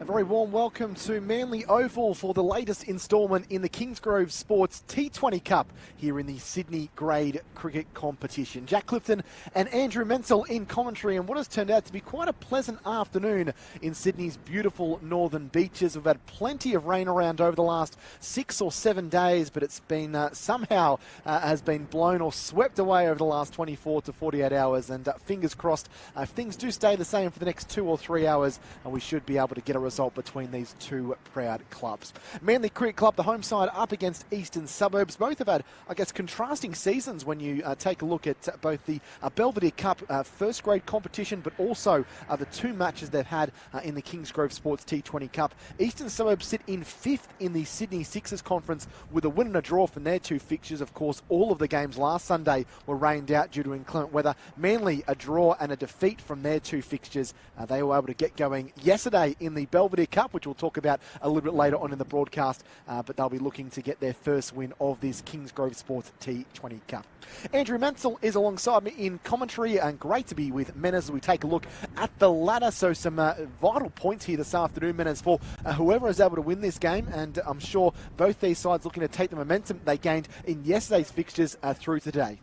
very warm welcome to Manly Oval for the latest instalment in the Kingsgrove Sports T20 Cup here in the Sydney Grade Cricket Competition. Jack Clifton and Andrew Menzel in commentary, and what has turned out to be quite a pleasant afternoon in Sydney's beautiful northern beaches. We've had plenty of rain around over the last 6 or 7 days, but it's been somehow has been blown or swept away over the last 24 to 48 hours, and fingers crossed if things do stay the same for the next 2 or 3 hours, and we should be able to get a result between these two proud clubs. Manly Cricket Club, the home side, up against Eastern Suburbs. Both have had, I guess, contrasting seasons when you take a look at both the Belvedere Cup first grade competition, but also the 2 matches they've had in the Kingsgrove Sports T20 Cup. Eastern Suburbs sit in 5th in the Sydney Sixers Conference with a win and a draw from their 2 fixtures. Of course, all of the games last Sunday were rained out due to inclement weather. Manly, a draw and a defeat from their 2 fixtures. They were able to get going yesterday in the Belvedere Cup, which we'll talk about a little bit later on in the broadcast, but they'll be looking to get their first win of this Kingsgrove Sports T20 Cup. Andrew Menzel is alongside me in commentary, and great to be with Menas as we take a look at the ladder. So some vital points here this afternoon, Menas, for whoever is able to win this game, and I'm sure both these sides looking to take the momentum they gained in yesterday's fixtures through today.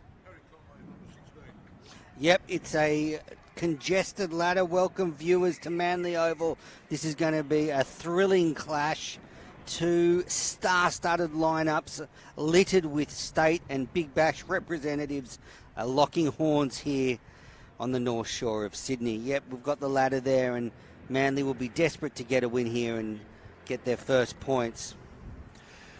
Yep, it's a congested ladder. Welcome viewers to Manly Oval. This is going to be a thrilling clash. 2 star-studded lineups littered with state and Big Bash representatives locking horns here on the North Shore of Sydney. Yep, we've got the ladder there, and Manly will be desperate to get a win here and get their first points.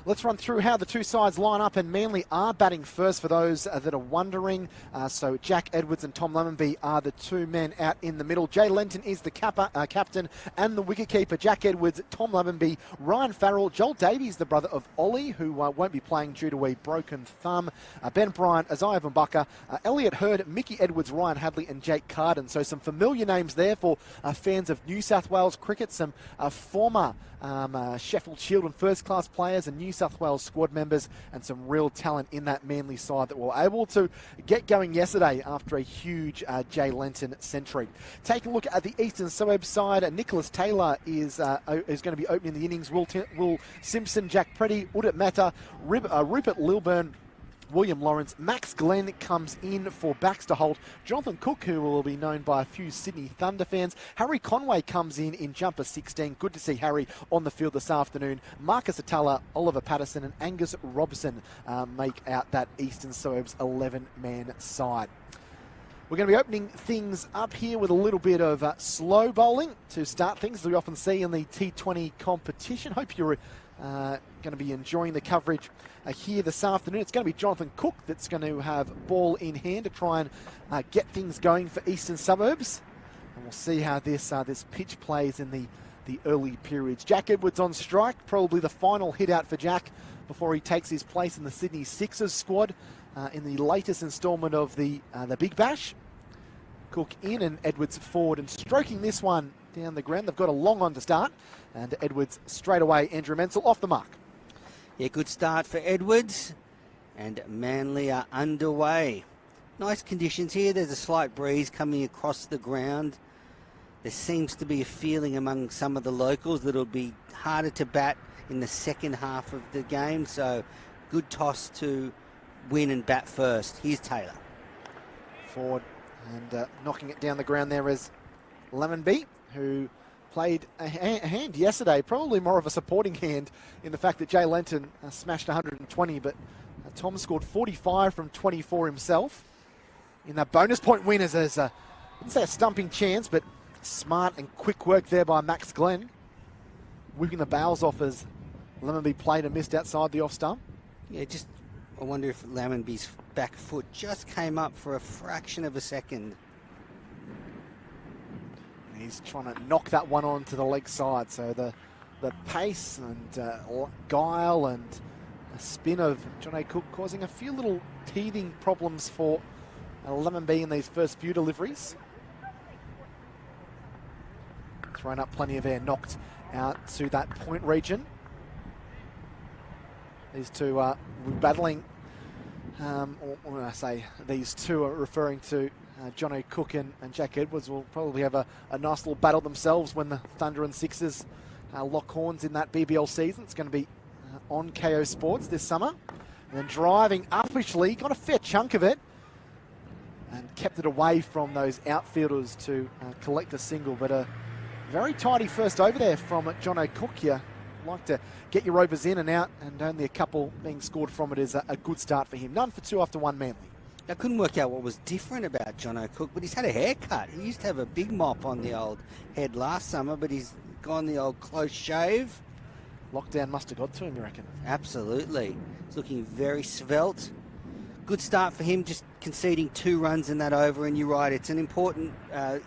Let's run through how the 2 sides line up, and Manly are batting first for those that are wondering. So Jack Edwards and Tom Lemmonby are the 2 men out in the middle. Jay Lenton is the captain and the wicketkeeper. Jack Edwards, Tom Lemmonby, Ryan Farrell, Joel Davies, the brother of Ollie, who won't be playing due to a broken thumb, Ben Bryant, Isaiah Vumbaka, Elliot Hurd, Mickey Edwards, Ryan Hadley and Jake Carden. So some familiar names there for fans of New South Wales cricket, some former Sheffield Shield and first class players and New South Wales squad members, and some real talent in that Manly side that were able to get going yesterday after a huge Jay Lenton century. Taking a look at the Eastern Suburbs side, Nicholas Taylor is going to be opening the innings. Will Simpson, Jack Preddy, Udit Mehta, Rupert Lilburn, William Lawrence. Max Glenn comes in for Baxter Holt. Jonathan Cook, who will be known by a few Sydney Thunder fans. Harry Conway comes in jumper 16. Good to see Harry on the field this afternoon. Marcus Atala, Oliver Patterson and Angus Robson make out that Eastern Suburbs 11-man side. We're going to be opening things up here with a little bit of slow bowling to start things, as we often see in the T20 competition. Hope you're going to be enjoying the coverage here this afternoon. It's going to be Jonathan Cook that's going to have ball in hand to try and get things going for Eastern Suburbs. And we'll see how this pitch plays in the early periods. Jack Edwards on strike, probably the final hit out for Jack before he takes his place in the Sydney Sixers squad in the latest instalment of the Big Bash. Cook in and Edwards forward and stroking this one down the ground. They've got a long on to start, and Edwards straight away. Andrew Menzel off the mark. Yeah, good start for Edwards, and Manly are underway. Nice conditions here. There's a slight breeze coming across the ground. There seems to be a feeling among some of the locals that it'll be harder to bat in the second half of the game, so good toss to win and bat first. Here's Taylor. Forward and knocking it down the ground there is Lemmonby, who played a hand yesterday, probably more of a supporting hand in the fact that Jay Lenton smashed 120, but Tom scored 45 from 24 himself in that bonus point win. As I wouldn't say a stumping chance, but smart and quick work there by Max Glenn, whipping the bails off as Lemmonby played and missed outside the off stump. Yeah, just I wonder if Lemmonby's back foot just came up for a fraction of a second. He's trying to knock that one onto the leg side. So the pace and guile and a spin of John A. Cook causing a few little teething problems for Lemmonby in these first few deliveries. Thrown up plenty of air, knocked out to that point region. These two are battling, or when I say these two are referring to Jono Cook and Jack Edwards, will probably have a nice little battle themselves when the Thunder and Sixers lock horns in that BBL season. It's going to be on KO Sports this summer. And then driving uppishly, got a fair chunk of it, and kept it away from those outfielders to collect a single. But a very tidy first over there from John O'Cook. You like to get your overs in and out, and only a couple being scored from it is a good start for him. None for two after one Manly. I couldn't work out what was different about John O'Cook, but he's had a haircut. He used to have a big mop on the old head last summer, but he's gone the old close shave. Lockdown must have got to him, you reckon? Absolutely. He's looking very svelte. Good start for him, just conceding 2 runs in that over, and you're right, it's an important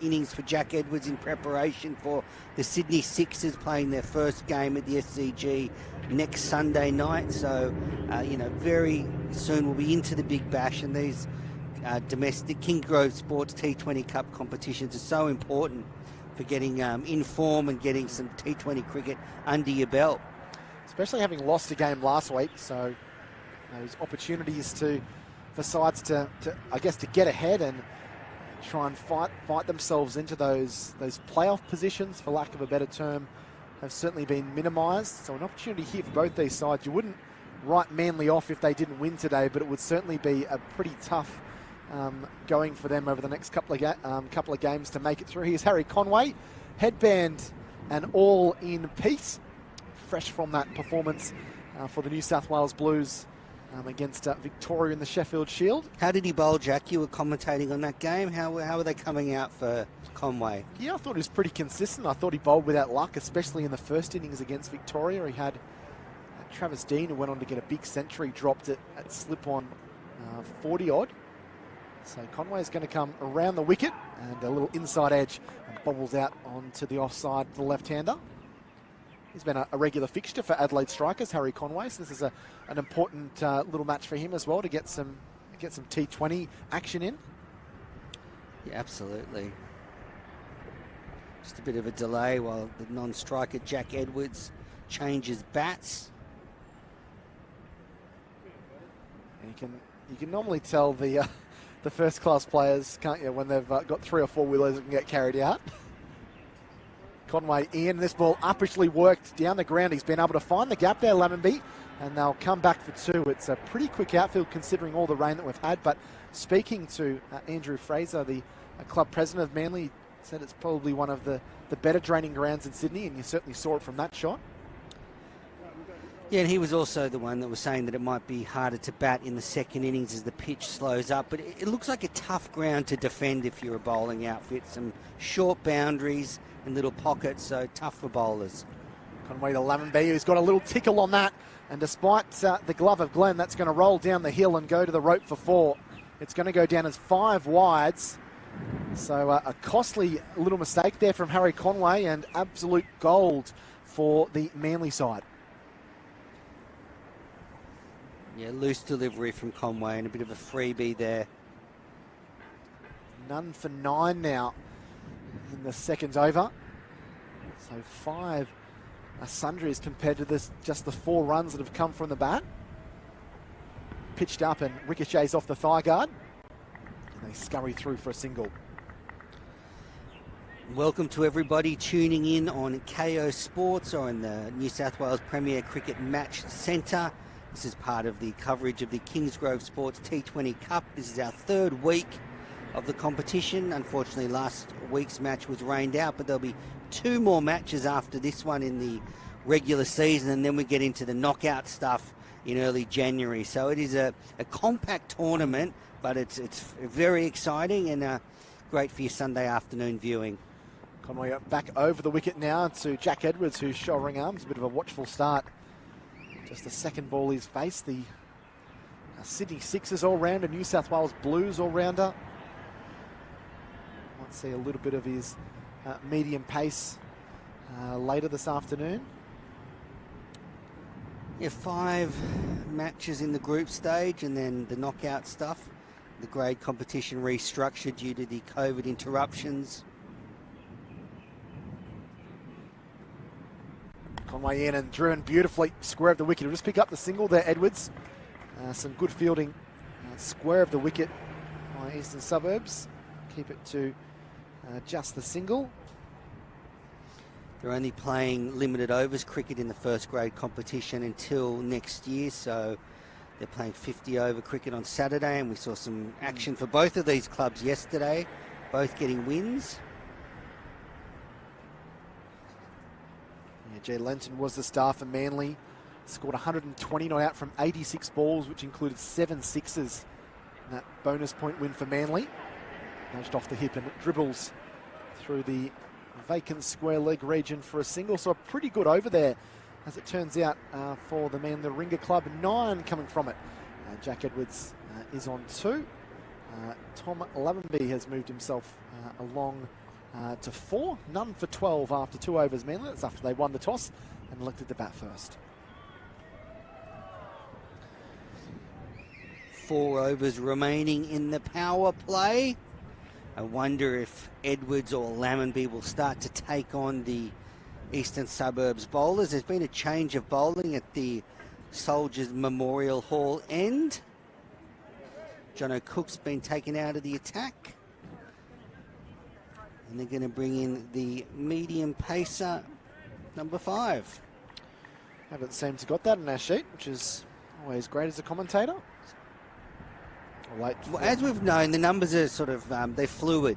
innings for Jack Edwards in preparation for the Sydney Sixers playing their first game at the SCG next Sunday night. So, very soon we'll be into the Big Bash, and these domestic Kingsgrove Sports T20 Cup competitions are so important for getting in form and getting some T20 cricket under your belt. Especially having lost a game last week, so those opportunities for sides to get ahead and try and fight themselves into those playoff positions, for lack of a better term, have certainly been minimised. So an opportunity here for both these sides. You wouldn't write Manly off if they didn't win today, but it would certainly be a pretty tough going for them over the next couple of games to make it through. Here's Harry Conway, headband and all in peace, fresh from that performance for the New South Wales Blues against Victoria in the Sheffield Shield. How did he bowl, Jack? You were commentating on that game. How are they coming out for Conway? Yeah, I thought he was pretty consistent. I thought he bowled without luck, especially in the first innings against Victoria. He had Travis Dean, who went on to get a big century, dropped it at slip on 40-odd. So Conway's going to come around the wicket and a little inside edge and bobbles out onto the offside for the left-hander. He's been a regular fixture for Adelaide Strikers, Harry Conway, so this is an important little match for him as well to get some T20 action in. Yeah, absolutely. Just a bit of a delay while the non-striker Jack Edwards changes bats. You can normally tell the first-class players, can't you, when they've got 3 or 4 wheelers that can get carried out. Conway in, this ball uppishly worked down the ground. He's been able to find the gap there, Lammonby, and they'll come back for 2. It's a pretty quick outfield considering all the rain that we've had, but speaking to Andrew Fraser, the club president of Manly, said it's probably one of the better draining grounds in Sydney, and you certainly saw it from that shot. Yeah, and he was also the one that was saying that it might be harder to bat in the second innings as the pitch slows up, but it looks like a tough ground to defend if you're a bowling outfit. Some short boundaries and little pockets, so tough for bowlers. Conway to Lammonby, who's got a little tickle on that, and despite the glove of Glenn, that's going to roll down the hill and go to the rope for 4. It's going to go down as 5 wides. So a costly little mistake there from Harry Conway, and absolute gold for the Manly side. Yeah, loose delivery from Conway and a bit of a freebie there. None for 9 now in the second over. So 5 sundries compared to just the 4 runs that have come from the bat. Pitched up and ricochets off the thigh guard. And they scurry through for a single. Welcome to everybody tuning in on KO Sports or in the New South Wales Premier Cricket Match Centre. This is part of the coverage of the Kingsgrove Sports T20 Cup. This is our 3rd week of the competition. Unfortunately, last week's match was rained out, but there'll be 2 more matches after this one in the regular season, and then we get into the knockout stuff in early January. So it is a compact tournament, but it's very exciting and great for your Sunday afternoon viewing. Conway back over the wicket now to Jack Edwards, who's shouldering arms. A bit of a watchful start. Just the second ball he's faced. The Sydney Sixers all-rounder, New South Wales Blues all-rounder. Might see a little bit of his medium pace later this afternoon. Yeah, 5 matches in the group stage and then the knockout stuff. The grade competition restructured due to the COVID interruptions. Conway in and driven beautifully, square of the wicket. He'll just pick up the single there, Edwards. Some good fielding, square of the wicket by Eastern Suburbs. Keep it to just the single. They're only playing limited overs cricket in the first grade competition until next year, so they're playing 50 over cricket on Saturday, and we saw some action for both of these clubs yesterday, both getting wins. Yeah, Jay Lenton was the star for Manly. Scored 120 not out from 86 balls, which included 7 sixes. And that bonus point win for Manly. Nudged off the hip and it dribbles through the vacant square leg region for a single. So a pretty good over there, as it turns out, for the Manly-Warringah club. 9 coming from it. Jack Edwards is on 2. Tom Lavenby has moved himself along to 4. None for 12 after 2 overs, Manly. That's after they won the toss and elected to bat first. 4 overs remaining in the power play. I wonder if Edwards or Lavenby will start to take on the Eastern Suburbs bowlers. There's been a change of bowling at the Soldiers Memorial Hall end. John O'Cook's been taken out of the attack. And they're going to bring in the medium pacer, number 5. Haven't seemed to got that in our sheet, which is always great as a commentator. Well, as we've known, the numbers are sort of, they're fluid.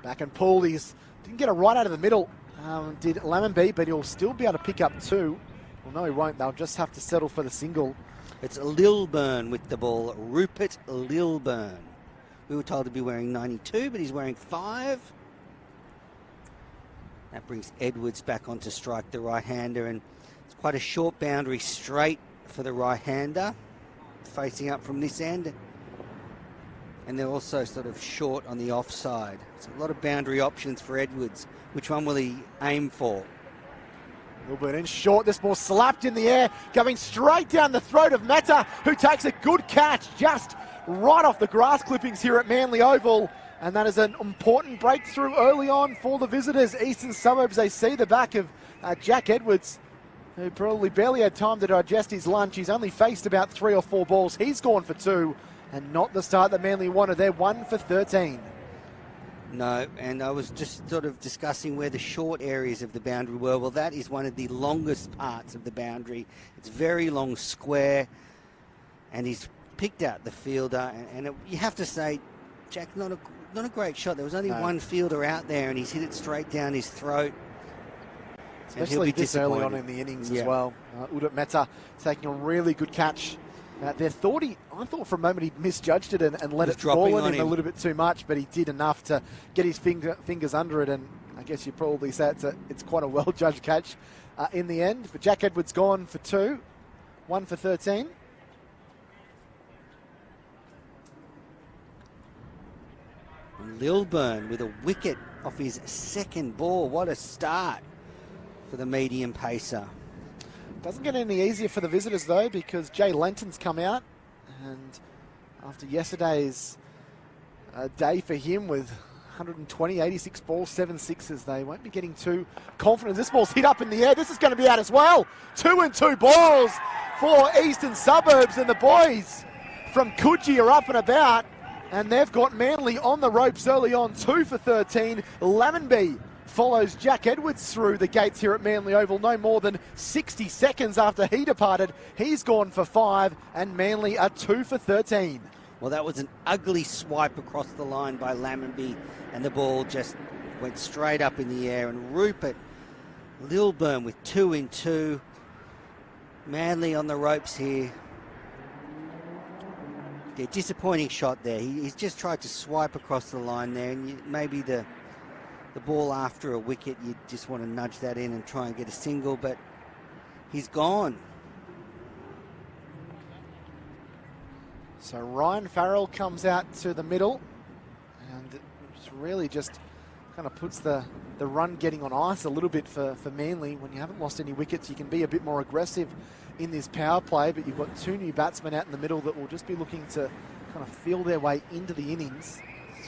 Back and pull. He's didn't get it right out of the middle, did Lavenby, but he'll still be able to pick up 2. Well, no, he won't. They'll just have to settle for the single. It's Lilburn with the ball. Rupert Lilburn. We were told to be wearing 92, but he's wearing 5. That brings Edwards back onto strike, the right-hander, and it's quite a short boundary straight for the right-hander, facing up from this end. And they're also sort of short on the offside. So a lot of boundary options for Edwards. Which one will he aim for? Lilburn in short. This ball slapped in the air, going straight down the throat of Mehta, who takes a good catch just right off the grass clippings here at Manly Oval. And that is an important breakthrough early on for the visitors. Eastern Suburbs, they see the back of Jack Edwards, who probably barely had time to digest his lunch. He's only faced about 3 or 4 balls. He's gone for 2, and not the start that Manly wanted. They're 1 for 13. No, and I was just sort of discussing where the short areas of the boundary were. Well, that is one of the longest parts of the boundary. It's very long square, and he's picked out the fielder. And you have to say, Jack, not a great shot. There was only one fielder out there, and he's hit it straight down his throat. Especially this early on in the innings as well. Udit Mehta taking a really good catch. I thought for a moment he misjudged it and let it fall on him a little bit too much, but he did enough to get his fingers under it, and I guess you'd probably say it's quite a well-judged catch in the end. But Jack Edwards gone for 2, 1 for 13. Lilburn with a wicket off his second ball. What a start for the medium pacer. Doesn't get any easier for the visitors though, because Jay Lenton's come out, and after yesterday's day for him with 120, 86 balls, 7 sixes, they won't be getting too confident. This ball's hit up in the air. This is going to be out as well. 2 and 2 balls for Eastern Suburbs, and the boys from Coogee are up and about, and they've got Manly on the ropes early on. 2 for 13. Lavenby follows Jack Edwards through the gates here at Manly Oval. No more than 60 seconds after he departed, he's gone for 5, and Manly are 2 for 13. Well, that was an ugly swipe across the line by Lavenby, and the ball just went straight up in the air. And Rupert Lilburn with 2 in 2. Manly on the ropes here. Yeah, disappointing shot there. He's just tried to swipe across the line there, and maybe the ball after a wicket, you just want to nudge that in and try and get a single, but he's gone. So Ryan Farrell comes out to the middle, and it's really just kind of puts the run getting on ice a little bit for Manly. When you haven't lost any wickets, you can be a bit more aggressive in this power play, but you've got 2 new batsmen out in the middle that will just be looking to kind of feel their way into the innings.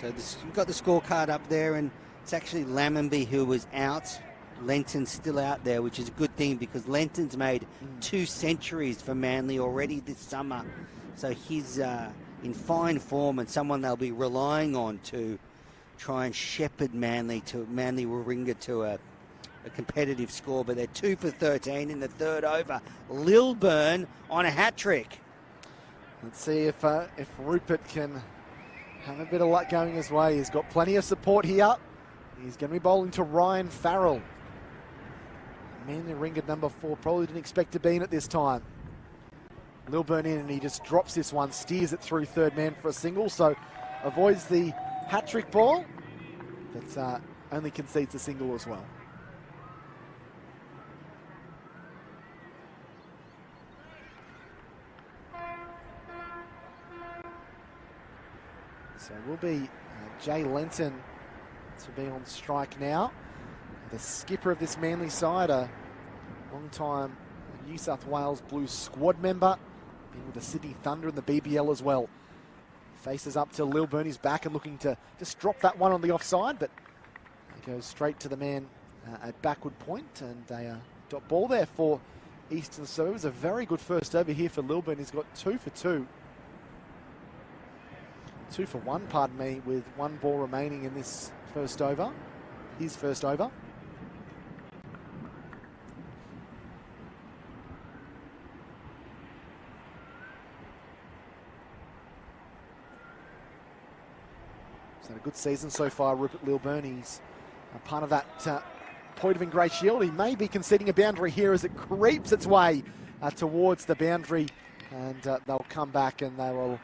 So you've got the scorecard up there, and it's actually Lavenby who was out. Lenton's still out there, which is a good thing because Lenton's made 2 centuries for Manly already this summer. So he's in fine form and someone they'll be relying on to try and shepherd Manly-Warringah to a competitive score, but they're 2 for 13 in the third over. Lilburn on a hat trick. Let's see if Rupert can have a bit of luck going his way. He's got plenty of support here. He's going to be bowling to Ryan Farrell. Manly-Warringah number 4, probably didn't expect to be in at this time. Lilburn in, and he just drops this one, steers it through third man for a single, so avoids the hat-trick ball, but only concedes a single as well. So it will be Jay Lenton to be on strike now. The skipper of this Manly side, a long-time New South Wales Blues squad member, been with the Sydney Thunder and the BBL as well. Faces up to Lilburn, he's back and looking to just drop that one on the offside, but he goes straight to the man at backward point, and a dot ball there for Eastern Suburbs. A very good first over here for Lilburn. He's got 2 for 2. 2 for 1, pardon me, with 1 ball remaining in this first over. His first over. He's had a good season so far, Rupert Lilburn. He's part of that point of ingratiating. He may be conceding a boundary here as it creeps its way towards the boundary, and they'll come back and they will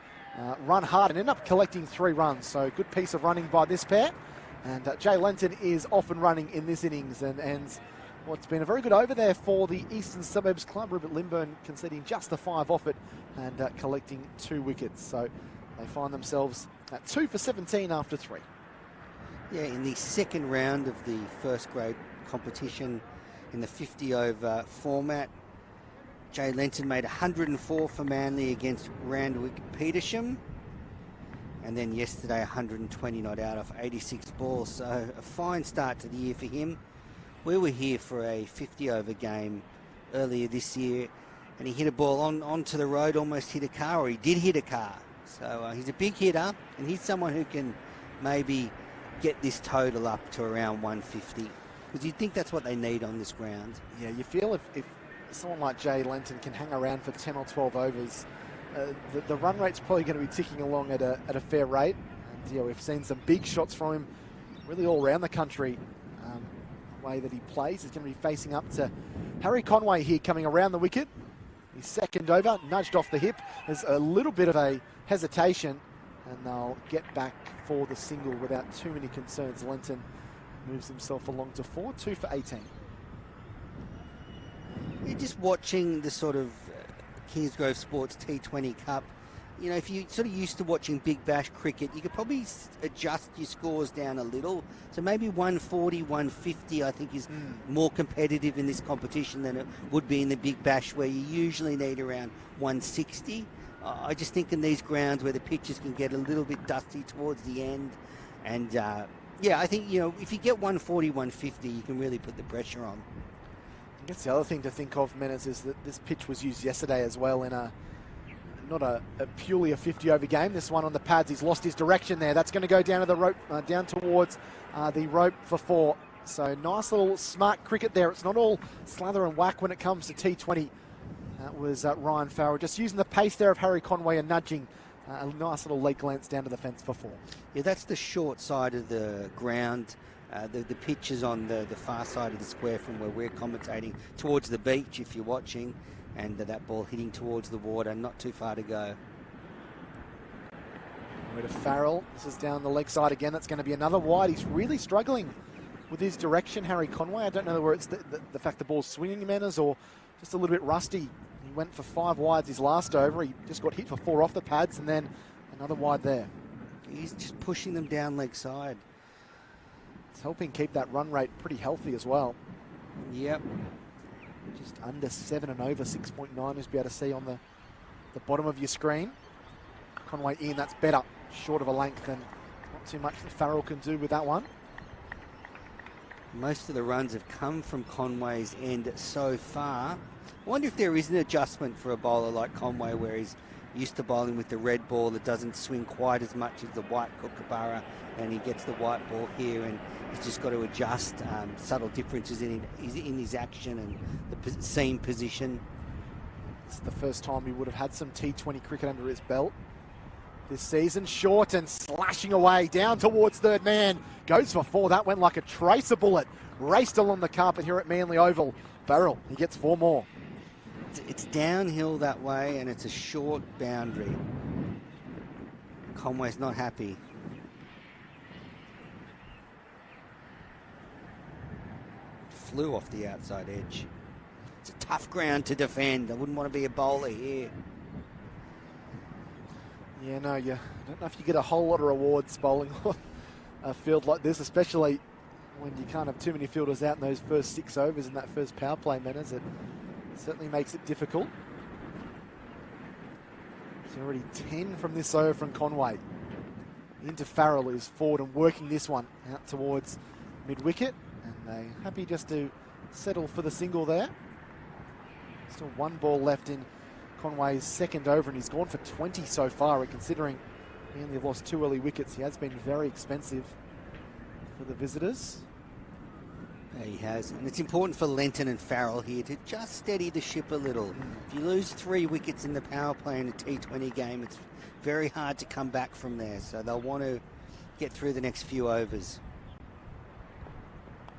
run hard and end up collecting 3 runs. So good piece of running by this pair. And Jay Lenton is off and running in this innings, and ends what's been a very good over there for the Eastern Suburbs club. Rupert Lilburn conceding just the 5 off it and collecting 2 wickets. So they find themselves at 2 for 17 after 3. Yeah, in the second round of the first grade competition in the 50 over format, Jay Lenton made 104 for Manly against Randwick Petersham. And then yesterday, 120 not out off 86 balls. So a fine start to the year for him. We were here for a 50 over game earlier this year, and he hit a ball onto the road, almost hit a car, or he did hit a car. So he's a big hitter, and he's someone who can maybe get this total up to around 150. Because you'd think that's what they need on this ground. Yeah, you feel if someone like Jay Lenton can hang around for 10 or 12 overs, the run rate's probably going to be ticking along at a fair rate. And, yeah, we've seen some big shots from him really all around the country. The way that he plays, he's going to be facing up to Harry Conway here, coming around the wicket. His second over, nudged off the hip. There's a little bit of a hesitation, and they'll get back for the single without too many concerns. Lenton moves himself along to 4, 2 for 18. You're just watching the sort of Kingsgrove Sports T20 Cup. You know, if you're sort of used to watching Big Bash cricket, you could probably adjust your scores down a little. So maybe 140, 150, I think, is more competitive in this competition than it would be in the Big Bash, where you usually need around 160. I just think in these grounds where the pitches can get a little bit dusty towards the end. And, yeah, I think, you know, if you get 140, 150, you can really put the pressure on. I guess the other thing to think of, Menace, is that this pitch was used yesterday as well in not a purely a 50 over game. This one on the pads, he's lost his direction there. That's going to go down to the rope, down towards the rope for 4. So nice little smart cricket there. It's not all slather and whack when it comes to T20. That was Ryan Farrell just using the pace there of Harry Conway and nudging a nice little leg glance down to the fence for 4. Yeah, that's the short side of the ground. The pitch is on the far side of the square from where we're commentating, towards the beach if you're watching, and that ball hitting towards the water, not too far to go. Way to Farrell. This is down the leg side again. That's going to be another wide. He's really struggling with his direction, Harry Conway. I don't know whether it's the fact the ball's swinging manners or just a little bit rusty. He went for 5 wides his last over. He just got hit for 4 off the pads, and then another wide there. He's just pushing them down leg side. It's helping keep that run rate pretty healthy as well. Yep. Just under 7 and over, 6.9 is be able to see on the bottom of your screen. Conway in, that's better. Short of a length, and not too much that Farrell can do with that one. Most of the runs have come from Conway's end so far. I wonder if there is an adjustment for a bowler like Conway, where he's used to bowling with the red ball that doesn't swing quite as much as the white kookaburra, and he gets the white ball here, and he's just got to adjust subtle differences in his action and the seam position. It's the first time he would have had some T20 cricket under his belt this season. Short and slashing away down towards third man. Goes for 4. That went like a tracer bullet. Raced along the carpet here at Manly Oval. Barrel, he gets 4 more. It's downhill that way, and it's a short boundary. Conway's not happy. Flew off the outside edge. It's a tough ground to defend. I wouldn't want to be a bowler here. Yeah, no, you don't know if you get a whole lot of rewards bowling on a field like this, especially when you can't have too many fielders out in those first 6 overs in that first power play minutes. It certainly makes it difficult. It's already 10 from this over from Conway. Into Farrell, who's forward and working this one out towards mid-wicket. And they're happy just to settle for the single there. Still 1 ball left in Conway's second over, and he's gone for 20 so far. And considering he only lost 2 early wickets, he has been very expensive for the visitors. Yeah, he has, and it's important for Lenton and Farrell here to just steady the ship a little. If you lose 3 wickets in the power play in a T20 game, it's very hard to come back from there. So they'll want to get through the next few overs.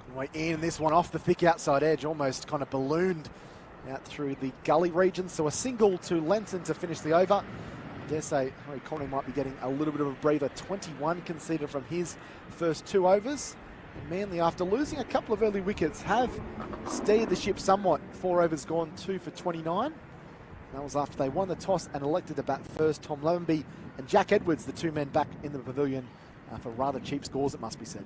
Conway in this one off the thick outside edge, almost kind of ballooned out through the gully region. So a single to Lenton to finish the over. I dare say Harry Conway might be getting a little bit of a breather. 21 conceded from his first 2 overs. And Manly, after losing a couple of early wickets, have steadied the ship somewhat. 4 overs gone, 2 for 29. That was after they won the toss and elected to bat first. Tom Levenby and Jack Edwards, the 2 men back in the pavilion for rather cheap scores, it must be said.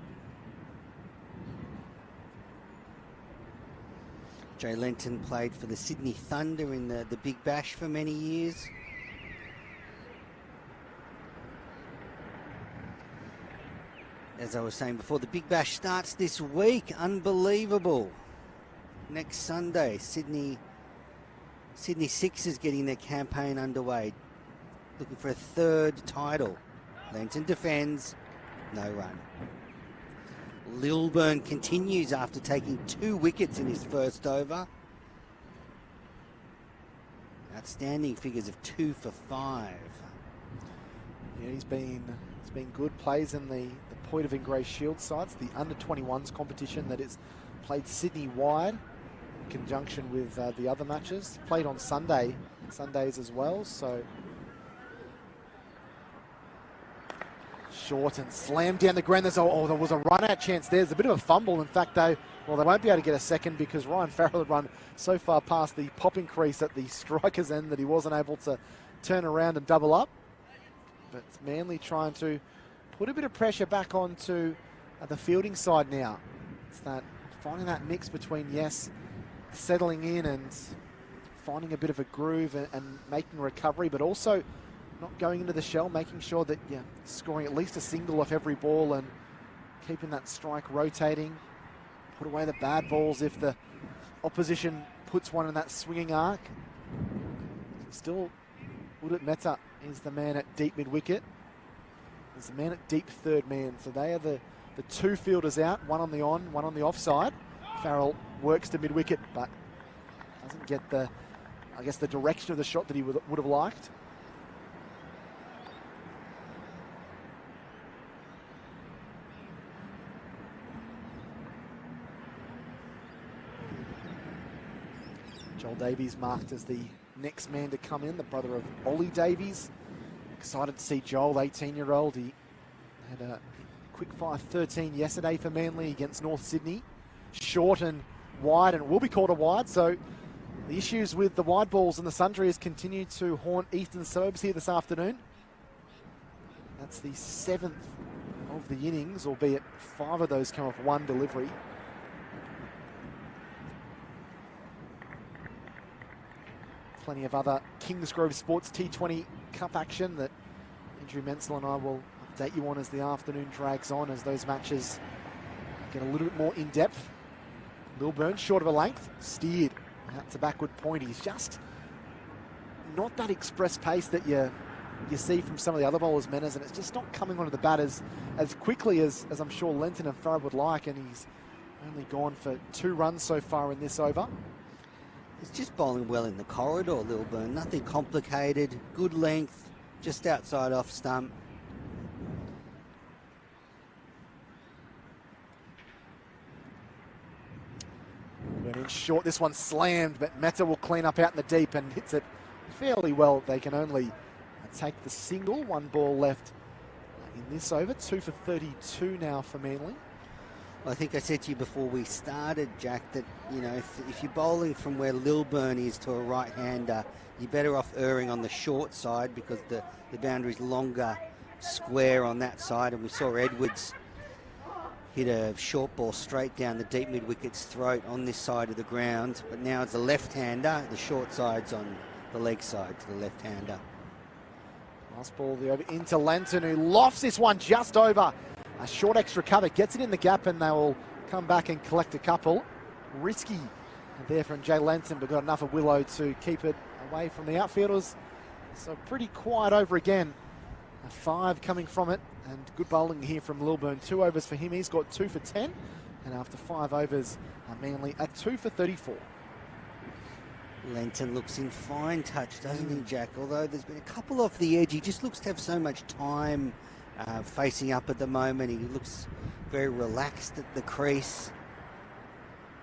Jay Lenton played for the Sydney Thunder in the Big Bash for many years. As I was saying before, the Big Bash starts this week. Unbelievable. Next Sunday, Sydney Sixers getting their campaign underway, looking for a 3rd title. Lenton defends, no run. Lilburn continues after taking 2 wickets in his first over. Outstanding figures of 2 for 5. Yeah, he's been good. Plays in the Point of Ingrace Shield sides, the under-21s competition that is played Sydney-wide in conjunction with the other matches. Played on Sundays as well, so... Short and slammed down the ground. There was a run-out chance. There's a bit of a fumble. In fact, they won't be able to get a second because Ryan Farrell had run so far past the popping crease at the striker's end that he wasn't able to turn around and double up. But it's Manly trying to put a bit of pressure back onto the fielding side now. It's that finding that mix between, yes, settling in and finding a bit of a groove and making a recovery, but also not going into the shell, making sure that you're scoring at least a single off every ball and keeping that strike rotating. Put away the bad balls if the opposition puts one in that swinging arc. Still, Udit Mehta is the man at deep mid-wicket. There's the man at deep third man. So they are the 2 fielders out, one on the on, one on the offside. Farrell works to mid-wicket, but doesn't get the direction of the shot that he would have liked. Joel Davies marked as the next man to come in, the brother of Ollie Davies. Excited to see Joel, 18-year-old. He had a quick fire 13 yesterday for Manly against North Sydney. Short and wide, and it will be called a wide. So the issues with the wide balls in the Sundries continue to haunt Eastern Suburbs here this afternoon. That's the 7th of the innings, albeit 5 of those come off 1 delivery. Plenty of other Kingsgrove Sports T20 Cup action that Andrew Menzel and I will update you on as the afternoon drags on, as those matches get a little bit more in-depth. Lilburn, short of a length, steered out to backward point. He's just not that express pace that you see from some of the other bowlers, Menners, and it's just not coming onto the bat as quickly as I'm sure Lenton and Farrell would like, and he's only gone for 2 runs so far in this over. He's just bowling well in the corridor, Lilburn. Nothing complicated, good length, just outside off stump. Went in short, this one slammed, but Mehta will clean up out in the deep and hits it fairly well. They can only take the single, 1 ball left in this over, 2 for 32 now for Manly. I think I said to you before we started, Jack, that, you know, if you're bowling from where Lilburn is to a right-hander, you're better off erring on the short side because the boundary's longer, square on that side, and we saw Edwards hit a short ball straight down the deep mid-wicket's throat on this side of the ground, but now it's a left-hander, the short side's on the leg side to the left-hander. Last ball the over into Lenton, who lofts this one just over. A short extra cover, gets it in the gap, and they will come back and collect a couple. Risky there from Jay Lenton, but got enough of Willow to keep it away from the outfielders. So pretty quiet over again. A 5 coming from it, and good bowling here from Lilburn. 2 overs for him, he's got 2 for 10, and after 5 overs, Manly at 2 for 34. Lenton looks in fine touch, doesn't he, Jack? Although there's been a couple off the edge, he just looks to have so much time facing up at the moment. He looks very relaxed at the crease.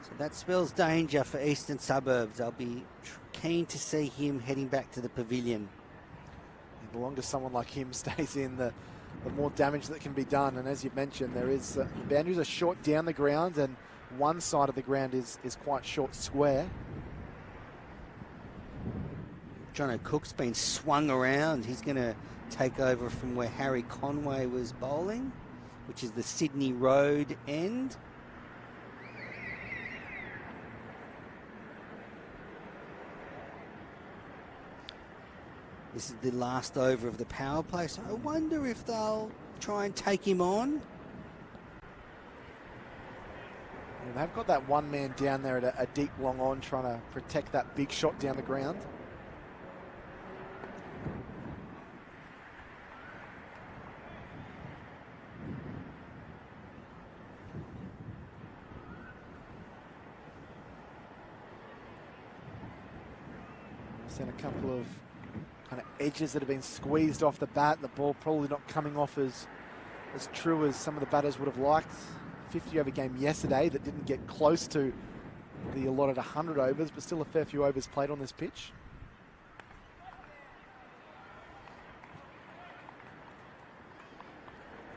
So that spells danger for Eastern Suburbs. I'll be keen to see him heading back to the pavilion. And the longer someone like him stays in, the more damage that can be done. And as you mentioned, there is the boundaries are short down the ground, and one side of the ground is quite short square. Jono Cook's been swung around. He's going to take over from where Harry Conway was bowling, which is the Sydney Road end. This is the last over of the power play, so I wonder if they'll try and take him on. Well, they've got that one man down there at a deep long on, trying to protect that big shot down the ground. And a couple of kind of edges that have been squeezed off the bat. The ball probably not coming off as true as some of the batters would have liked. 50 over game yesterday that didn't get close to the allotted 100 overs, but still a fair few overs played on this pitch.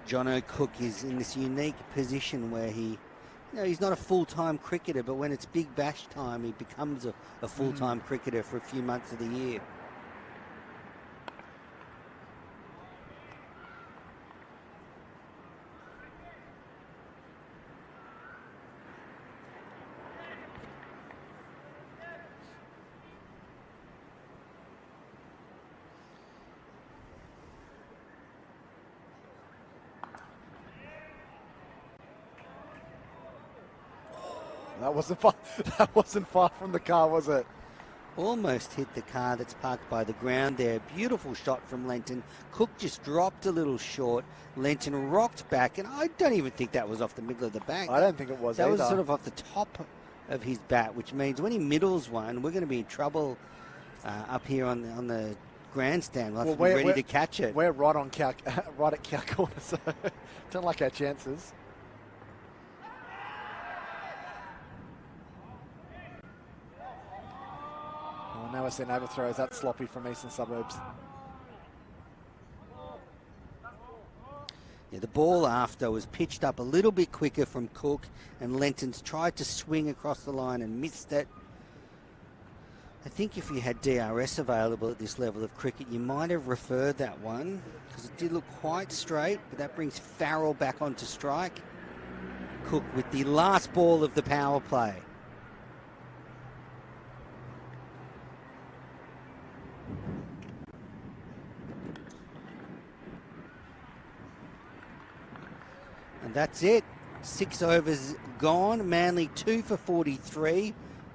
Jono Cook is in this unique position where he, you know, he's not a full-time cricketer, but when it's Big Bash time, he becomes a full-time cricketer for a few months of the year. That wasn't far from the car, was it? Almost hit the car that's parked by the ground there. Beautiful shot from Lenton. Cook just dropped a little short. Lenton rocked back, and I don't even think that was off the middle of the bat. I don't think it was either. That was sort of off the top of his bat, which means when he middles one, we're going to be in trouble up here on the grandstand. We'll have to be ready to catch it. We're right on right at cow corner, so don't like our chances. Now we're seeing overthrows. That's sloppy from Eastern Suburbs. Yeah, the ball after was pitched up a little bit quicker from Cook, and Lenton's tried to swing across the line and missed it. I think if you had DRS available at this level of cricket, you might have referred that one, because it did look quite straight, but that brings Farrell back onto strike. Cook with the last ball of the power play. And that's it. 6 overs gone. Manly 2 for 43.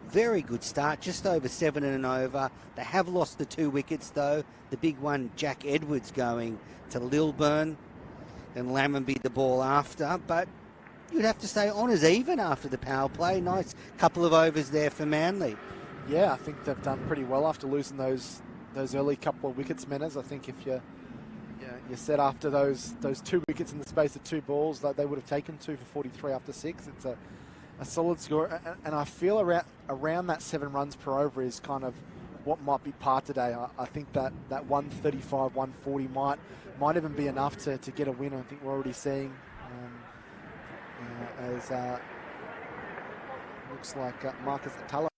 very good start, just over 7 and over. They have lost the 2 wickets though. The big one, Jack Edwards, going to Lilburn, and Lammonby the ball after. But you'd have to say honours even after the power play. Nice couple of overs there for Manly. Yeah, I think they've done pretty well after losing those early couple of wickets, Menners. I think if you set after those 2 wickets in the space of 2 balls, that they would have taken 2 for 43 after 6. It's a solid score, and I feel around that 7 runs per over is kind of what might be par today. I think that 135, 140 might even be enough to get a win. I think we're already seeing as looks like Marcus Atala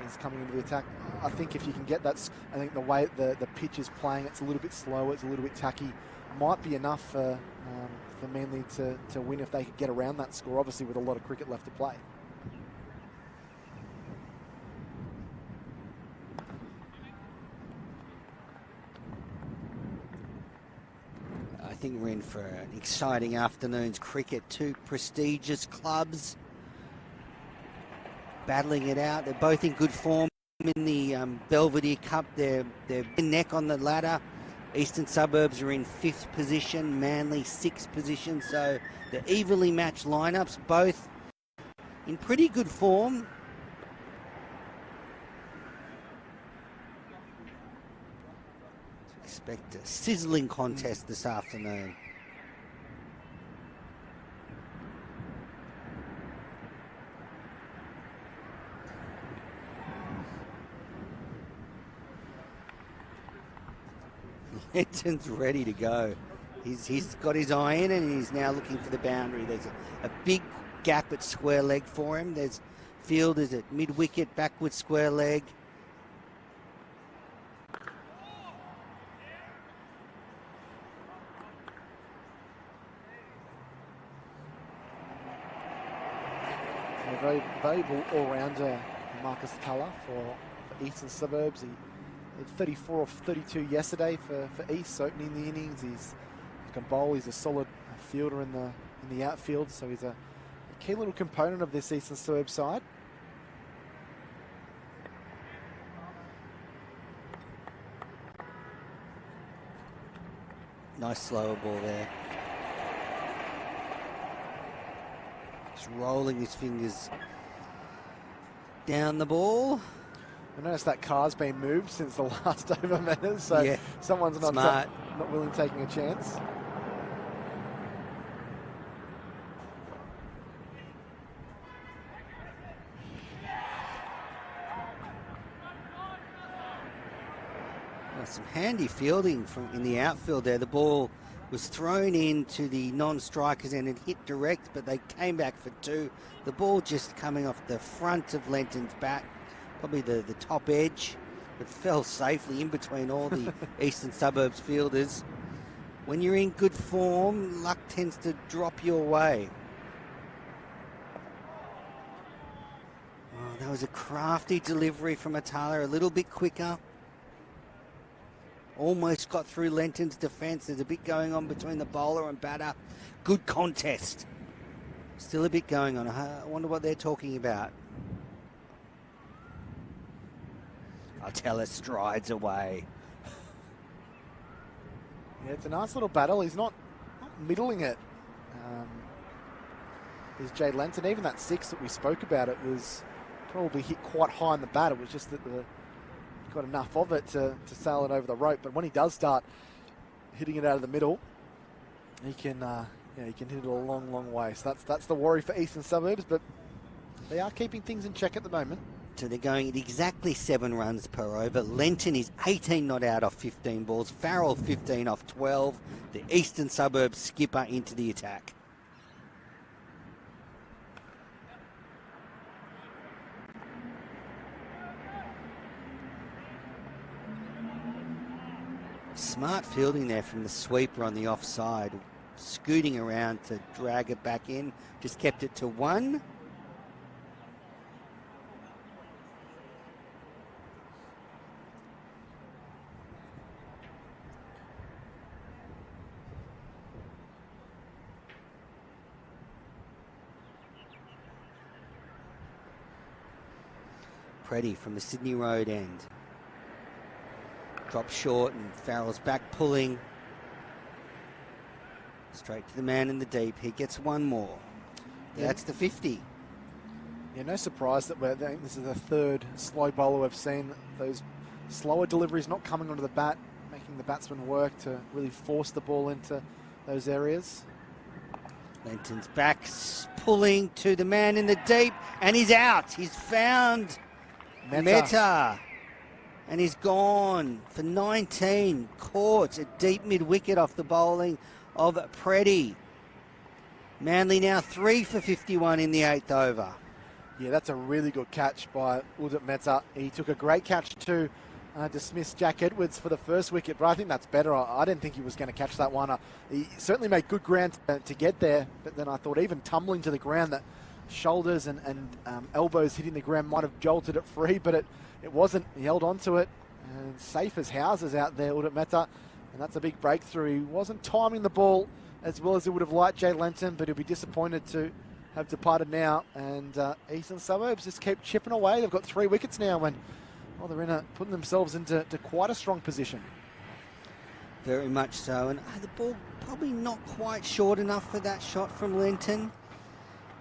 is coming into the attack. I think if you can get that, I think the way the pitch is playing, it's a little bit slower, it's a little bit tacky, might be enough for Manly to win if they could get around that score, obviously with a lot of cricket left to play. I think we're in for an exciting afternoon's cricket. 2 prestigious clubs battling it out. They're both in good form in the Belvedere Cup. They're neck on the ladder. Eastern Suburbs are in 5th position, Manly 6th position, so they're evenly matched lineups, both in pretty good form. Expect a sizzling contest this afternoon. Lenton's ready to go. He's got his eye in and he's now looking for the boundary. There's a big gap at square leg for him. There's fielders at mid-wicket, backward square leg. A very valuable all-rounder, Marcus Tuller for Eastern Suburbs. He had 34 off 32 yesterday for East, opening the innings. He can bowl. He's a solid fielder in the outfield, so he's a key little component of this Eastern Suburbs side. Nice slower ball there. Just rolling his fingers down the ball. I noticed that car's been moved since the last over, Manners, so yeah, someone's not willing taking a chance. Well, some handy fielding in the outfield there. The ball was thrown into the non-strikers and it hit direct, but they came back for 2. The ball just coming off the front of Lenton's bat, probably the top edge, but fell safely in between all the Eastern Suburbs fielders. When you're in good form, luck tends to drop your way. Oh, that was a crafty delivery from Atala, a little bit quicker. Almost got through Lenton's defence. There's a bit going on between the bowler and batter. Good contest. Still a bit going on. I wonder what they're talking about. Atala strides away. Yeah, it's a nice little battle. He's not middling it. Is Jay Lenton. Even that 6 that we spoke about, it was probably hit quite high in the bat. It was just that he got enough of it to sail it over the rope. But when he does start hitting it out of the middle, he can hit it a long, long way. So that's the worry for Eastern Suburbs, but they are keeping things in check at the moment. So they're going at exactly 7 runs per over. Lenton is 18 not out off 15 balls. Farrell 15 off 12. The Eastern Suburbs skipper into the attack. Smart fielding there from the sweeper on the offside. Scooting around to drag it back in. Just kept it to 1. Preddy from the Sydney Road end. Drops short and Farrell's back pulling. Straight to the man in the deep. He gets one more. That's the 50. Yeah, no surprise that this is the third slow bowler we've seen. Those slower deliveries not coming onto the bat, making the batsman work to really force the ball into those areas. Lenton's back, pulling to the man in the deep, and he's out. He's found Mehta. And he's gone for 19. Caught a deep mid-wicket off the bowling of Preddy. Manly now 3 for 51 in the 8th over. Yeah, that's a really good catch by Udit Mehta. He took a great catch to dismiss Jack Edwards for the first wicket, but I think that's better. I didn't think he was going to catch that one. He certainly made good ground to get there, but then I thought even tumbling to the ground, that shoulders and elbows hitting the ground might have jolted it free, but it wasn't. He held on to it, and safe as houses out there, Udit Mehta, and that's a big breakthrough. He wasn't timing the ball as well as he would have liked, Jay Lenton, but he'll be disappointed to have departed now, and Eastern Suburbs just keep chipping away. They've got 3 wickets now, and they're putting themselves into quite a strong position. Very much so, and the ball probably not quite short enough for that shot from Lenton,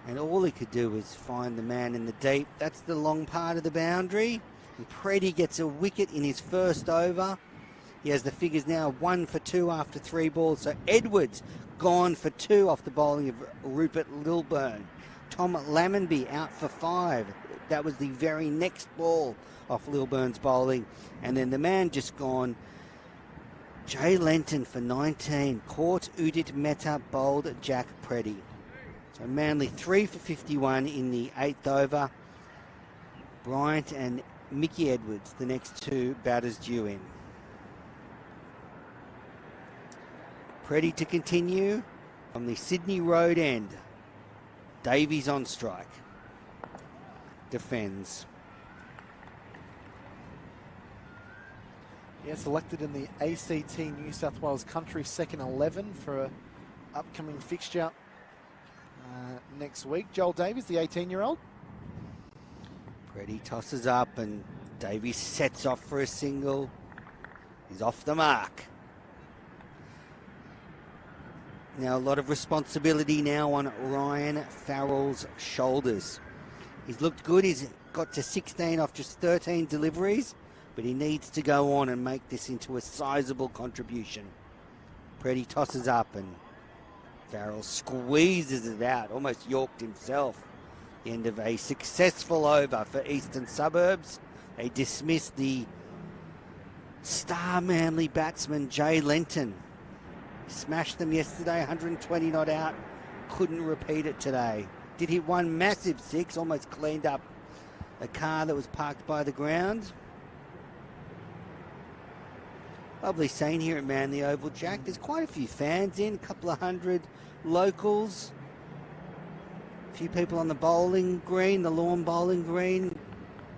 and all he could do was find the man in the deep. That's the long part of the boundary, and Preddy gets a wicket in his first over. He has the figures now 1 for 2 after 3 balls, so Edwards gone for 2 off the bowling of Rupert Lilburn. Tom Lammonby out for 5. That was the very next ball off Lilburn's bowling. And then the man just gone, Jay Lenton for 19. Caught Udit Mehta, bowled Jack Preddy. So Manly 3 for 51 in the 8th over. Bryant and Mickey Edwards, the next 2 batters due in. Preddy to continue from the Sydney Road end. Davies on strike. Defends. Yeah, selected in the ACT New South Wales Country second 11 for an upcoming fixture next week. Joel Davies, the 18-year-old. Preddy tosses up and Davies sets off for a single. He's off the mark. Now a lot of responsibility now on Ryan Farrell's shoulders. He's looked good. He's got to 16 off just 13 deliveries, but he needs to go on and make this into a sizable contribution. Preddy tosses up and Farrell squeezes it out, almost yorked himself. The end of a successful over for Eastern Suburbs. They dismiss the star Manly batsman Jay Lenton. Smashed them yesterday, 120 not out. Couldn't repeat it today. Did hit one massive 6, almost cleaned up a car that was parked by the ground. Lovely scene here at Manly Oval, Jack. There's quite a few fans in, a couple of hundred locals. A few people on the bowling green, the lawn bowling green,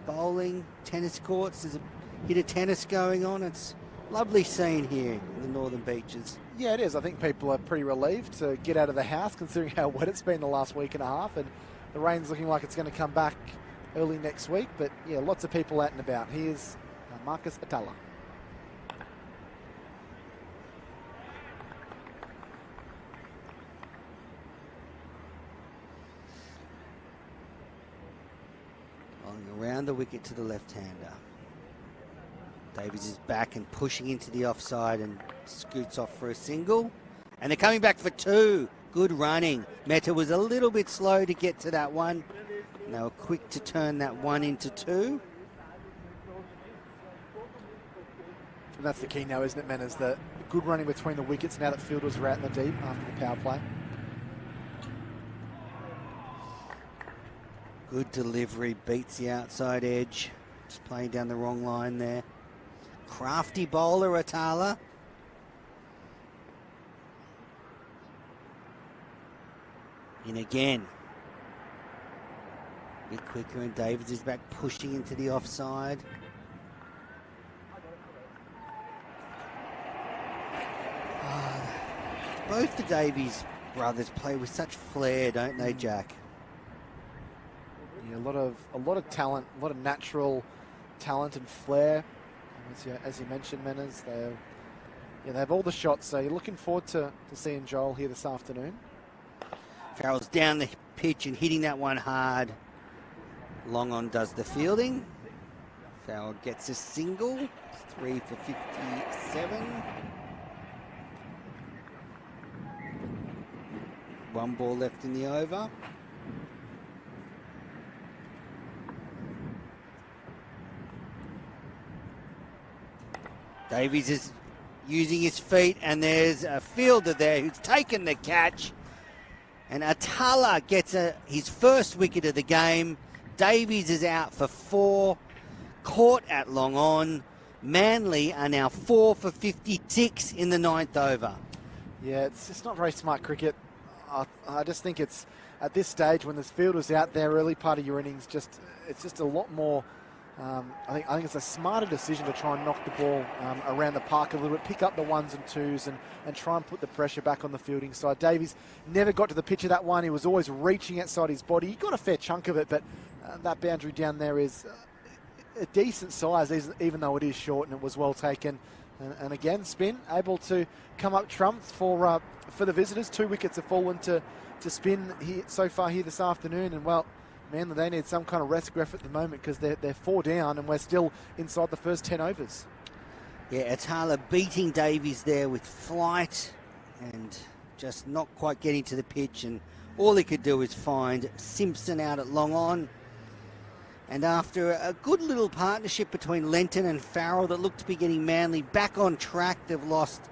bowling, tennis courts. There's a bit of tennis going on. It's a lovely scene here in the Northern Beaches. Yeah, it is. I think people are pretty relieved to get out of the house considering how wet it's been the last week and a half, and the rain's looking like it's going to come back early next week. But yeah, lots of people out and about. Here's Marcus Atala. Around the wicket to the left-hander. Davies is back and pushing into the offside and scoots off for a single. And they're coming back for 2. Good running. Mehta was a little bit slow to get to that one. And they were quick to turn that 1 into 2. And that's the key now, isn't it, man? Is the good running between the wickets now that fielders are out in the deep after the power play. Good delivery, beats the outside edge. Just playing down the wrong line there. Crafty bowler, Atala. In again. A bit quicker, and Davies is back pushing into the offside. Both the Davies brothers play with such flair, don't they, Jack? Yeah, Yeah, a lot of talent, a lot of natural talent and flair. As you mentioned, Menners, they have all the shots. So you're looking forward to seeing Joel here this afternoon. Farrell's down the pitch and hitting that one hard. Long on does the fielding. Farrell gets a single. 3 for 57. One ball left in the over. Davies is using his feet, and there's a fielder there who's taken the catch. And Atala gets his first wicket of the game. Davies is out for 4. Caught at long on. Manly are now 4 for 56 in the 9th over. Yeah, it's just not very smart cricket. I just think it's at this stage when this fielders out there early part of your innings, it's just a lot more. I think it's a smarter decision to try and knock the ball around the park a little bit, pick up the 1s and 2s and try and put the pressure back on the fielding side. Davies never got to the pitch of that one. He was always reaching outside his body. He got a fair chunk of it, but that boundary down there is a decent size, even though it is short, and it was well taken. And again, Spin able to come up trumps for the visitors. 2 wickets have fallen to Spin here so far here this afternoon, and well, Manly, they need some kind of rest graph at the moment because they're 4 down and we're still inside the first 10 overs. Yeah, Atala beating Davies there with flight and just not quite getting to the pitch, and all he could do is find Simpson out at long on. And after a good little partnership between Lenton and Farrell that looked to be getting Manly back on track, they've lost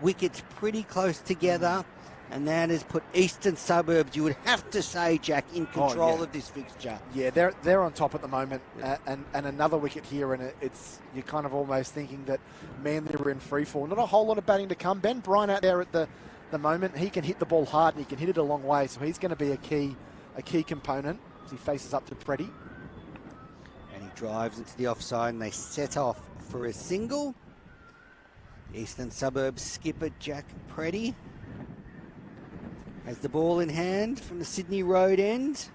wickets pretty close together. And that has put Eastern Suburbs, you would have to say, Jack, in control of this fixture. Yeah, they're on top at the moment, and another wicket here, and you're kind of almost thinking that Manly are in free fall. Not a whole lot of batting to come. Ben Bryant out there at the moment, he can hit the ball hard and he can hit it a long way, so he's going to be a key component as he faces up to Preddy. And he drives into the offside, and they set off for a single. Eastern Suburbs skipper Jack Preddy has the ball in hand from the Sydney Road end.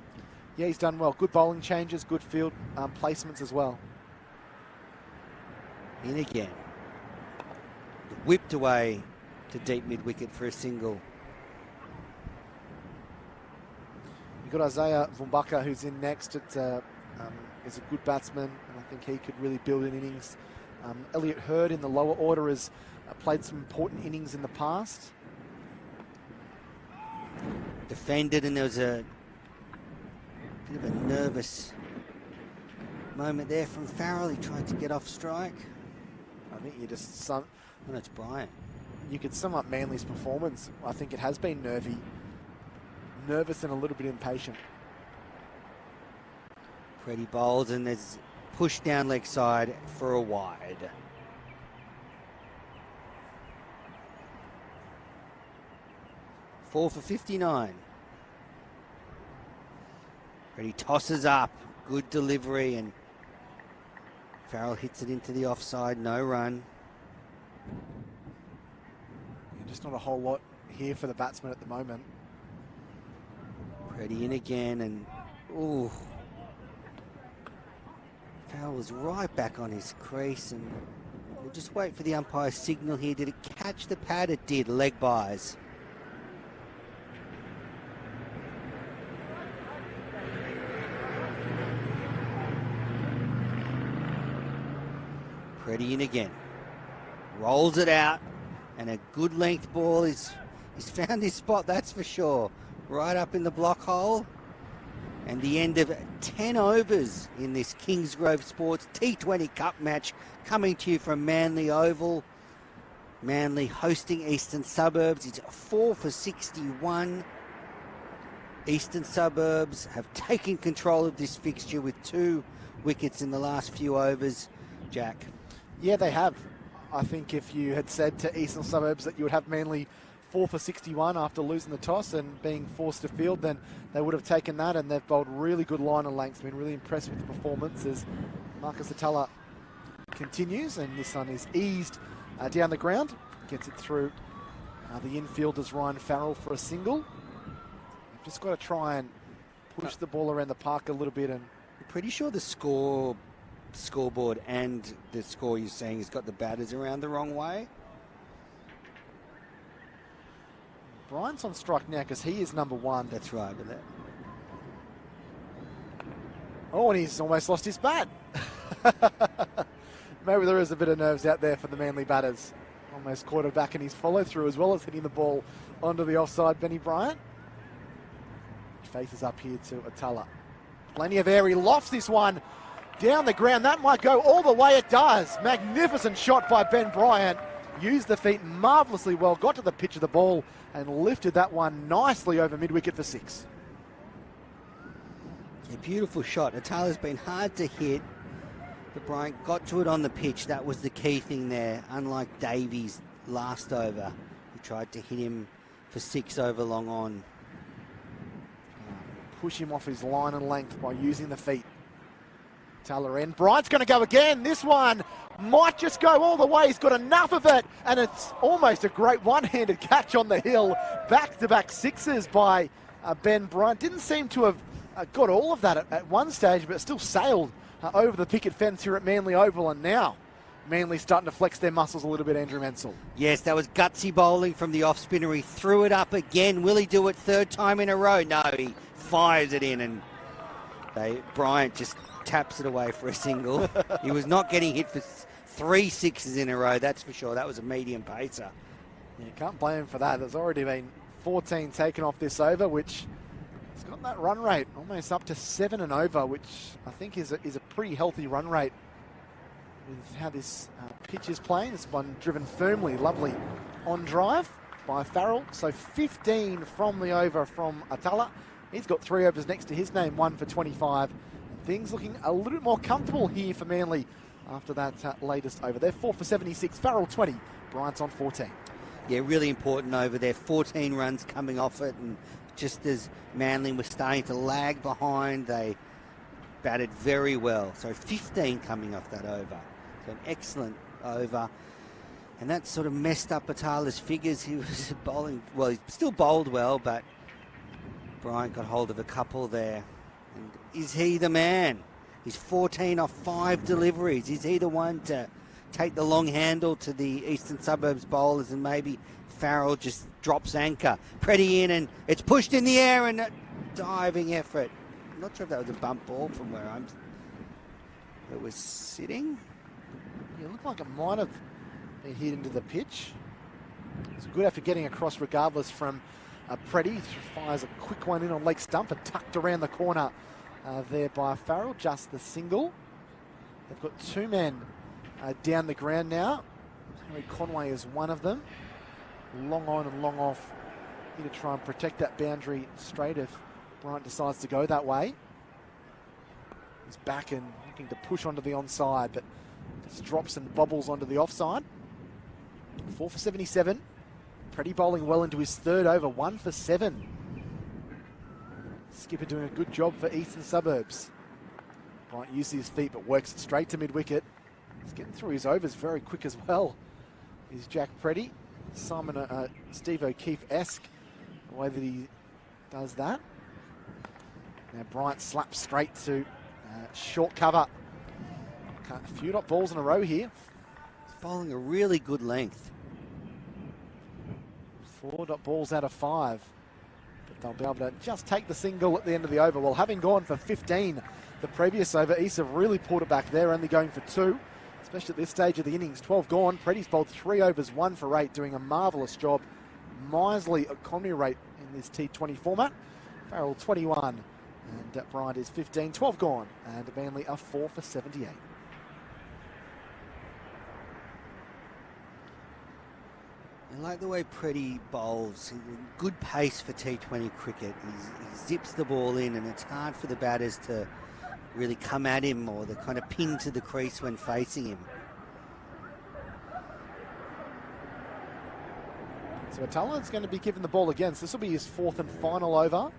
Yeah, he's done well. Good bowling changes, good field placements as well. In again. Whipped away to deep mid-wicket for a single. You've got Isaiah Vumbaka who's in next. Is a good batsman, and I think he could really build an innings. Elliot Hurd in the lower order has played some important innings in the past. Defended, and there was a bit of a nervous moment there from Farrell. He tried to get off strike. I think you just no, it's Bryant. You could sum up Manly's performance. I think it has been nervous and a little bit impatient. Pretty bowls, and there's push down leg side for a wide. Four for 59. Pretty tosses up. Good delivery, and Farrell hits it into the offside. No run. Yeah, just not a whole lot here for the batsman at the moment. Pretty in again, and ooh. Farrell was right back on his crease, and we'll just wait for the umpire's signal here. Did it catch the pad? It did. Leg byes. Pretty in again. Rolls it out, and a good length ball. He's found his spot, that's for sure. Right up in the block hole. And the end of 10 overs in this Kingsgrove Sports T20 Cup match, coming to you from Manly Oval. Manly hosting Eastern Suburbs. It's 4 for 61. Eastern Suburbs have taken control of this fixture with 2 wickets in the last few overs. Jack. Yeah, they have. I think if you had said to Eastern Suburbs that you would have Manly 4 for 61 after losing the toss and being forced to field, then they would have taken that, and they've bowled really good line and lengths. Been really impressed with the performance as Marcus Atala continues, and this one is eased down the ground. Gets it through the infielders Ryan Farrell for a single. Just got to try and push the ball around the park a little bit. And I'm pretty sure the scoreboard and the score you're seeing has got the batters around the wrong way. Bryant's on strike now because he is number 1. That's right, but that. Oh, and he's almost lost his bat. Maybe there is a bit of nerves out there for the Manly batters. Almost caught it back in his follow-through as well as hitting the ball onto the offside, Benny Bryant. Faces up here to Atala. Plenty of air. He lofts this one down the ground. That might go all the way. It does. Magnificent shot by Ben Bryant. Used the feet marvellously well. Got to the pitch of the ball and lifted that one nicely over mid-wicket for 6. A beautiful shot. Atala's been hard to hit, but Bryant got to it on the pitch. That was the key thing there. Unlike Davies last over, who tried to hit him for 6 over long on. Push him off his line and length by using the feet. Taylor in. Bryant's going to go again. This one might just go all the way. He's got enough of it, and it's almost a great one-handed catch on the hill. Back-to-back 6s by Ben Bryant. Didn't seem to have got all of that at one stage, but still sailed over the picket fence here at Manly Oval, and now Manly starting to flex their muscles a little bit, Andrew Mansell. Yes, that was gutsy bowling from the off-spinner. He threw it up again. Will he do it 3rd time in a row? No, he fires it in, and Bryant just taps it away for a single. He was not getting hit for 3 6s in a row, that's for sure. That was a medium pacer. Yeah, can't blame him for that. There's already been 14 taken off this over, which has got that run rate almost up to 7 and over, which I think is a pretty healthy run rate with how this pitch is playing. This one driven firmly, lovely on drive by Farrell. So 15 from the over from Atala. He's got 3 overs next to his name, 1 for 25. Things looking a little bit more comfortable here for Manly after that latest over. They're 4 for 76. Farrell 20. Bryant's on 14. Yeah, really important over there. 14 runs coming off it, and just as Manly was starting to lag behind, they batted very well. So 15 coming off that over. So an excellent over. And that sort of messed up Atala's figures. He was bowling, well, he still bowled well, but Bryant got hold of a couple there. And is he the man? He's 14 off 5 deliveries. Is he the one to take the long handle to the Eastern Suburbs bowlers, and maybe Farrell just drops anchor? Pretty in, and it's pushed in the air, and a diving effort. I'm not sure if that was a bump ball from where it was sitting. Yeah, it looked like it might have been hit into the pitch. It's a good effort getting across regardless from Preddy. Fires a quick one in on leg stump and tucked around the corner there by Farrell. Just the single. They've got 2 men down the ground now. Harry Conway is one of them. Long on and long off here to try and protect that boundary straight if Bryant decides to go that way. He's back and looking to push onto the onside, but just drops and bobbles onto the offside. 4 for 77. Preddy bowling well into his 3rd over, 1 for 7. Skipper doing a good job for Eastern Suburbs. Bryant uses his feet but works it straight to mid-wicket. He's getting through his overs very quick as well. He's Jack Preddy. Steve O'Keefe-esque the way that he does that. Now Bryant slaps straight to short cover. A few dot balls in a row here. He's bowling a really good length. 4 dot balls out of 5. But they'll be able to just take the single at the end of the over. Well, having gone for 15 the previous over, East have really pulled it back there, only going for 2, especially at this stage of the innings. 12 gone. Preddy's bowled 3 overs, 1 for 8, doing a marvellous job. Miserly economy rate in this T20 format. Farrell 21 and Bryant is 15. 12 gone, and Manly are 4 for 78. I like the way Preddy bowls. Good pace for T20 cricket. He zips the ball in, and it's hard for the batters to really come at him or the kind of pin to the crease when facing him. So Atala's going to be given the ball again. So this will be his 4th and final over.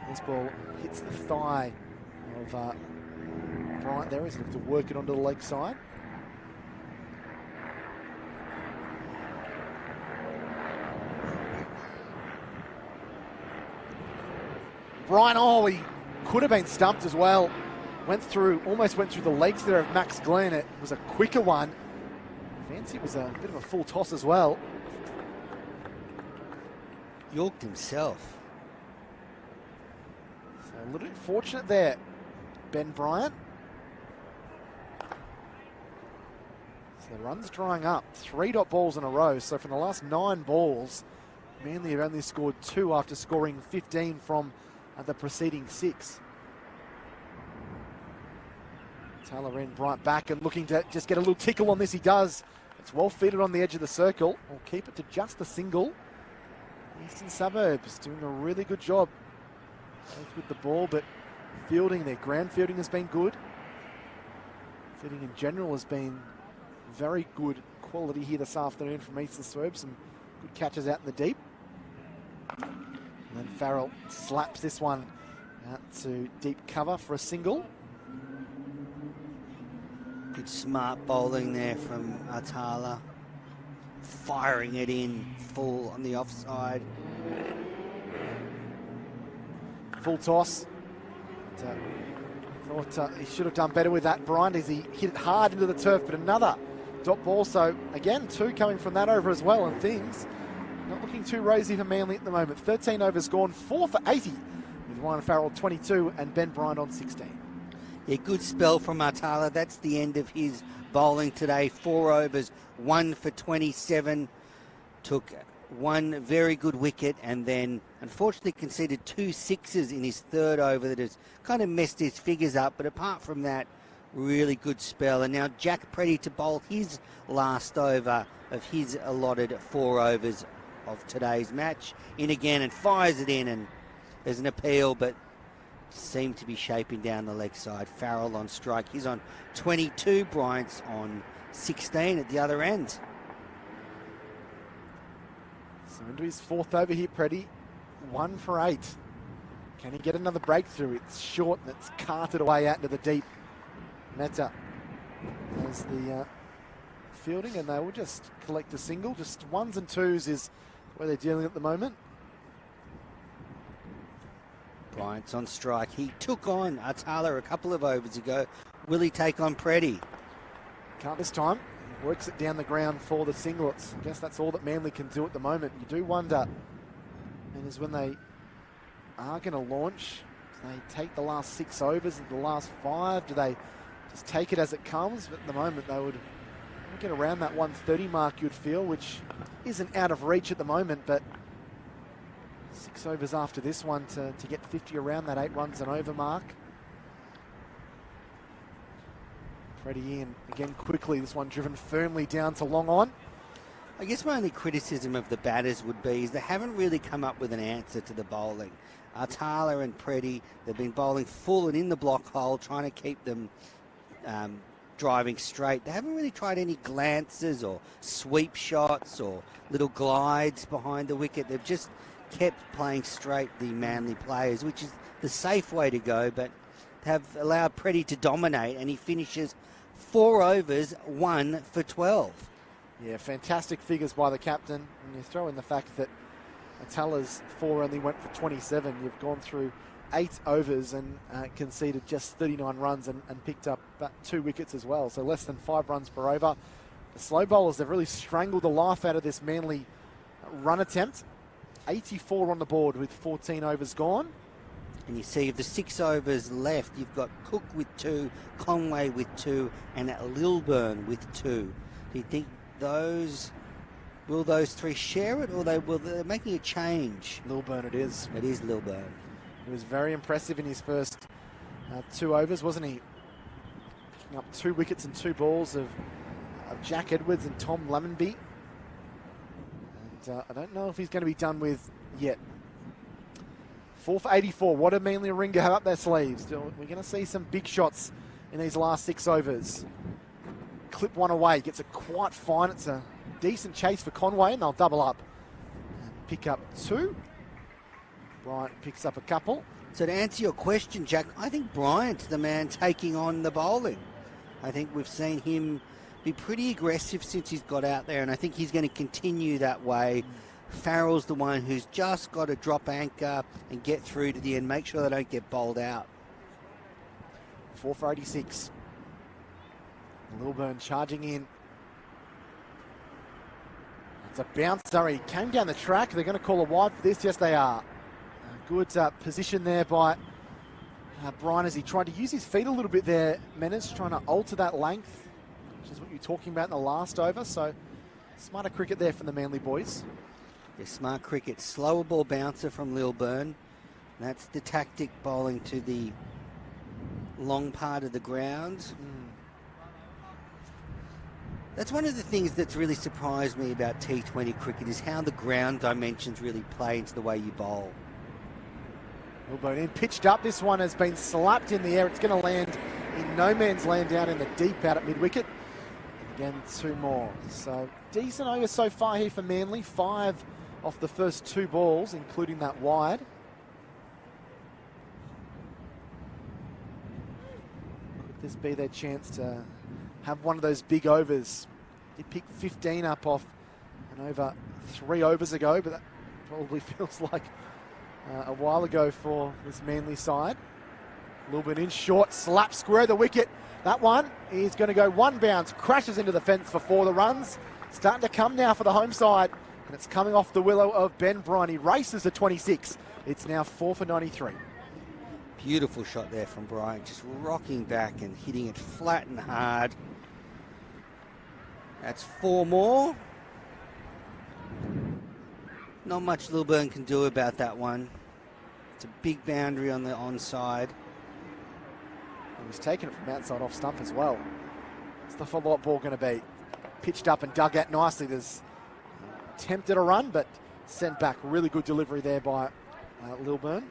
This ball hits the thigh of Bryant there. He's looking to work it onto the leg side. Brian, oh, he could have been stumped as well. Almost went through the legs there of Max Glenn. It was a quicker one. Fancy was a bit of a full toss as well. Yorked himself. So a little bit fortunate there, Ben Bryant. So the run's drying up. 3 dot balls in a row. So from the last 9 balls, Manly have only scored 2 after scoring 15 from the preceding 6. Taylor in, Bryant back and looking to just get a little tickle on this. He does. It's well fitted on the edge of the circle. We'll keep it to just a single. Eastern Suburbs doing a really good job both with the ball, but fielding, their ground fielding has been good. Fielding in general has been very good quality here this afternoon from Eastern Suburbs. Some good catches out in the deep. And then Farrell slaps this one out to deep cover for a single. Good smart bowling there from Atala. Firing it in full on the offside. Full toss. Thought he should have done better with that, Brian, as he hit it hard into the turf, but another dot ball. So again, 2 coming from that over as well, and things not looking too rosy for Manly at the moment. 13 overs gone, 4 for 80 with Ryan Farrell 22 and Ben Bryant on 16. Yeah, good spell from Atala. That's the end of his bowling today. 4 overs, 1 for 27. Took 1 very good wicket and then unfortunately conceded 2 sixes in his 3rd over that has kind of messed his figures up. But apart from that, really good spell. And now Jack Preddy to bowl his last over of his allotted 4 overs of today's match. In again and fires it in, and there's an appeal, but seem to be shaping down the leg side. Farrell on strike. He's on 22. Bryant's on 16 at the other end. So into his 4th over here, Preddy. 1 for 8. Can he get another breakthrough? It's short and it's carted away out into the deep. Meta has the fielding, and they will just collect a single. Just 1s and 2s is where they're dealing at the moment. Bryant's on strike. He took on Atala a couple of overs ago. Will he take on Preddy? Can't this time. He works it down the ground for the singlets. I guess that's all that Manly can do at the moment. You do wonder, and is when they are going to launch, do they take the last 6 overs and the last 5? Do they just take it as it comes? But at the moment, they would get around that 130 mark, you'd feel, which isn't out of reach at the moment, but 6 overs after this one to get 50 around that 8 runs and over mark. Freddie in again quickly. This one driven firmly down to long on. I guess my only criticism of the batters would be is they haven't really come up with an answer to the bowling. Atala and Preddy, they've been bowling full and in the block hole, trying to keep them driving straight. They haven't really tried any glances or sweep shots or little glides behind the wicket. They've just kept playing straight, the Manly players, which is the safe way to go, but have allowed Preddy to dominate, and he finishes 4 overs, 1 for 12. Yeah, fantastic figures by the captain. And you throw in the fact that Atala's 4 only went for 27. You've gone through 8 overs and conceded just 39 runs and picked up 2 wickets as well. So less than 5 runs per over. The slow bowlers have really strangled the life out of this Manly run attempt. 84 on the board with 14 overs gone. And you see of the 6 overs left, you've got Cook with 2, Conway with 2, and Lilburn with 2. Do you think will those 3 share it, or they're making a change? Lilburn it is. It is Lilburn. He was very impressive in his first 2 overs, wasn't he? Picking up 2 wickets and 2 balls of Jack Edwards and Tom Lammonby. And I don't know if he's going to be done with yet. 4 for 84. What do Manly-Warringah have up their sleeves? We're going to see some big shots in these last 6 overs. Clip one away. Gets it quite fine. It's a decent chase for Conway, and they'll double up. And pick up 2. Bryant picks up a couple. So to answer your question, Jack, I think Bryant's the man taking on the bowling. I think we've seen him be pretty aggressive since he's got out there, and I think he's going to continue that way Farrell's the one who's just got to drop anchor and get through to the end, make sure they don't get bowled out. 4 for 86. Lilburn charging in. It's a bouncer. He came down the track. They're going to call a wide for this. Yes, they are. Good position there by Brian as he tried to use his feet a little bit there. Menace trying to alter that length, which is what you're talking about in the last over. So smarter cricket there from the Manly boys. Yeah, smart cricket. Slower ball bouncer from Lilburn. That's the tactic, bowling to the long part of the ground. That's one of the things that's really surprised me about T20 cricket is how the ground dimensions really play into the way you bowl. Lilburn in, pitched up. This one has been slapped in the air. It's going to land in no man's land down in the deep out at mid-wicket. Again, 2 more. So decent over so far here for Manly. 5 off the first 2 balls, including that wide. Could this be their chance to have one of those big overs? He picked 15 up off an over 3 overs ago, but that probably feels like a while ago for this Manly side. Lilburn in short, slap square the wicket. That one is going to go 1 bounce, crashes into the fence for 4 the runs. Starting to come now for the home side, and it's coming off the willow of Ben Bryan. He races to 26. It's now 4 for 93. Beautiful shot there from Bryant, just rocking back and hitting it flat and hard. That's 4 more. Not much Lilburn can do about that one. It's a big boundary on the onside. He was taking it from outside off stump as well. What's the follow-up ball going to be? Pitched up and dug out nicely. There's attempted a run, but sent back. Really good delivery there by Lilburn.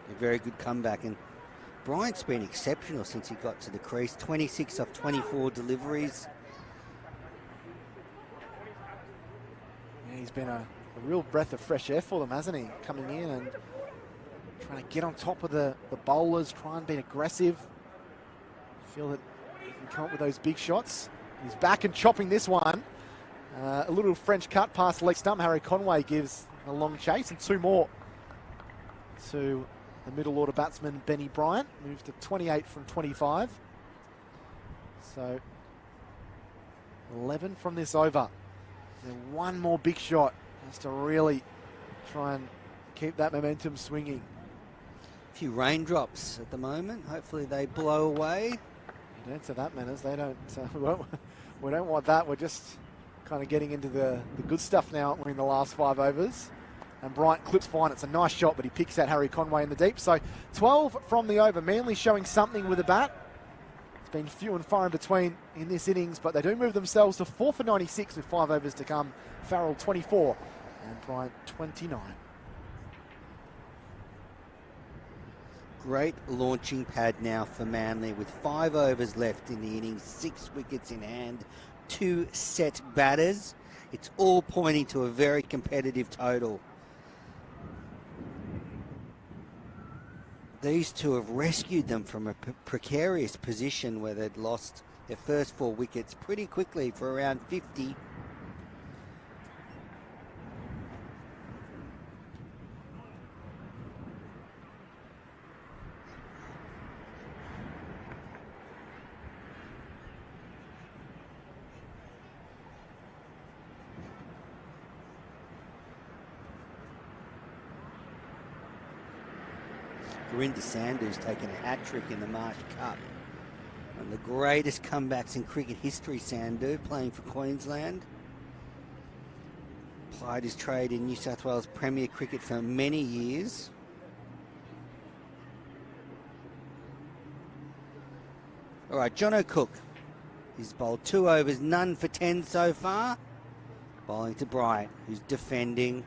A very good comeback, and Bryant's been exceptional since he got to the crease. 26 off 24 deliveries. Yeah, he's been a real breath of fresh air for them, hasn't he? Coming in and trying to get on top of the bowlers, try and be aggressive. Feel that he can come up with those big shots. He's back and chopping this one. A little French cut past the leg stump. Harry Conway gives a long chase, and 2 more to the middle order batsman Benny Bryant. Moves to 28 from 25. So 11 from this over. And 1 more big shot has to really try and keep that momentum swinging. A few raindrops at the moment. Hopefully they blow away. You don't say that, Manners. They don't. We don't want that. We're just kind of getting into the good stuff now. We're in the last 5 overs. And Bryant clips fine. It's a nice shot, but he picks out Harry Conway in the deep. So 12 from the over. Manly showing something with the bat. It's been few and far in between in this innings, but they do move themselves to 4 for 96 with 5 overs to come. Farrell 24 and Bryant 29. Great launching pad now for Manly with 5 overs left in the innings, 6 wickets in hand, 2 set batters. It's all pointing to a very competitive total. These 2 have rescued them from a precarious position where they'd lost their first 4 wickets pretty quickly for around 50. Gurinder Sandhu's taken a hat-trick in the Marsh Cup. One of the greatest comebacks in cricket history, Sandhu, playing for Queensland. Plied his trade in New South Wales Premier Cricket for many years. All right, John O'Cook. He's bowled 2 overs, none for 10 so far. Bowling to Bryant, who's defending.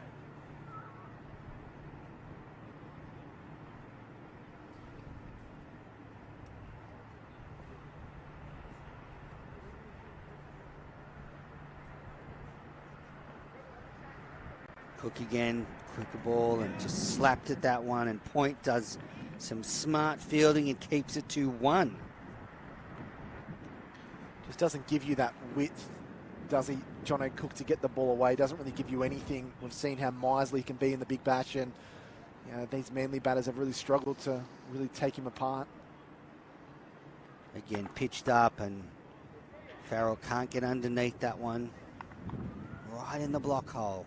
Cook again, quicker ball, and just slapped at that one, and Point does some smart fielding and keeps it to 1. Just doesn't give you that width does he, John O'Cook, to get the ball away. Doesn't really give you anything. We've seen how miserly he can be in the Big Bash, and you know, these Manly batters have really struggled to really take him apart. Again, pitched up, and Farrell can't get underneath that one. Right in the block hole.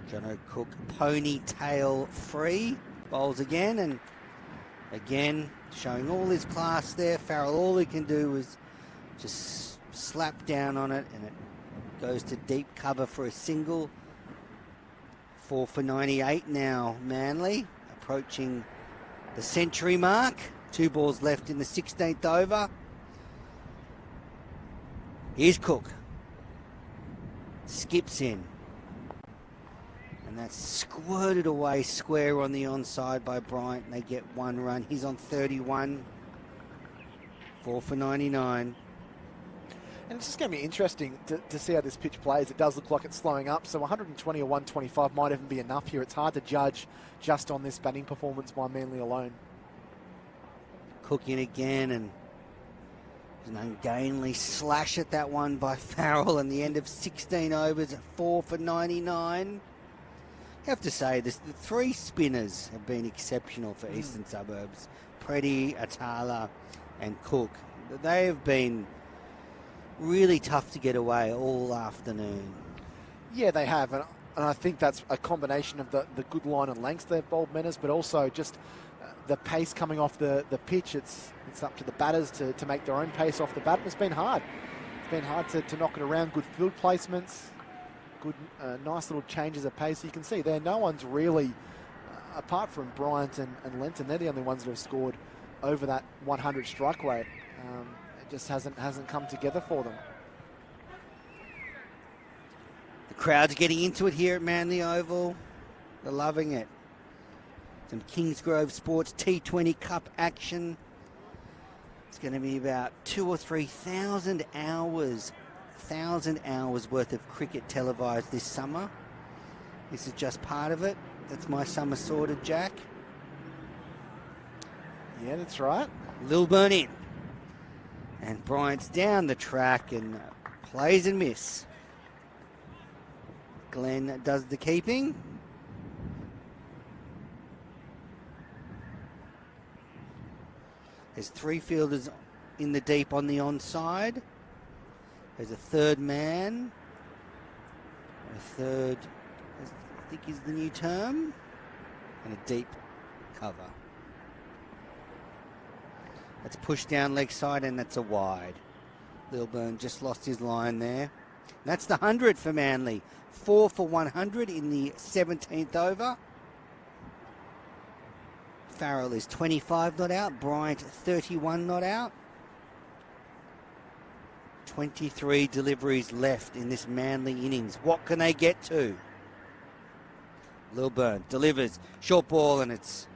John O'Cook, ponytail free. Bowls again, and again, showing all his class there. Farrell, all he can do is just slap down on it, and it goes to deep cover for a single. 4 for 98 now, Manly, approaching the century mark. 2 balls left in the 16th over. Here's Cook. Skips in. And that's squirted away square on the onside by Bryant, and they get 1 run. He's on 31. 4 for 99. And it's just going to be interesting to see how this pitch plays. It does look like it's slowing up, so 120 or 125 might even be enough here. It's hard to judge just on this batting performance by Manly alone. Cook in again, and an ungainly slash at that one by Farrell, and the end of 16 overs at 4 for 99. I have to say, the 3 spinners have been exceptional for Eastern Suburbs. Preddy, Atala and Cook. They have been really tough to get away all afternoon. Yeah, they have, and I think that's a combination of the good line and lengths they've bowled, Menas, but also just the pace coming off the pitch. It's up to the batters to make their own pace off the bat, and it's been hard. It's been hard to knock it around. Good field placements, good, nice little changes of pace. You can see there, no one's really, apart from Bryant and Lenton, they're the only ones that have scored over that 100 strike rate. It just hasn't come together for them. The crowd's getting into it here at Manly Oval. They're loving it. Some Kingsgrove Sports T20 Cup action. It's going to be about 2,000 or 3,000 hours, worth of cricket televised this summer. This is just part of it. That's my summer sorted, Jack. Yeah, that's right. Lilburn in. And Bryant's down the track and plays and miss. Glenn does the keeping. There's 3 fielders in the deep on the onside. There's a third man. A third, I think is the new term. And a deep cover. That's pushed down leg side, and that's a wide. Lilburn just lost his line there. That's the 100 for Manly. 4 for 100 in the 17th over. Farrell is 25 not out. Bryant 31 not out. 23 deliveries left in this Manly innings. What can they get to? Lilburn delivers. Short ball, and it's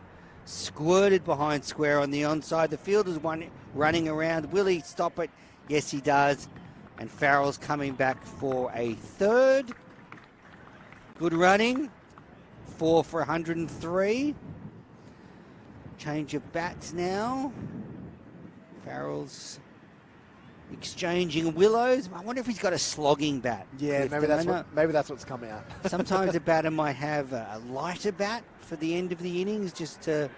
squirted behind square on the onside. The fielder's running around. Will he stop it? Yes, he does. And Farrell's coming back for a third. Good running. 4 for 103. Change of bats now. Farrell's exchanging willows. I wonder if he's got a slogging bat. Yeah, maybe that's what's coming out. Sometimes a batter might have a lighter bat for the end of the innings, just to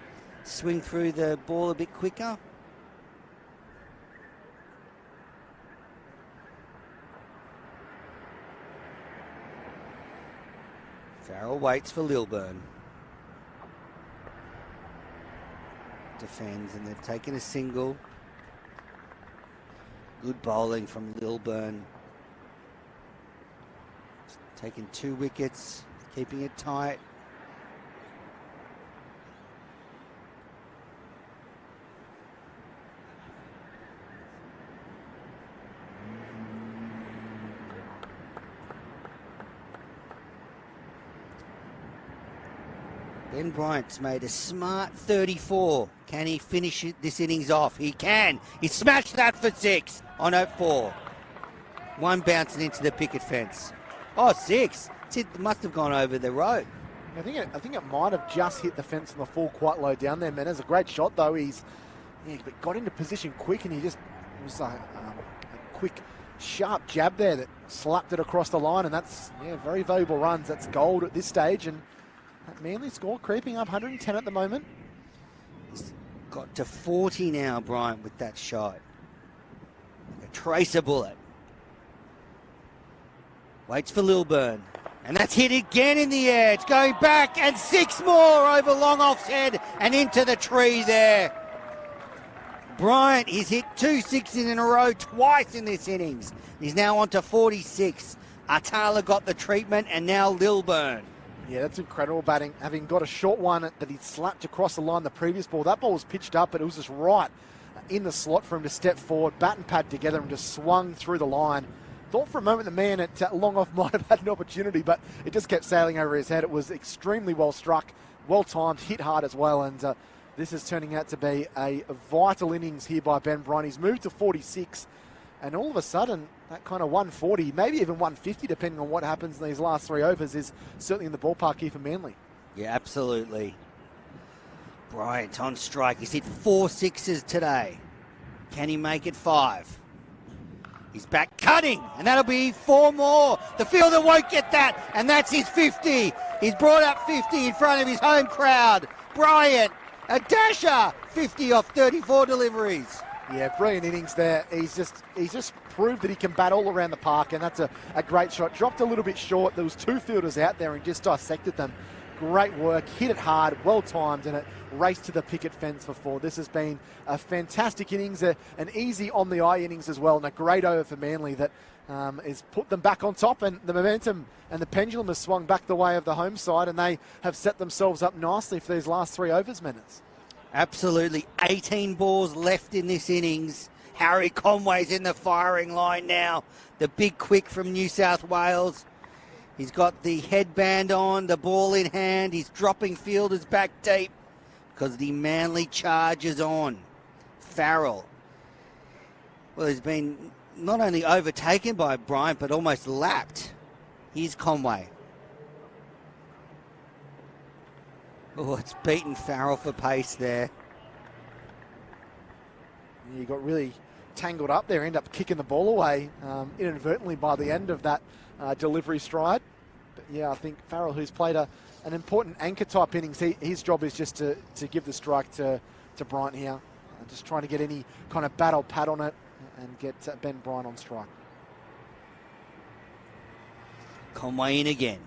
swing through the ball a bit quicker. Farrell waits for Lilburn. Defends, and they've taken a single. Good bowling from Lilburn. Taking 2 wickets, keeping it tight. Ben Bryant's made a smart 34. Can he finish this innings off? He can. He smashed that for 6 on 0-4. 1 bouncing into the picket fence. Oh, 6. It must have gone over the rope. I think it might have just hit the fence on the full quite low down there, man. It's a great shot, though. He got into position quick, and he just was a quick, sharp jab there that slapped it across the line, and that's very valuable runs. That's gold at this stage, and that Manly score creeping up 110 at the moment. He's got to 40 now, Bryant, with that shot. Like a tracer bullet. Waits for Lilburn. And that's hit again in the air. It's going back, and 6 more over long offside and into the tree there. Bryant, he's hit 2 sixes in a row twice in this innings. He's now on to 46. Atala got the treatment, and now Lilburn. Yeah, that's incredible batting. Having got a short one that he slapped across the line the previous ball. That ball was pitched up, but it was just right in the slot for him to step forward, bat and pad together, and just swung through the line. Thought for a moment the man at long off might have had an opportunity, but it just kept sailing over his head. It was extremely well struck, well timed, hit hard as well, and this is turning out to be a vital innings here by Ben Bryant. He's moved to 46, and all of a sudden, that kind of 140, maybe even 150, depending on what happens in these last 3 overs, is certainly in the ballpark here for Manly. Yeah, absolutely. Bryant on strike. He's hit 4 sixes today. Can he make it 5? He's back cutting, and that'll be 4 more. The fielder won't get that, and that's his 50. He's brought up 50 in front of his home crowd. Bryant, a dasher, 50 off 34 deliveries. Yeah, brilliant innings there. He's just proved that he can bat all around the park, and that's a great shot. Dropped a little bit short. There was 2 fielders out there and just dissected them. Great work, hit it hard, well timed, and it raced to the picket fence for 4. This has been a fantastic innings, an easy on the eye innings as well, and a great over for Manly that has put them back on top, and the momentum and the pendulum has swung back the way of the home side, and they have set themselves up nicely for these last 3 overs, Menace. Absolutely. 18 balls left in this innings. Harry Conway's in the firing line now. The big quick from New South Wales. He's got the headband on, the ball in hand. He's dropping fielders back deep because the Manly charge is on. Farrell. Well, he's been not only overtaken by Bryant, but almost lapped. Here's Conway. Oh, it's beaten Farrell for pace there. You got really tangled up there, end up kicking the ball away inadvertently by the end of that delivery stride. But yeah, I think Farrell, who's played an important anchor type innings, his job is just to give the strike to Bryant here. Just trying to get any kind of battle pad on it and get Ben Bryant on strike. Conway in again.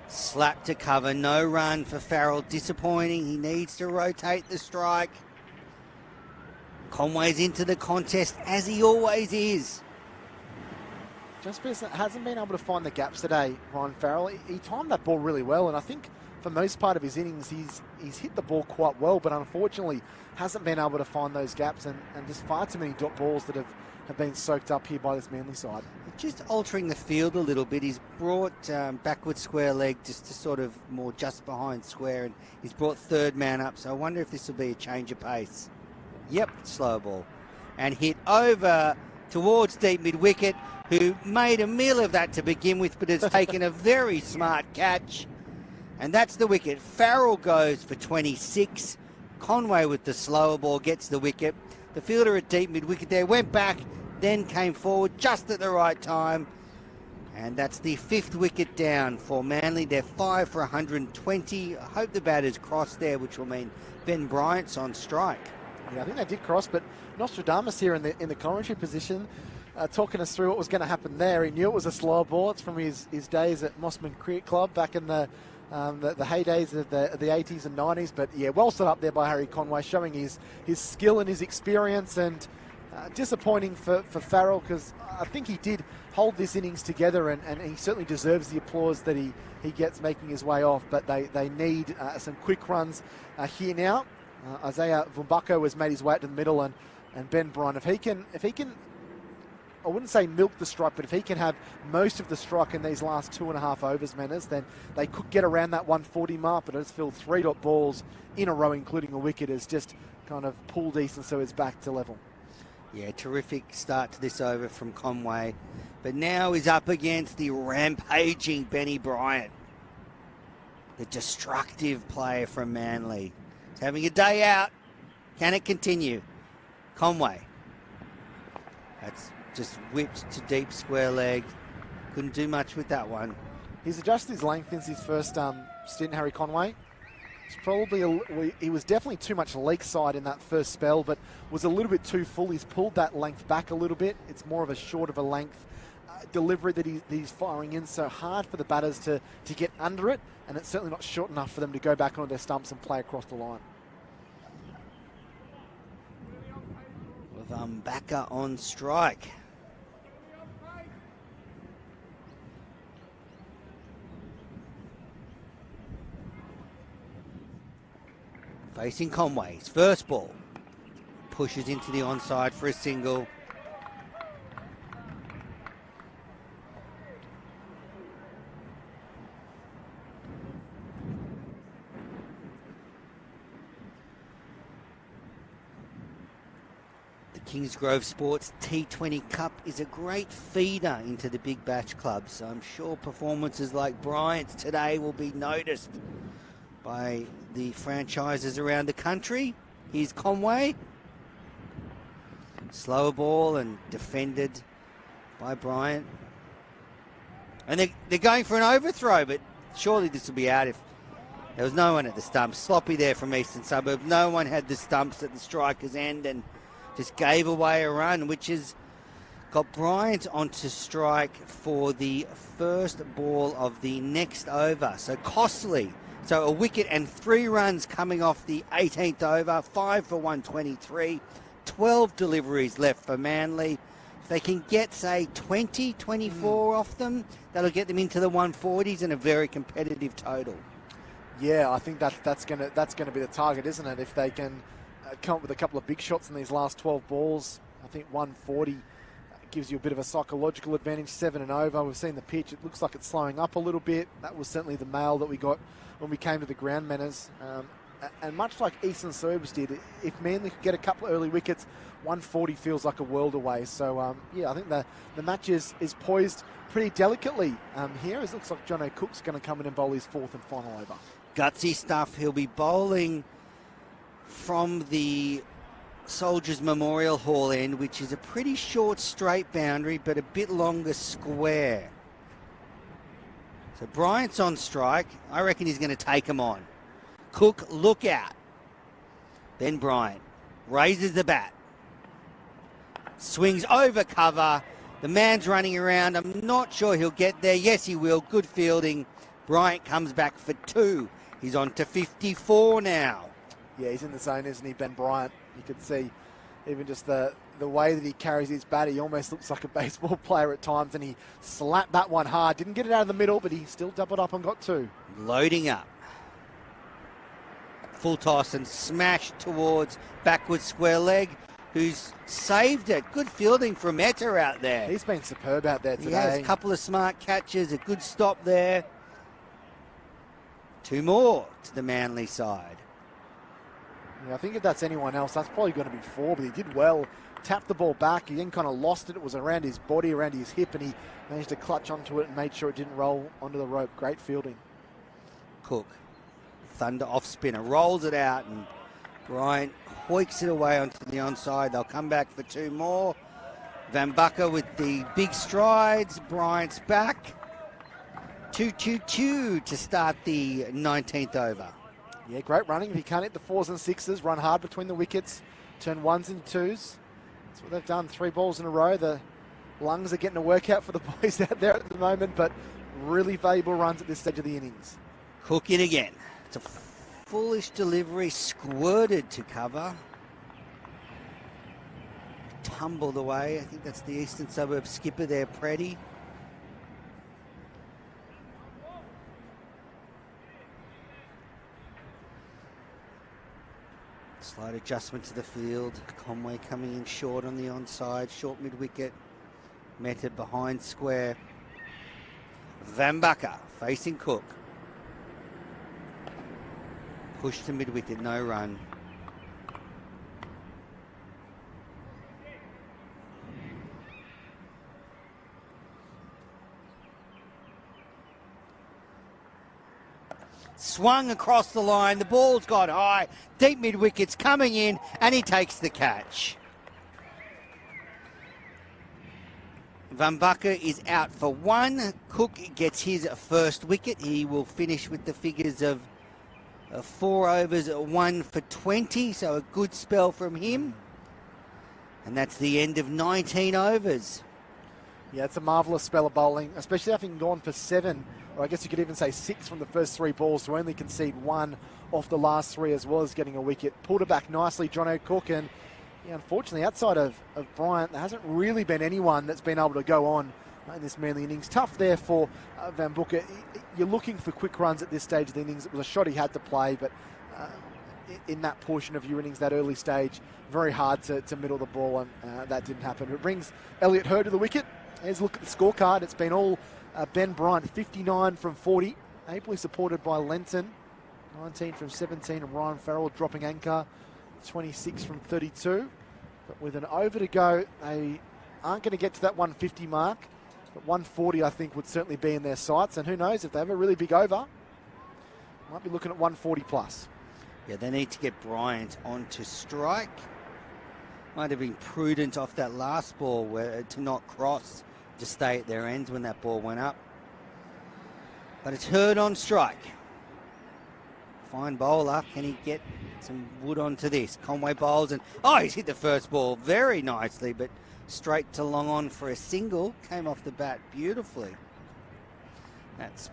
Slap to cover, no run for Farrell. Disappointing, he needs to rotate the strike. Conway's into the contest as he always is. Just hasn't been able to find the gaps today, Ryan Farrell. He timed that ball really well, and I think for most part of his innings, he's hit the ball quite well, but unfortunately hasn't been able to find those gaps, and just far too many dot balls that have been soaked up here by this Manly side. Just altering the field a little bit. He's brought backward square leg just to sort of more just behind square, and he's brought third man up, so I wonder if this will be a change of pace. Yep, slow ball. And hit over towards deep mid-wicket, who made a meal of that to begin with, but has taken a very smart catch. And that's the wicket. Farrell goes for 26. Conway with the slower ball gets the wicket. The fielder at deep mid-wicket there went back, then came forward just at the right time. And that's the 5th wicket down for Manly. They're 5 for 120. I hope the batters cross there, which will mean Ben Bryant's on strike. Yeah, I think they did cross, but Nostradamus here in the commentary position, talking us through what was going to happen there. He knew it was a slow ball. It's from his days at Mossman Cricket Club back in the heydays of the 80s and 90s. But yeah, well set up there by Harry Conway, showing his skill and his experience, and disappointing for Farrell, because I think he did hold this innings together, and he certainly deserves the applause that he gets making his way off. But they need some quick runs here now. Isaiah Vumbako has made his way out to the middle, and Ben Bryant, if he can, I wouldn't say milk the strike, but if he can have most of the strike in these last 2.5 overs, Manners, then they could get around that 140 mark. But I just feel 3 dot balls in a row, including a wicket, is just kind of pulled decent, so it's back to level. Yeah, terrific start to this over from Conway. But now he's up against the rampaging Benny Bryant, the destructive player from Manly. He's having a day out. Can it continue? Conway. That's just whipped to deep square leg. Couldn't do much with that one. He's adjusted his length since his first stint, Harry Conway. It's probably he was definitely too much leg side in that first spell, but was a little bit too full. He's pulled that length back a little bit. It's more of a short of a length delivery that he's firing in, so hard for the batters to get under it, and it's certainly not short enough for them to go back onto their stumps and play across the line. With Backer on strike. Facing Conway, his first ball. Pushes into the onside for a single. The Kingsgrove Sports T20 Cup is a great feeder into the Big Bash Club, so I'm sure performances like Bryant's today will be noticed by the franchises around the country. Here's Conway. Slower ball and defended by Bryant. And they're going for an overthrow, but surely this will be out if there was no one at the stumps. Sloppy there from Eastern Suburbs. No one had the stumps at the striker's end and just gave away a run, which has got Bryant onto strike for the first ball of the next over. So costly. So a wicket and 3 runs coming off the 18th over, 5 for 123, 12 deliveries left for Manly. If they can get, say, 20, 24 off them, that'll get them into the 140s and a very competitive total. Yeah, I think that's gonna be the target, isn't it? If they can come up with a couple of big shots in these last 12 balls, I think 140 gives you a bit of a psychological advantage, 7 and over. We've seen the pitch. It looks like it's slowing up a little bit. That was certainly the mail that we got when we came to the ground manners. And much like Eastern Suburbs did, if Manly could get a couple of early wickets, 140 feels like a world away. So, yeah, I think the match is poised pretty delicately here. It looks like John O'Cook's going to come in and bowl his 4th and final over. Gutsy stuff. He'll be bowling from the Soldiers Memorial Hall end, which is a pretty short straight boundary, but a bit longer square. So Bryant's on strike. I reckon he's going to take him on. Cook, look out. Then Bryant raises the bat. Swings over cover. The man's running around. I'm not sure he'll get there. Yes, he will. Good fielding. Bryant comes back for 2. He's on to 54 now. Yeah, he's in the zone, isn't he, Ben Bryant? You can see even just the way that he carries his bat, he almost looks like a baseball player at times, and he slapped that one hard. Didn't get it out of the middle, but he still doubled up and got 2. Loading up. Full toss and smash towards backward square leg, who's saved it. Good fielding from Etta out there. He's been superb out there today. He has a couple of smart catches, a good stop there. 2 more to the Manly side. Yeah, I think if that's anyone else, that's probably going to be 4, but he did well. Tapped the ball back. He then kind of lost it. It was around his body, around his hip, and he managed to clutch onto it and made sure it didn't roll onto the rope. Great fielding. Cook, thunder off spinner, rolls it out, and Bryant hoiks it away onto the onside. They'll come back for 2 more. Van Bucker with the big strides. Bryant's back. 2-2-2 to start the 19th over. Yeah, great running. If you can't hit the 4s and 6s, run hard between the wickets, turn 1s into 2s. That's what they've done. 3 balls in a row. The lungs are getting a workout for the boys out there at the moment, but really valuable runs at this stage of the innings. Cook in again. It's a foolish delivery, squirted to cover. Tumbled away. I think that's the Eastern Suburbs skipper there, Preddy. Slight adjustment to the field. Conway coming in short on the onside. Short mid-wicket. Meta behind square. Van Bucker facing Cook. Push to mid-wicket, no run. Swung across the line, the ball's got high, deep mid-wickets coming in, and he takes the catch. Van Bucker is out for 1. Cook gets his first wicket. He will finish with the figures of 4 overs, 1 for 20. So a good spell from him. And that's the end of 19 overs. Yeah, it's a marvellous spell of bowling, especially having gone for 7, or I guess you could even say 6 from the first 3 balls to only concede 1 off the last 3 as well as getting a wicket. Pulled it back nicely, John O'Cook, and yeah, unfortunately outside of Bryant, there hasn't really been anyone that's been able to go on in this Manly innings. Tough there for Van Bucker. You're looking for quick runs at this stage of the innings. It was a shot he had to play, but in that portion of your innings, that early stage, very hard to middle the ball, and that didn't happen. It brings Elliot Hurd to the wicket. Here's a look at the scorecard. It's been all Ben Bryant, 59 from 40, ably supported by Lenton, 19 from 17, and Ryan Farrell dropping anchor, 26 from 32. But with an over to go, they aren't going to get to that 150 mark, but 140 I think would certainly be in their sights, and who knows, if they have a really big over, might be looking at 140 plus. Yeah, they need to get Bryant onto strike. Might have been prudent off that last ball to not cross, to stay at their ends when that ball went up. But it's Hurd on strike. Fine bowler. Can he get some wood onto this? Conway bowls, and he's hit the first ball very nicely, but straight to long on for a single. Came off the bat beautifully. That's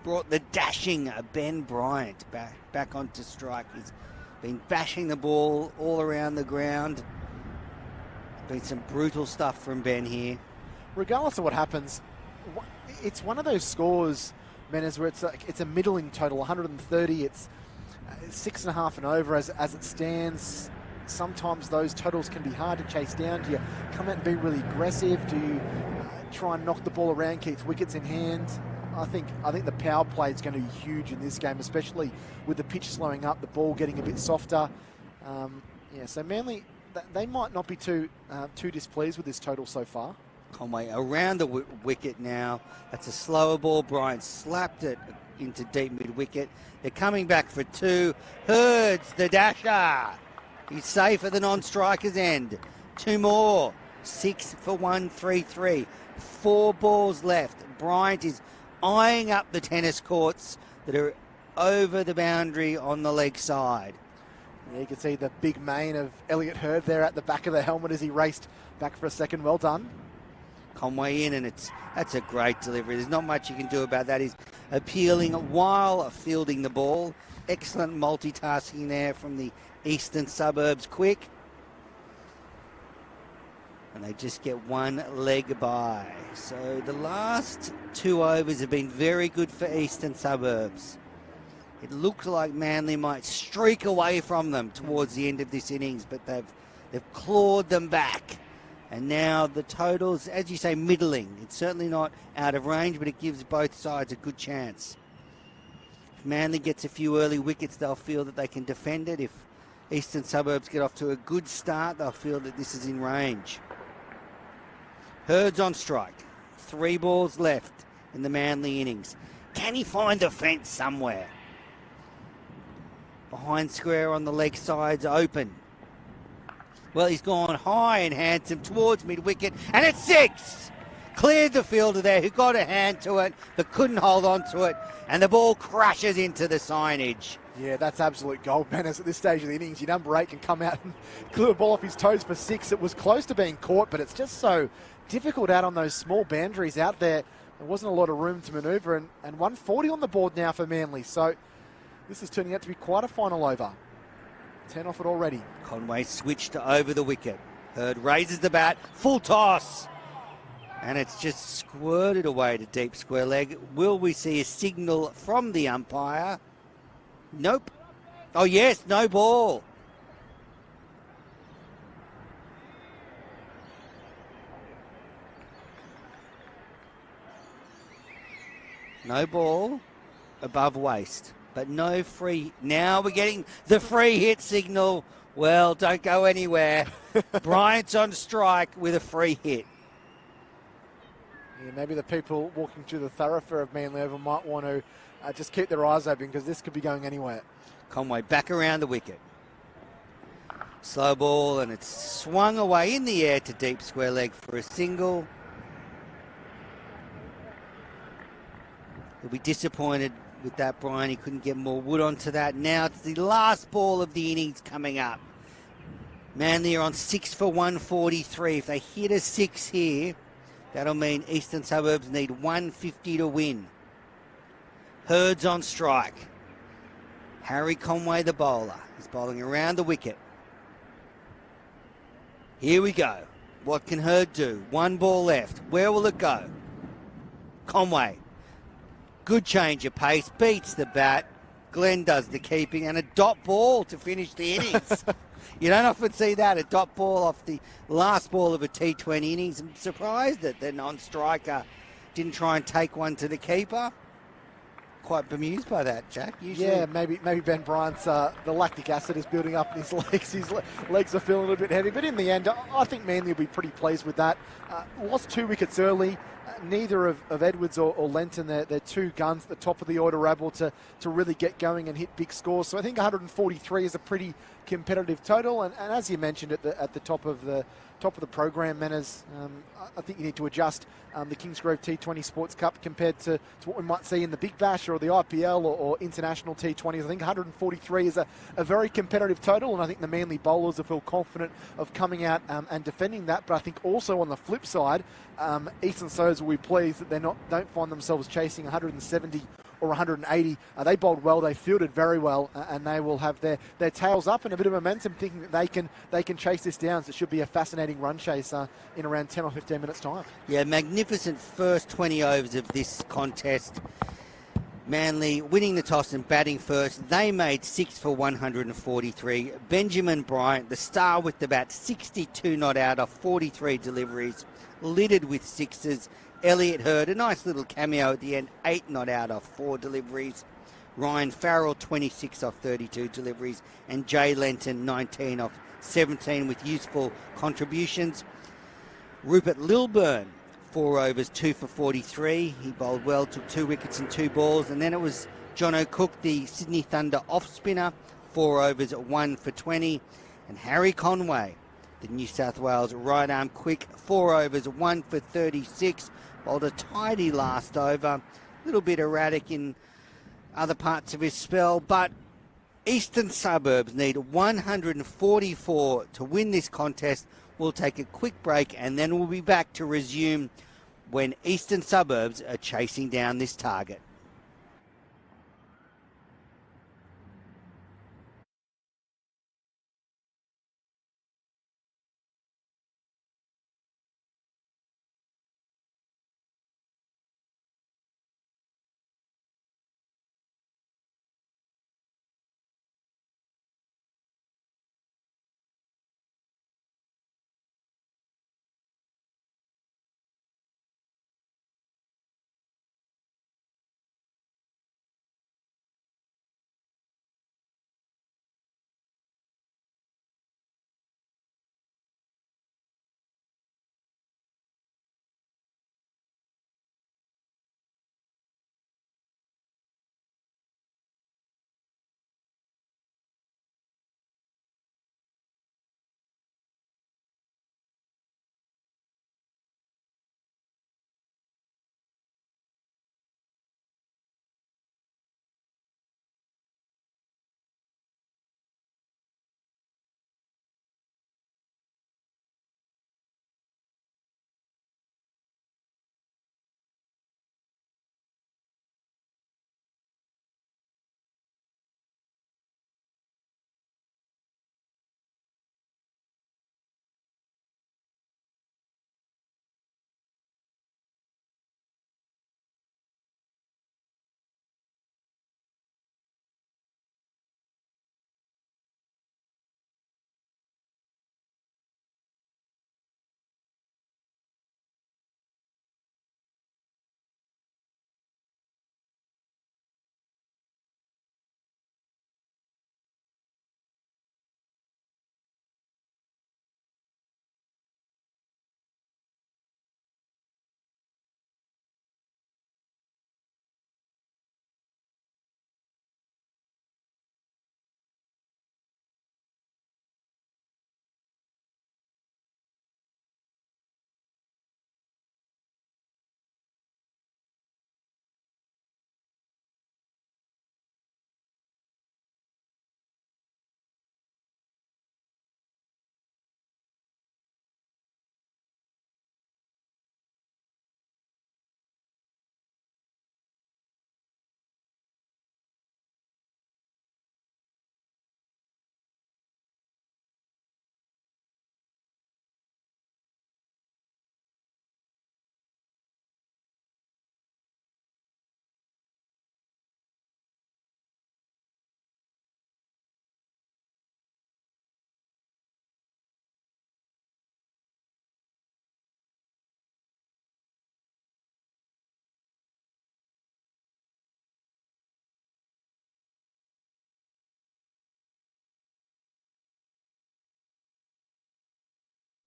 brought the dashing Ben Bryant back onto strike. He's been bashing the ball all around the ground. Been some brutal stuff from Ben here. Regardless of what happens, it's one of those scores, Menners, where it's a middling total, 130. It's 6.5 and over as it stands. Sometimes those totals can be hard to chase down. Do you come out and be really aggressive? Do you try and knock the ball around, keep wickets in hand? I think the power play is going to be huge in this game, especially with the pitch slowing up, the ball getting a bit softer. So Manly, they might not be too displeased with this total so far. Conway around the wicket now. That's a slower ball. Bryant slapped it into deep mid-wicket. They're coming back for 2. Hurd's the dasher. He's safe at the non-striker's end. 2 more. 6 for 133. 4 balls left. Bryant is eyeing up the tennis courts that are over the boundary on the leg side. Yeah, you can see the big mane of Elliot Hurd there at the back of the helmet as he raced back for a second. Well done. Conway in, and that's a great delivery. There's not much you can do about that. He's appealing while fielding the ball. Excellent multitasking there from the Eastern Suburbs quick. And they just get 1 leg by. So the last 2 overs have been very good for Eastern Suburbs. It looked like Manly might streak away from them towards the end of this innings, but they've clawed them back. And now the totals, as you say, middling. It's certainly not out of range, but it gives both sides a good chance. If Manly gets a few early wickets, they'll feel that they can defend it. If Eastern Suburbs get off to a good start, they'll feel that this is in range. Hurd's on strike. 3 balls left in the Manly innings. Can he find the fence somewhere? Behind square on the leg side's open. Well, he's gone high and handsome towards mid-wicket, and it's 6! Cleared the fielder there, who got a hand to it, but couldn't hold on to it, and the ball crashes into the signage. Yeah, that's absolute gold, Manners. At this stage of the innings, your number 8 can come out and clear the ball off his toes for 6. It was close to being caught, but it's just so difficult out on those small boundaries out there. There wasn't a lot of room to manoeuvre, and 140 on the board now for Manly. So this is turning out to be quite a final over. 10 off it already. Conway switched over the wicket. Hurd raises the bat, full toss. And it's just squirted away to deep square leg. Will we see a signal from the umpire? Nope. Oh yes, no ball. No ball above waist. But no free. Now we're getting the free hit signal. Well, don't go anywhere. Bryant's on strike with a free hit. Yeah, maybe the people walking through the thoroughfare of Manly Oval might want to just keep their eyes open, because this could be going anywhere. Conway back around the wicket. Slow ball, and it's swung away in the air to deep square leg for a single. He'll be disappointed with that, Brian. He couldn't get more wood onto that. Now it's the last ball of the innings coming up. Manly are on 6 for 143. If they hit a 6 here, that'll mean Eastern Suburbs need 150 to win. Hurd's on strike. Harry Conway, the bowler. He's bowling around the wicket. Here we go. What can Hurd do? One ball left. Where will it go? Conway. Good change of pace. Beats the bat. Glenn does the keeping. And a dot ball to finish the innings. You don't often see that. A dot ball off the last ball of a T20 innings. I'm surprised that the non-striker didn't try and take one to the keeper. Quite bemused by that, Jack. Usually. Yeah, maybe Ben Bryant's the lactic acid is building up in his legs. His legs are feeling a little bit heavy. But in the end, I think Manly will be pretty pleased with that. Lost 2 wickets early. Neither of Edwards or Lenton, they're two guns at the top of the order, are able to really get going and hit big scores. So I think 143 is a pretty competitive total. And as you mentioned at the top of the program, Manners, I think you need to adjust the Kingsgrove T20 Sports Cup compared to what we might see in the Big Bash or the IPL or international T20s. I think 143 is a very competitive total, and I think the Manly bowlers will feel confident of coming out and defending that. But I think also on the flip side, Eastern Suburbs will be pleased that don't find themselves chasing 170 or 180. They bowled well, they fielded very well, and they will have their tails up and a bit of momentum, thinking that they can chase this down. So it should be a fascinating run chase in around 10 or 15 minutes' time. Yeah, magnificent first 20 overs of this contest. Manly winning the toss and batting first. They made 6 for 143. Benjamin Bryant, the star with the bat, 62 not out of 43 deliveries, littered with sixes. Elliot Hurd, a nice little cameo at the end, 8 not out of 4 deliveries. Ryan Farrell, 26 off 32 deliveries. And Jay Lenton, 19 off 17 with useful contributions. Rupert Lilburn, 4 overs, 2 for 43. He bowled well, took 2 wickets and 2 balls. And then it was John O'Cook, the Sydney Thunder off-spinner, 4 overs, 1 for 20. And Harry Conway, the New South Wales right-arm quick, 4 overs, 1 for 36. Bowled a tidy last over. A little bit erratic in other parts of his spell, but Eastern Suburbs need 144 to win this contest. We'll take a quick break and then we'll be back to resume when Eastern Suburbs are chasing down this target.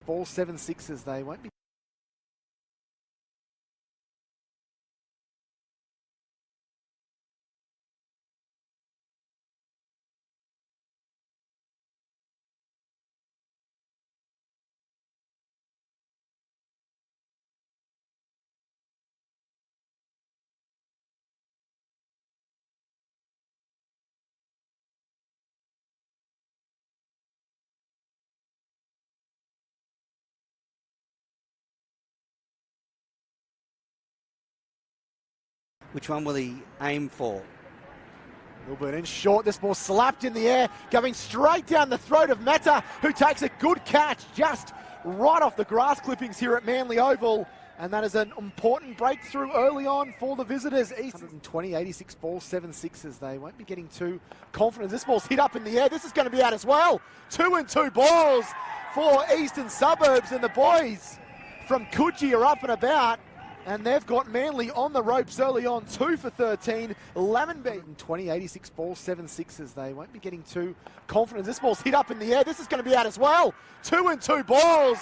ball, 7 sixes. They won't be. Which one will he aim for? Milburn in short, this ball slapped in the air, going straight down the throat of Meta, who takes a good catch just right off the grass clippings here at Manly Oval. And that is an important breakthrough early on for the visitors. 120, 86 balls, 7 sixes. They won't be getting too confident. This ball's hit up in the air. This is going to be out as well. 2 and 2 balls for Eastern Suburbs, and the boys from Coogee are up and about. And they've got Manly on the ropes early on, 2 for 13. Lammonby, 20, 86 balls, 7 sixes. They won't be getting too confident. This ball's hit up in the air. This is going to be out as well. 2 and 2 balls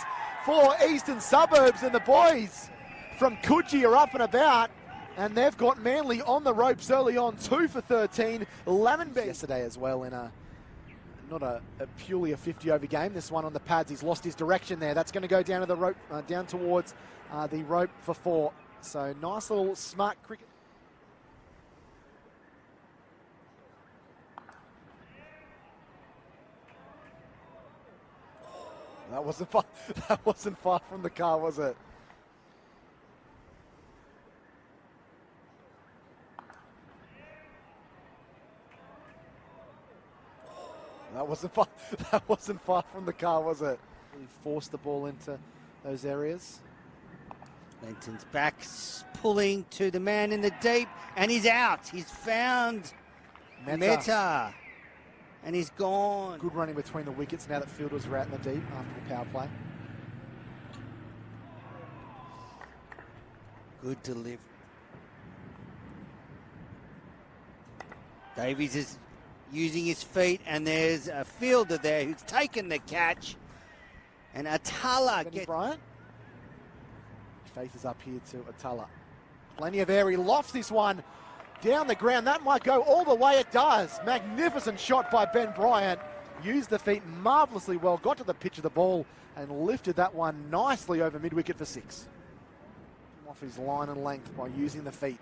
for Eastern Suburbs, and the boys from Coogee are up and about. And they've got Manly on the ropes early on, 2 for 13. Lammonby yesterday as well in not a purely a 50-over game. This one on the pads, he's lost his direction there. That's going to go down to the rope, down towards the rope for 4. So nice little smart cricket. That wasn't far. That wasn't far from the car, was it? That wasn't far. That wasn't far from the car, was it? Really forced the ball into those areas. Lenton's back, pulling to the man in the deep, and he's out. He's found Meta, and he's gone. Good running between the wickets now that fielders are out in the deep after the power play. Good delivery. Davies is using his feet, and there's a fielder there who's taken the catch. And Atala gets... Bryant faces up here to Atala. Plenty of air. He lofts this one down the ground. That might go all the way. It does. Magnificent shot by Ben Bryant. Used the feet marvellously well. Got to the pitch of the ball and lifted that one nicely over mid-wicket for 6. Off his line and length by using the feet.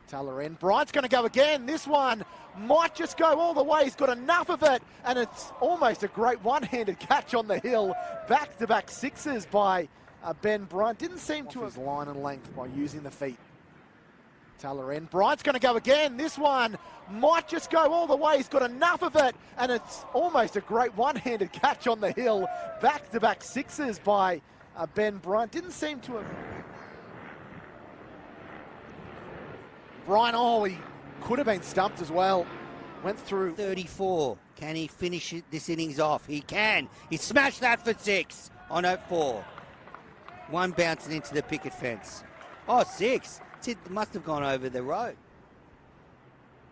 Taylor in. Bryant's going to go again. This one might just go all the way. He's got enough of it, and it's almost a great one-handed catch on the hill. Back-to-back sixes by Ben Bryant. Didn't seem to have his line and length by using the feet. Taylor in. Bryant's going to go again. This one might just go all the way. He's got enough of it, and it's almost a great one-handed catch on the hill. Back-to-back sixes by Ben Bryant. Didn't seem to have... Brian, he could have been stumped as well. Went through 34. Can he finish this innings off? He can. He smashed that for 6 on 0-4. One bouncing into the picket fence. 6. It must have gone over the road.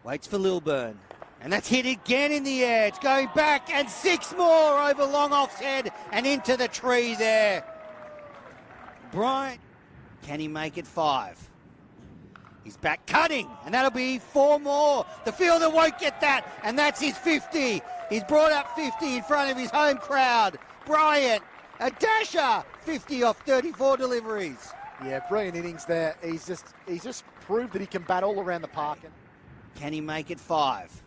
Waits for Lilburn. And that's hit again in the air. It's going back, and 6 more over long off's head and into the tree there. Bryant, can he make it 5? He's back cutting, and that'll be 4 more. The fielder won't get that, and that's his 50. He's brought up 50 in front of his home crowd. Bryant, a dasher, 50 off 34 deliveries. Yeah, brilliant innings there. He's just proved that he can bat all around the park. Can he make it 5?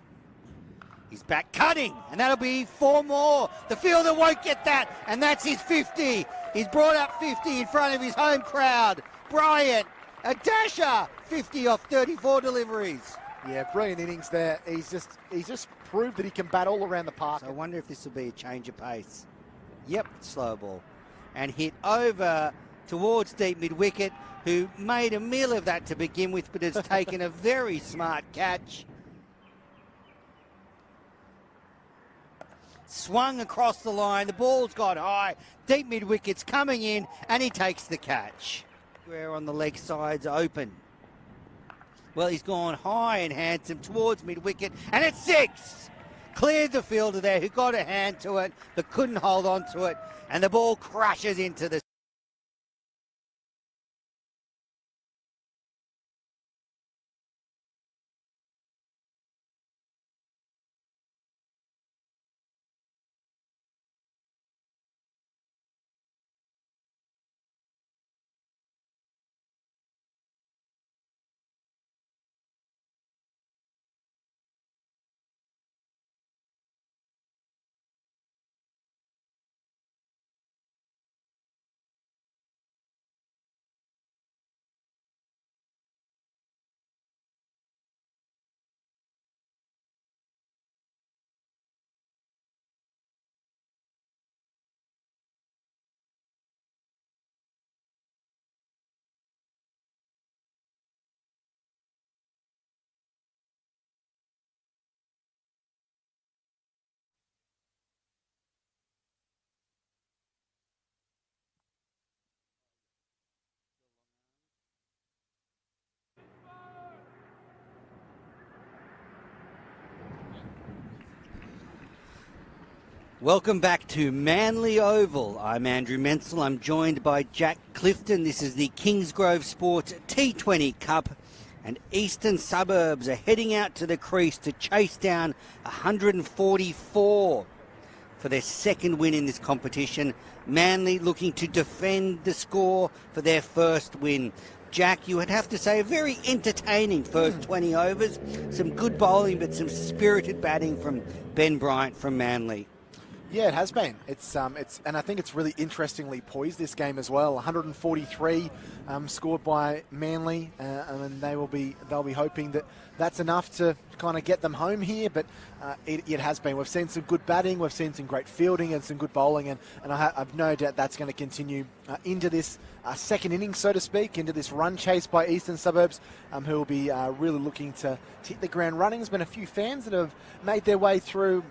He's back cutting, and that'll be 4 more. The fielder won't get that, and that's his 50. He's brought up 50 in front of his home crowd. Bryant, a dasher, 50 off 34 deliveries. Yeah, brilliant innings there. He's just proved that he can bat all around the park. So I wonder if this will be a change of pace. Yep, slow ball. And hit over towards deep mid-wicket, who made a meal of that to begin with, but has taken a very smart catch. Swung across the line, the ball's got high, deep mid-wicket's coming in, and he takes the catch. Where on the leg side's open. Well, he's gone high and handsome towards mid-wicket, and it's 6. cleared the fielder there, who got a hand to it, but couldn't hold on to it, and the ball crashes into the Welcome back to Manly Oval. I'm Andrew Menzel. I'm joined by Jack Clifton. This is the Kingsgrove Sports T20 Cup, and Eastern Suburbs are heading out to the crease to chase down 144 for their second win in this competition. Manly looking to defend the score for their first win. Jack, you would have to say a very entertaining first 20 overs. Some good bowling, but some spirited batting from Ben Bryant from Manly. Yeah, it has been. It's and I think it's really interestingly poised, this game as well. 143 scored by Manly, and they'll be hoping that that's enough to kind of get them home here. But it has been. We've seen some good batting, we've seen some great fielding and some good bowling, and I've no doubt that's going to continue into this second innings, so to speak, into this run chase by Eastern Suburbs, who will be really looking to hit the ground running. There's been a few fans that have made their way through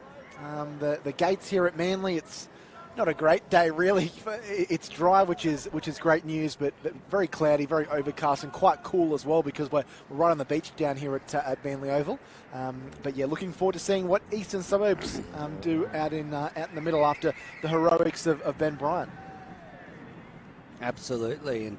the gates here at Manly. It's not a great day really. It's dry, which is great news, but very cloudy, very overcast, and quite cool as well, because we're right on the beach down here at Manly Oval. But yeah, looking forward to seeing what Eastern Suburbs do out in the middle after the heroics of Ben Bryant. Absolutely, and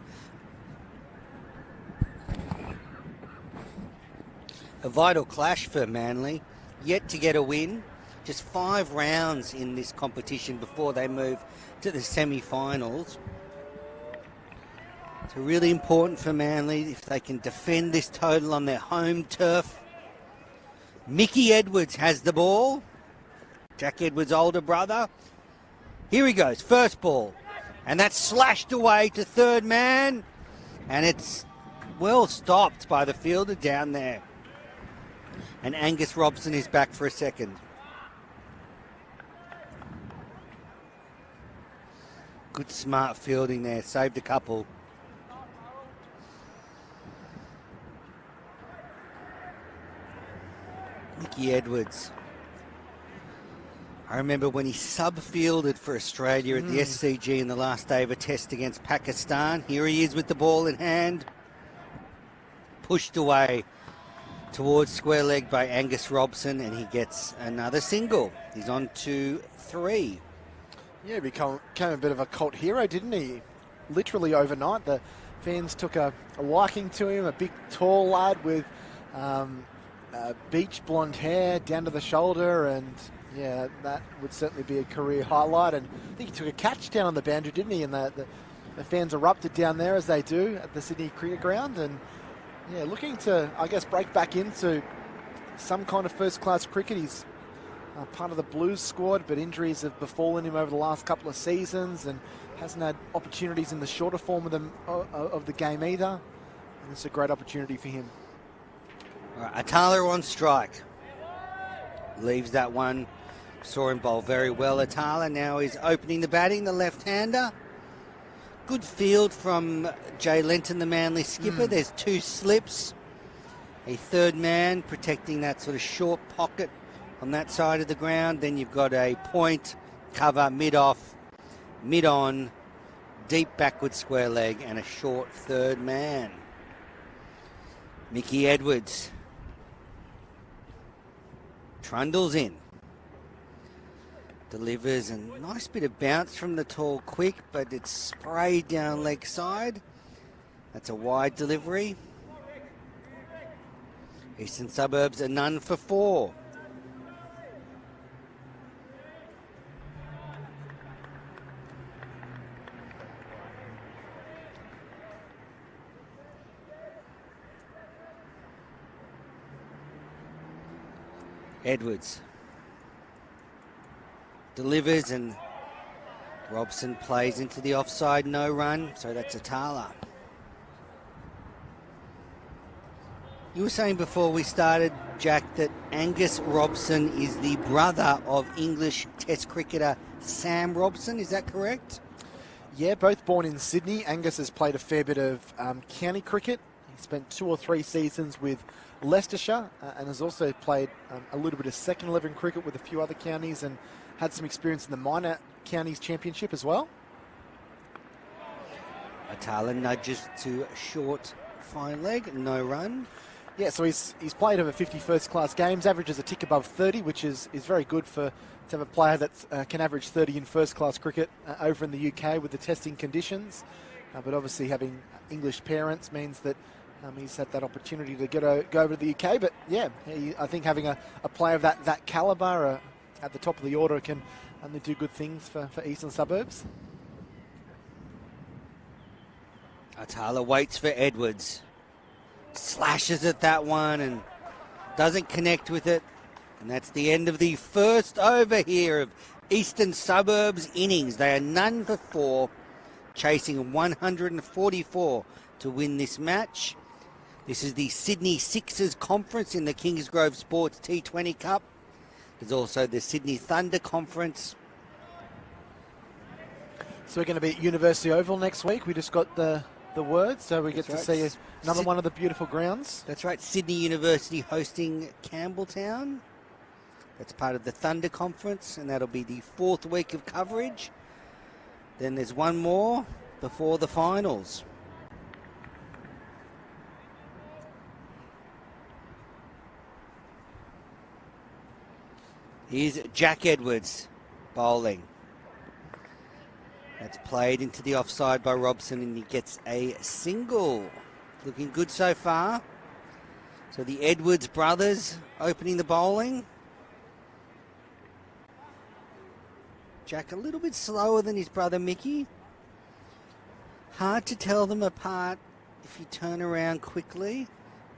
a vital clash for Manly, yet to get a win. Just 5 rounds in this competition before they move to the semi-finals. It's really important for Manly if they can defend this total on their home turf. Mickey Edwards has the ball. Jack Edwards' older brother. Here he goes, first ball. And that's slashed away to third man. And it's well stopped by the fielder down there. And Angus Robson is back for a second. Good smart fielding there, saved a couple. Mickey Edwards. I remember when he sub-fielded for Australia at the SCG in the last day of a test against Pakistan. Here he is with the ball in hand. Pushed away towards square leg by Angus Robson, and he gets another single. He's on to 3. Yeah, became a bit of a cult hero, didn't he? Literally overnight, the fans took a liking to him. A big, tall lad with beach blonde hair down to the shoulder, and yeah, that would certainly be a career highlight. And I think he took a catch down on the boundary, didn't he? And the fans erupted down there, as they do at the Sydney Cricket Ground. And yeah, looking to, I guess, break back into some kind of first-class cricket. He's part of the Blues squad, but injuries have befallen him over the last couple of seasons and hasn't had opportunities in the shorter form of the game either. And it's a great opportunity for him. All right, Atala on strike. Leaves that one. Saw him bowl very well, Atala. Now he's opening the batting, the left-hander. Good field from Jay Lenton, the Manly skipper. There's 2 slips. A third man protecting that sort of short pocket on that side of the ground. Then you've got a point, cover, mid-off, mid-on, deep backward square leg, and a short third man. Mickey Edwards trundles in. Delivers, and nice bit of bounce from the tall quick, but it's sprayed down leg side. That's a wide delivery. Eastern Suburbs are none for 4. Edwards delivers, and Robson plays into the offside, no run, so that's Atala. You were saying before we started, Jack, that Angus Robson is the brother of English Test cricketer Sam Robson, is that correct? Yeah, both born in Sydney. Angus has played a fair bit of county cricket. He spent 2 or 3 seasons with Leicestershire and has also played a little bit of second 11 cricket with a few other counties and had some experience in the minor counties championship as well. Atala nudges to short fine leg, no run. Yeah, so he's played over 50 first-class games, averages a tick above 30, which is very good to have a player that can average 30 in first-class cricket over in the UK with the testing conditions. But obviously having English parents means that he's had that opportunity to go over to the UK. But yeah, I think having a player of that calibre at the top of the order can only do good things for Eastern Suburbs. Atala waits for Edwards. Slashes at that one and doesn't connect with it. And that's the end of the first over here of Eastern Suburbs innings. They are none for 4, chasing 144 to win this match. This is the Sydney Sixers Conference in the Kingsgrove Sports T20 Cup. There's also the Sydney Thunder Conference. So we're going to be at University Oval next week. We just got the word, so we get to see another one of the beautiful grounds. That's right, Sydney University hosting Campbelltown. That's part of the Thunder Conference, and that'll be the 4th week of coverage. Then there's one more before the finals. Here's Jack Edwards bowling. That's played into the offside by Robson, and he gets a single. Looking good so far. So the Edwards brothers opening the bowling. Jack a little bit slower than his brother Mickey. Hard to tell them apart if you turn around quickly.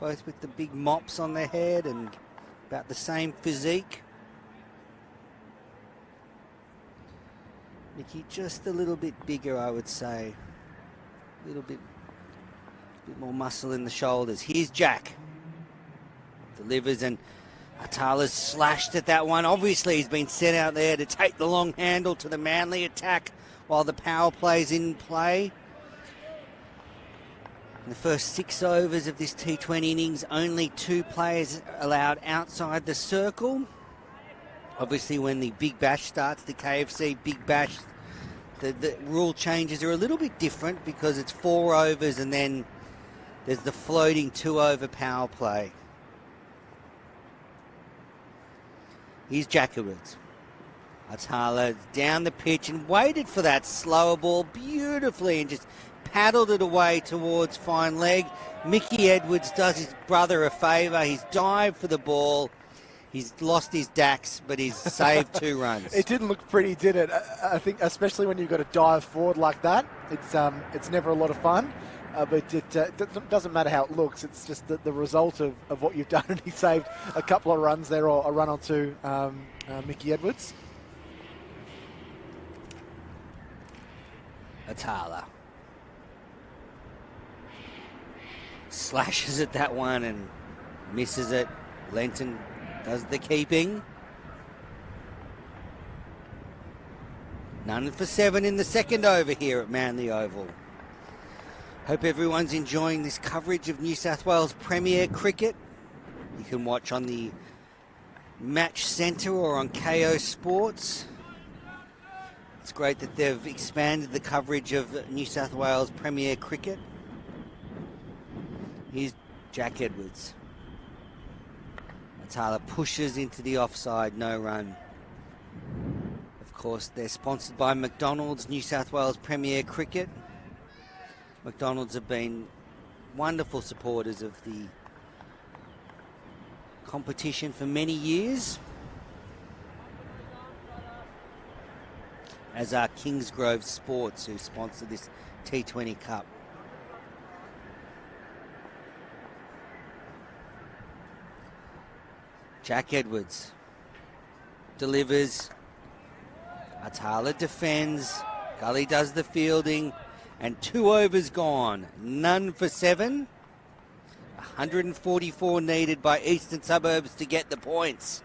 Both with the big mops on their head and about the same physique. Mickey just a little bit bigger, I would say. A little bit more muscle in the shoulders. Here's Jack. Delivers, and Atala's slashed at that one. Obviously, he's been sent out there to take the long handle to the Manly attack while the power play's in play. In the first 6 overs of this T20 innings, only 2 players allowed outside the circle. Obviously, when the Big Bash starts, the KFC Big Bash, the rule changes are a little bit different because it's 4 overs and then there's the floating 2-over power play. Here's Jack Edwards. Atala down the pitch and waited for that slower ball beautifully and just paddled it away towards fine leg. Mickey Edwards does his brother a favour. He's dived for the ball. He's lost his dax, but he's saved 2 runs. It didn't look pretty, did it? I think, especially when you've got to dive forward like that, it's never a lot of fun. But it doesn't matter how it looks. It's just the result of what you've done. And he saved a couple of runs there, or a run or two, Mickey Edwards. Atala slashes at that one and misses it. Lenton does the keeping. None for 7 in the second over here at Manly Oval. Hope everyone's enjoying this coverage of New South Wales Premier Cricket. You can watch on the Match Centre or on KO Sports. It's great that they've expanded the coverage of New South Wales Premier Cricket. Here's Jack Edwards. Atala pushes into the offside, no run. Of course, they're sponsored by McDonald's, New South Wales Premier Cricket. McDonald's have been wonderful supporters of the competition for many years, as are Kingsgrove Sports, who sponsor this T20 Cup. Jack Edwards delivers. Atala defends. Gully does the fielding. And 2 overs gone. None for 7. 144 needed by Eastern Suburbs to get the points.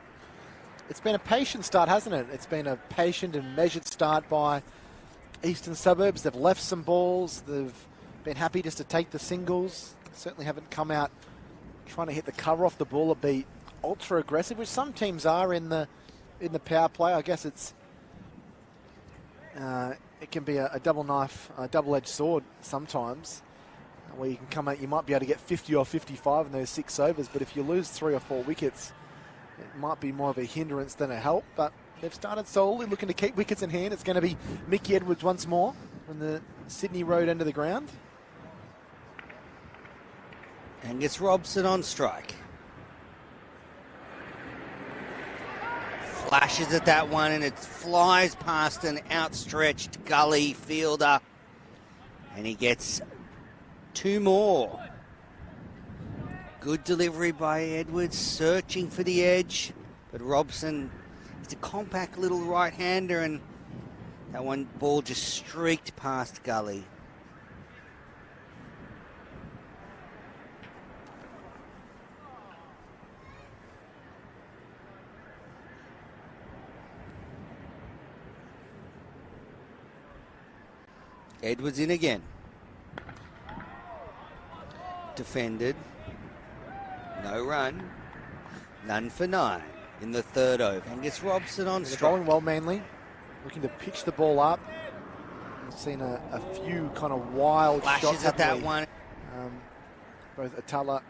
It's been a patient start, hasn't it? It's been a patient and measured start by Eastern Suburbs. They've left some balls. They've been happy just to take the singles. Certainly haven't come out trying to hit the cover off the ball or be ultra aggressive, which some teams are in the power play. I guess it's it can be a double knife, a double-edged sword sometimes, where you can come out, you might be able to get 50 or 55 in those 6 overs, but if you lose 3 or 4 wickets, it might be more of a hindrance than a help. But they've started solely looking to keep wickets in hand. It's going to be Mickey Edwards once more from the Sydney Road end of the ground. Angus Robson on strike. Flashes at that one, and it flies past an outstretched Gully fielder. And he gets 2 more. Good delivery by Edwards, searching for the edge. But Robson is a compact little right-hander, and that one ball just streaked past Gully. Edwards in again. Defended. No run. None for 9 in the 3rd over. Angus Robson on strike. Going well, Manly. Looking to pitch the ball up. We've seen a few kind of wild Flashes shots at that one. Both Atala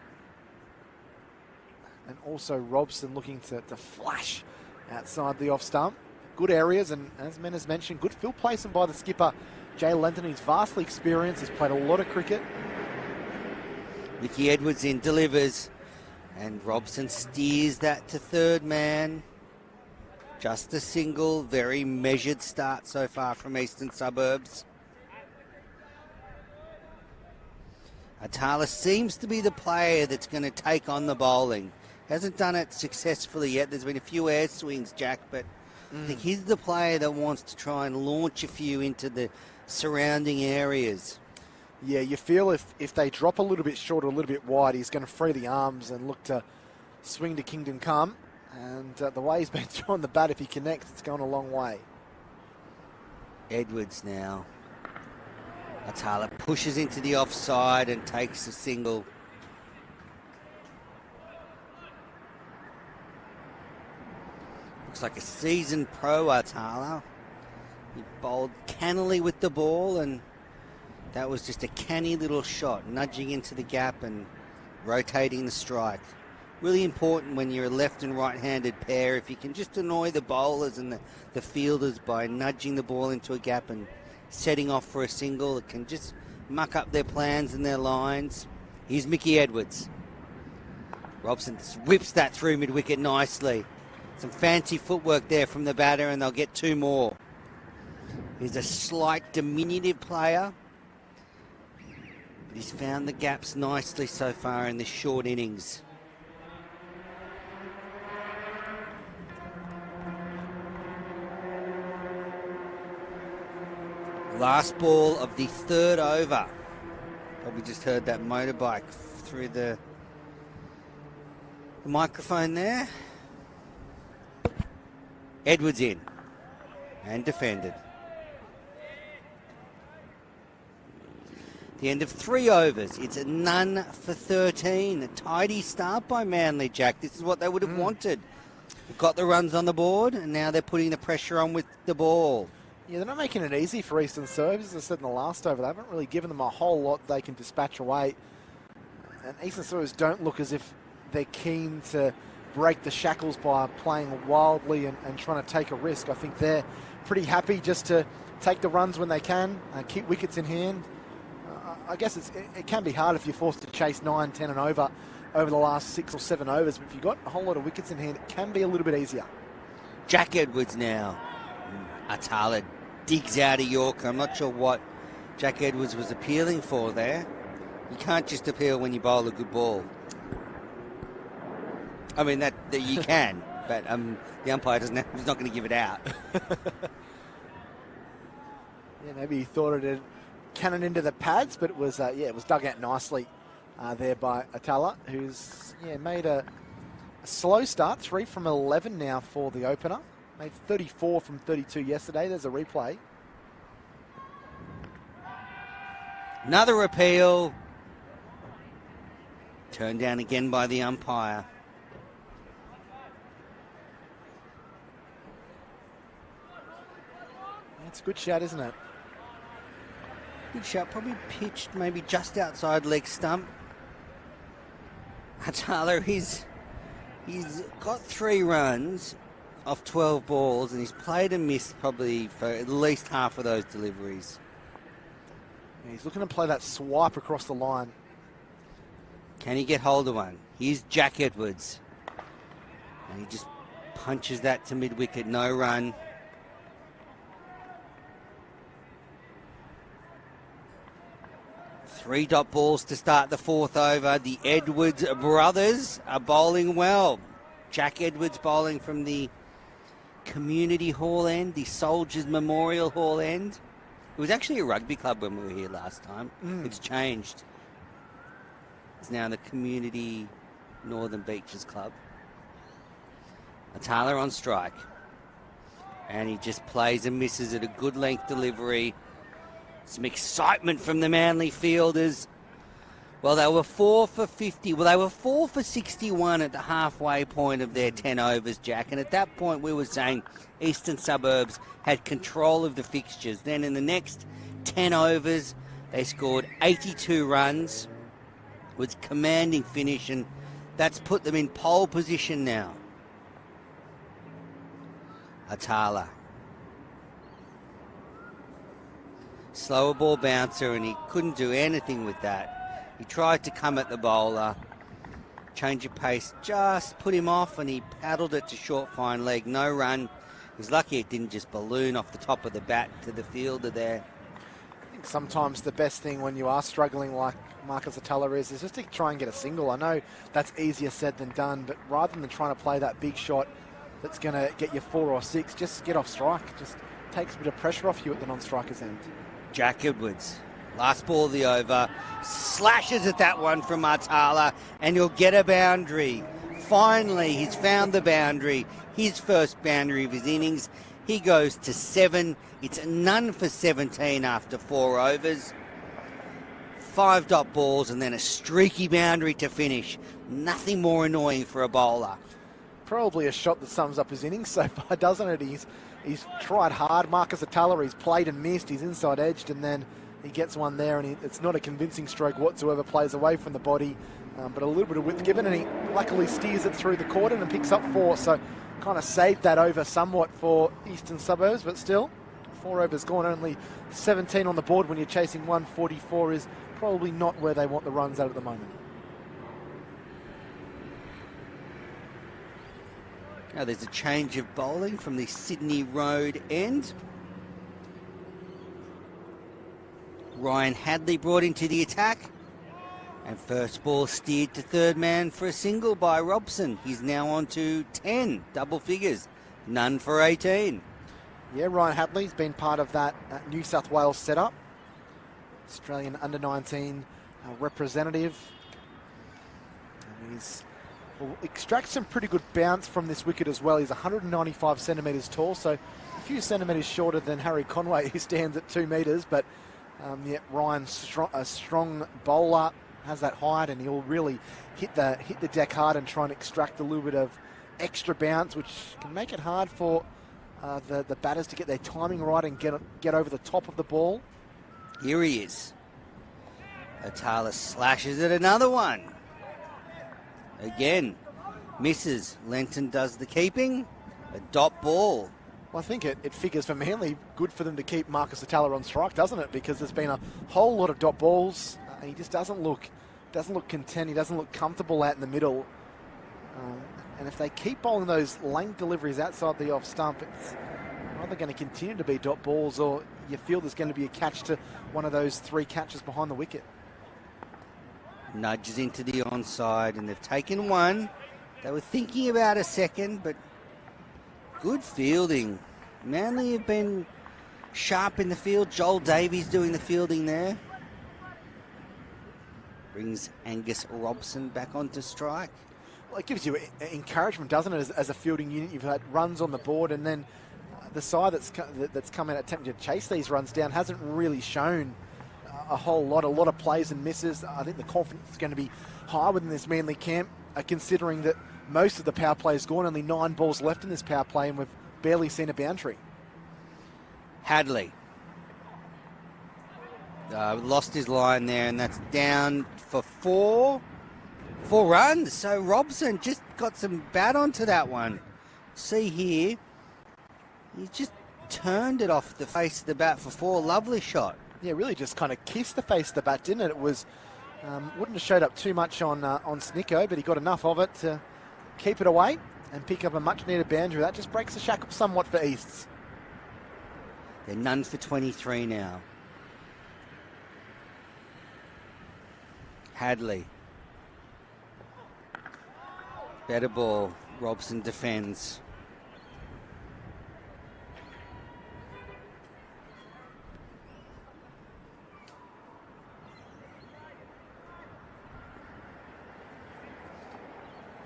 and also Robson looking to flash outside the off stump. Good areas, and as Men has mentioned, good field placement by the skipper, Jay Lenton. He's vastly experienced. He's played a lot of cricket. Mickey Edwards in, delivers, and Robson steers that to 3rd man. Just a single, very measured start so far from Eastern Suburbs. Atala seems to be the player that's going to take on the bowling. Hasn't done it successfully yet. There's been a few air swings, Jack, but I think he's the player that wants to try and launch a few into the surrounding areas. Yeah, you feel if they drop a little bit short or a little bit wide, he's going to free the arms and look to swing to Kingdom Come. And the way he's been throwing the bat, if he connects, it's gone a long way. Edwards now. Atala pushes into the offside and takes a single. Looks like a seasoned pro, Atala. He bowled cannily with the ball, and that was just a canny little shot, nudging into the gap and rotating the strike. Really important when you're a left and right-handed pair, if you can just annoy the bowlers and the fielders by nudging the ball into a gap and setting off for a single. It can just muck up their plans and their lines. Here's Mickey Edwards. Robson whips that through mid-wicket nicely. Some fancy footwork there from the batter, and they'll get 2 more. He's a slight diminutive player, but he's found the gaps nicely so far in this short innings. Last ball of the 3rd over. Probably just heard that motorbike through the microphone there. Edwards in and defended. The end of 3 overs. It's a none for 13. A tidy start by Manly, Jack. This is what they would have wanted. They've got the runs on the board, and now they're putting the pressure on with the ball. Yeah, they're not making it easy for Eastern Suburbs. As I said in the last over, they haven't really given them a whole lot they can dispatch away. And Eastern Suburbs don't look as if they're keen to break the shackles by playing wildly and trying to take a risk. I think they're pretty happy just to take the runs when they can, keep wickets in hand. I guess it can be hard if you're forced to chase 9, 10 and over the last 6 or 7 overs, but if you've got a whole lot of wickets in hand, it can be a little bit easier. Jack Edwards now. Atala digs out of Yorker. I'm not sure what Jack Edwards was appealing for there. You can't just appeal when you bowl a good ball. I mean, that you can, but the umpire he's not going to give it out. Yeah, maybe he thought it had cannon into the pads, but it was it was dug out nicely there by Atala, who's made a slow start, 3 from 11 now for the opener. Made 34 from 32 yesterday. There's a replay. Another appeal. Turned down again by the umpire. It's a good shot, isn't it? Good shot, probably pitched maybe just outside leg stump. Atala, he's got 3 runs off 12 balls, and he's played and missed probably for at least half of those deliveries. Yeah, he's looking to play that swipe across the line. Can he get hold of one? Here's Jack Edwards. And he just punches that to mid-wicket, no run. Three dot balls to start the 4th over. The Edwards brothers are bowling well. Jack Edwards bowling from the Community Hall end, the Soldiers Memorial Hall end. It was actually a rugby club when we were here last time. It's changed. It's now the Community Northern Beaches Club. Atala on strike. And he just plays and misses at a good length delivery. Some excitement from the Manly fielders. Well, they were 4 for 50. Well, they were 4 for 61 at the halfway point of their 10 overs, Jack. And at that point, we were saying Eastern Suburbs had control of the fixtures. Then in the next 10 overs, they scored 82 runs with commanding finish, and that's put them in pole position now. Atala. Slower ball bouncer, and he couldn't do anything with that. He tried to come at the bowler. Change of pace just put him off, and he paddled it to short fine leg. No run. He's lucky it didn't just balloon off the top of the bat to the fielder there. I think sometimes the best thing when you are struggling like Marcus Atala is just to try and get a single. I know that's easier said than done, but rather than trying to play that big shot that's going to get you 4 or 6, just get off strike. Just takes a bit of pressure off you at the non-striker's end. Jack Edwards, last ball of the over, slashes at that one from Atala, and he'll get a boundary. Finally, he's found the boundary, his first boundary of his innings. He goes to 7. It's none for 17 after 4 overs. 5 dot balls and then a streaky boundary to finish. Nothing more annoying for a bowler. Probably a shot that sums up his innings so far, doesn't it? He's tried hard. Marcus Atala, he's played and missed. He's inside edged, and then he gets one there, and it's not a convincing stroke whatsoever. Plays away from the body, but a little bit of width given, and he luckily steers it through the cordon and picks up 4. So kind of saved that over somewhat for Eastern Suburbs, but still 4 overs gone, only 17 on the board when you're chasing 144 is probably not where they want the runs at the moment. Now there's a change of bowling from the Sydney Road end. Ryan Hadley brought into the attack. And first ball steered to third man for a single by Robson. He's now on to 10, double figures. None for 18. Yeah, Ryan Hadley's been part of that New South Wales setup. Australian under-19 representative. And he's extracts some pretty good bounce from this wicket as well. He's 195 centimetres tall, so a few centimetres shorter than Harry Conway, who stands at 2 metres. But Ryan's a strong bowler, has that height, and he'll really hit the deck hard and try and extract a little bit of extra bounce, which can make it hard for the batters to get their timing right and get over the top of the ball. Here he is. Atala slashes at another one. Again, Misses. Lenton does the keeping. A dot ball. Well, I think it figures for Manly good for them to keep Marcus Atala on strike, doesn't it? Because there's been a whole lot of dot balls. He just doesn't look content. He doesn't look comfortable out in the middle. And if they keep bowling those length deliveries outside the off stump, it's either going to continue to be dot balls, or you feel there's going to be a catch to one of those 3 catches behind the wicket. Nudges into the onside, and they've taken one. They were thinking about a second, but good fielding. Manly have been sharp in the field. Joel Davies doing the fielding there. Brings Angus Robson back onto strike. Well, it gives you encouragement, doesn't it, as a fielding unit? You've had runs on the board, and then the side that's come out attempting to chase these runs down hasn't really shown a whole lot. A lot of plays and misses. I think the confidence is going to be high within this Manly camp, considering that most of the power play is gone. Only 9 balls left in this power play, and we've barely seen a boundary. Hadley. Lost his line there, and that's down for 4 runs. So Robson just got some bat onto that one. See here, he just turned it off the face of the bat for 4. Lovely shot. Yeah, really just kind of kissed the face of the bat, didn't it? It was wouldn't have showed up too much on Snicko, but he got enough of it to keep it away and pick up a much needed boundary. That just breaks the shackle somewhat for Easts. They're none for 23 now. Hadley. Better ball. Robson defends.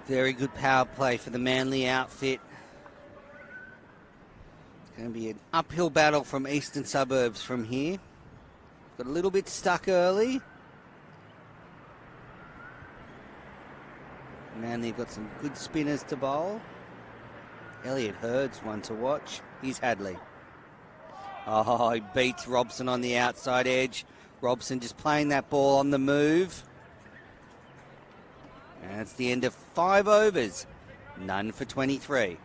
Very good power play for the Manly outfit. It's going to be an uphill battle from Eastern Suburbs from here. Got a little bit stuck early. Manly have got some good spinners to bowl. Elliot Hurd's one to watch. Here's Hadley. Oh, he beats Robson on the outside edge. Robson just playing that ball on the move. And it's the end of 5 overs. None for 23.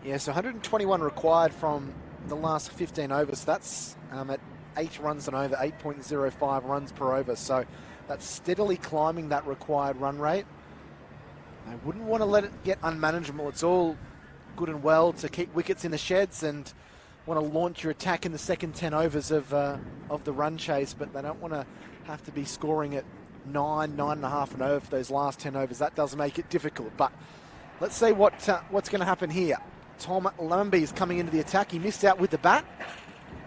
Yeah, so 121 required from the last 15 overs. That's at 8 runs and over, 8.05 runs per over. So that's steadily climbing that required run rate. I wouldn't want to let it get unmanageable. It's all good and well to keep wickets in the sheds and want to launch your attack in the second 10 overs of the run chase, but they don't want to have to be scoring at 9.5 and over for those last 10 overs. That does make it difficult. But let's see what's going to happen here. Tom Lamby is coming into the attack. He missed out with the bat,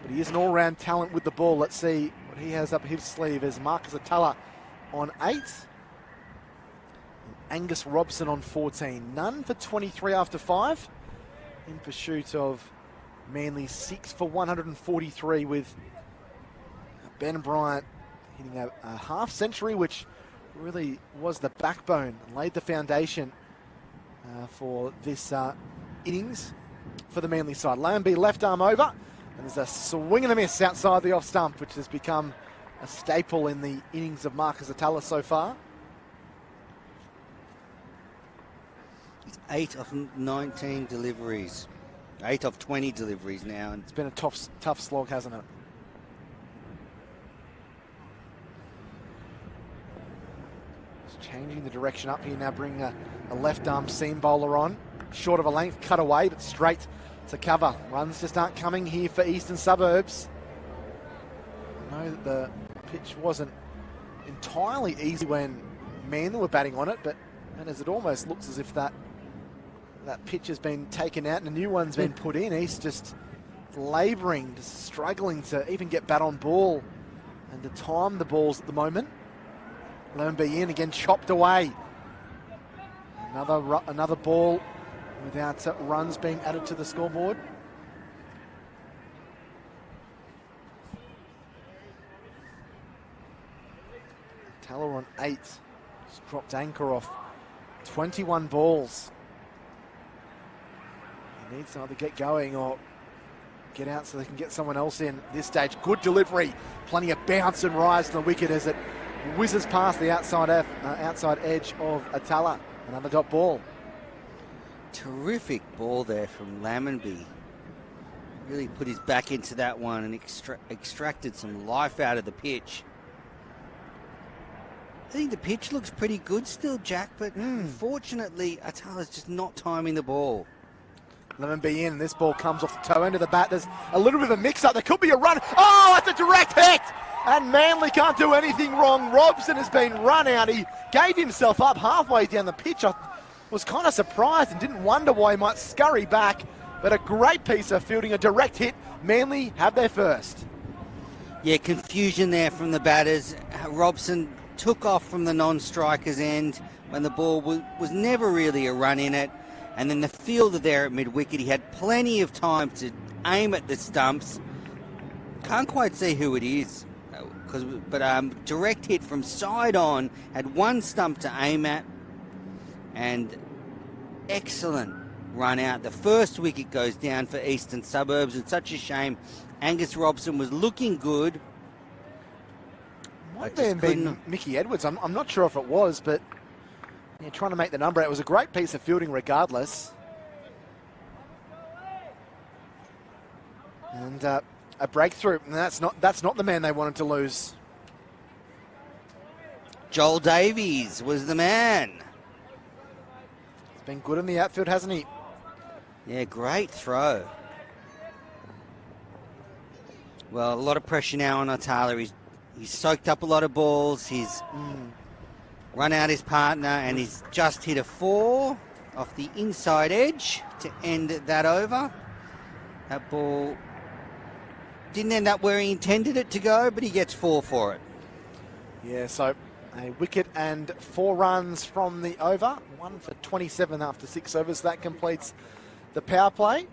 but he is an all-round talent with the ball. Let's see what he has up his sleeve as Marcus Atala on 8. Angus Robson on 14. None for 23 after 5. In pursuit of Manly 6 for 143 with Ben Bryant hitting a half century, which really was the backbone and laid the foundation for this innings for the Manly side. Lambie left arm over, and there's a swing and a miss outside the off stump, which has become a staple in the innings of Marcus Atala so far. It's 8 of 19 deliveries. 8 of 20 deliveries now. And it's been a tough slog, hasn't it? Just changing the direction up here now, bring a left arm seam bowler on. Short of a length, cut away, but straight to cover. Runs just aren't coming here for Eastern Suburbs. I know that the pitch wasn't entirely easy when Manly were batting on it, but and as it almost looks as if that pitch has been taken out and a new one's been put in. East just labouring, just struggling to even get bat on ball and to time the balls at the moment. Lambie in again, chopped away. Another ball without runs being added to the scoreboard. Taylor on 8. Just dropped anchor off 21 balls. He needs to either get going or get out so they can get someone else in at this stage. Good delivery. Plenty of bounce and rise to the wicket as it whizzes past the outside edge of Atala. Another dot ball. Terrific ball there from Lammonby. Really put his back into that one and extracted some life out of the pitch. I think the pitch looks pretty good still, Jack, but unfortunately, Atala's just not timing the ball. Lammonby in, this ball comes off the toe end of the bat. There's a little bit of a mix-up. There could be a run. Oh, it's a direct hit! And Manly can't do anything wrong. Robson has been run out. He gave himself up halfway down the pitch. I was kind of surprised and didn't wonder why he might scurry back. But a great piece of fielding, a direct hit. Manly have their first. Yeah, confusion there from the batters. Robson took off from the non-striker's end when the ball was never really a run in it. And then the fielder there at mid-wicket, he had plenty of time to aim at the stumps. Can't quite see who it is. But direct hit from side on, had one stump to aim at. And excellent run out. The first wicket goes down for Eastern Suburbs. It's such a shame. Angus Robson was looking good. Might have been Mickey Edwards. I'm not sure if it was, but yeah, trying to make the number out. It was a great piece of fielding regardless. And a breakthrough. And that's not the man they wanted to lose. Joel Davies was the man. He's been good in the outfield, hasn't he? Yeah, great throw. Well, a lot of pressure now on Atala. He's soaked up a lot of balls. He's run out his partner, and he's just hit a 4 off the inside edge to end that over. That ball didn't end up where he intended it to go, but he gets 4 for it. Yeah, so a wicket and 4 runs from the over. 1 for 27 after 6 overs. That completes the power play.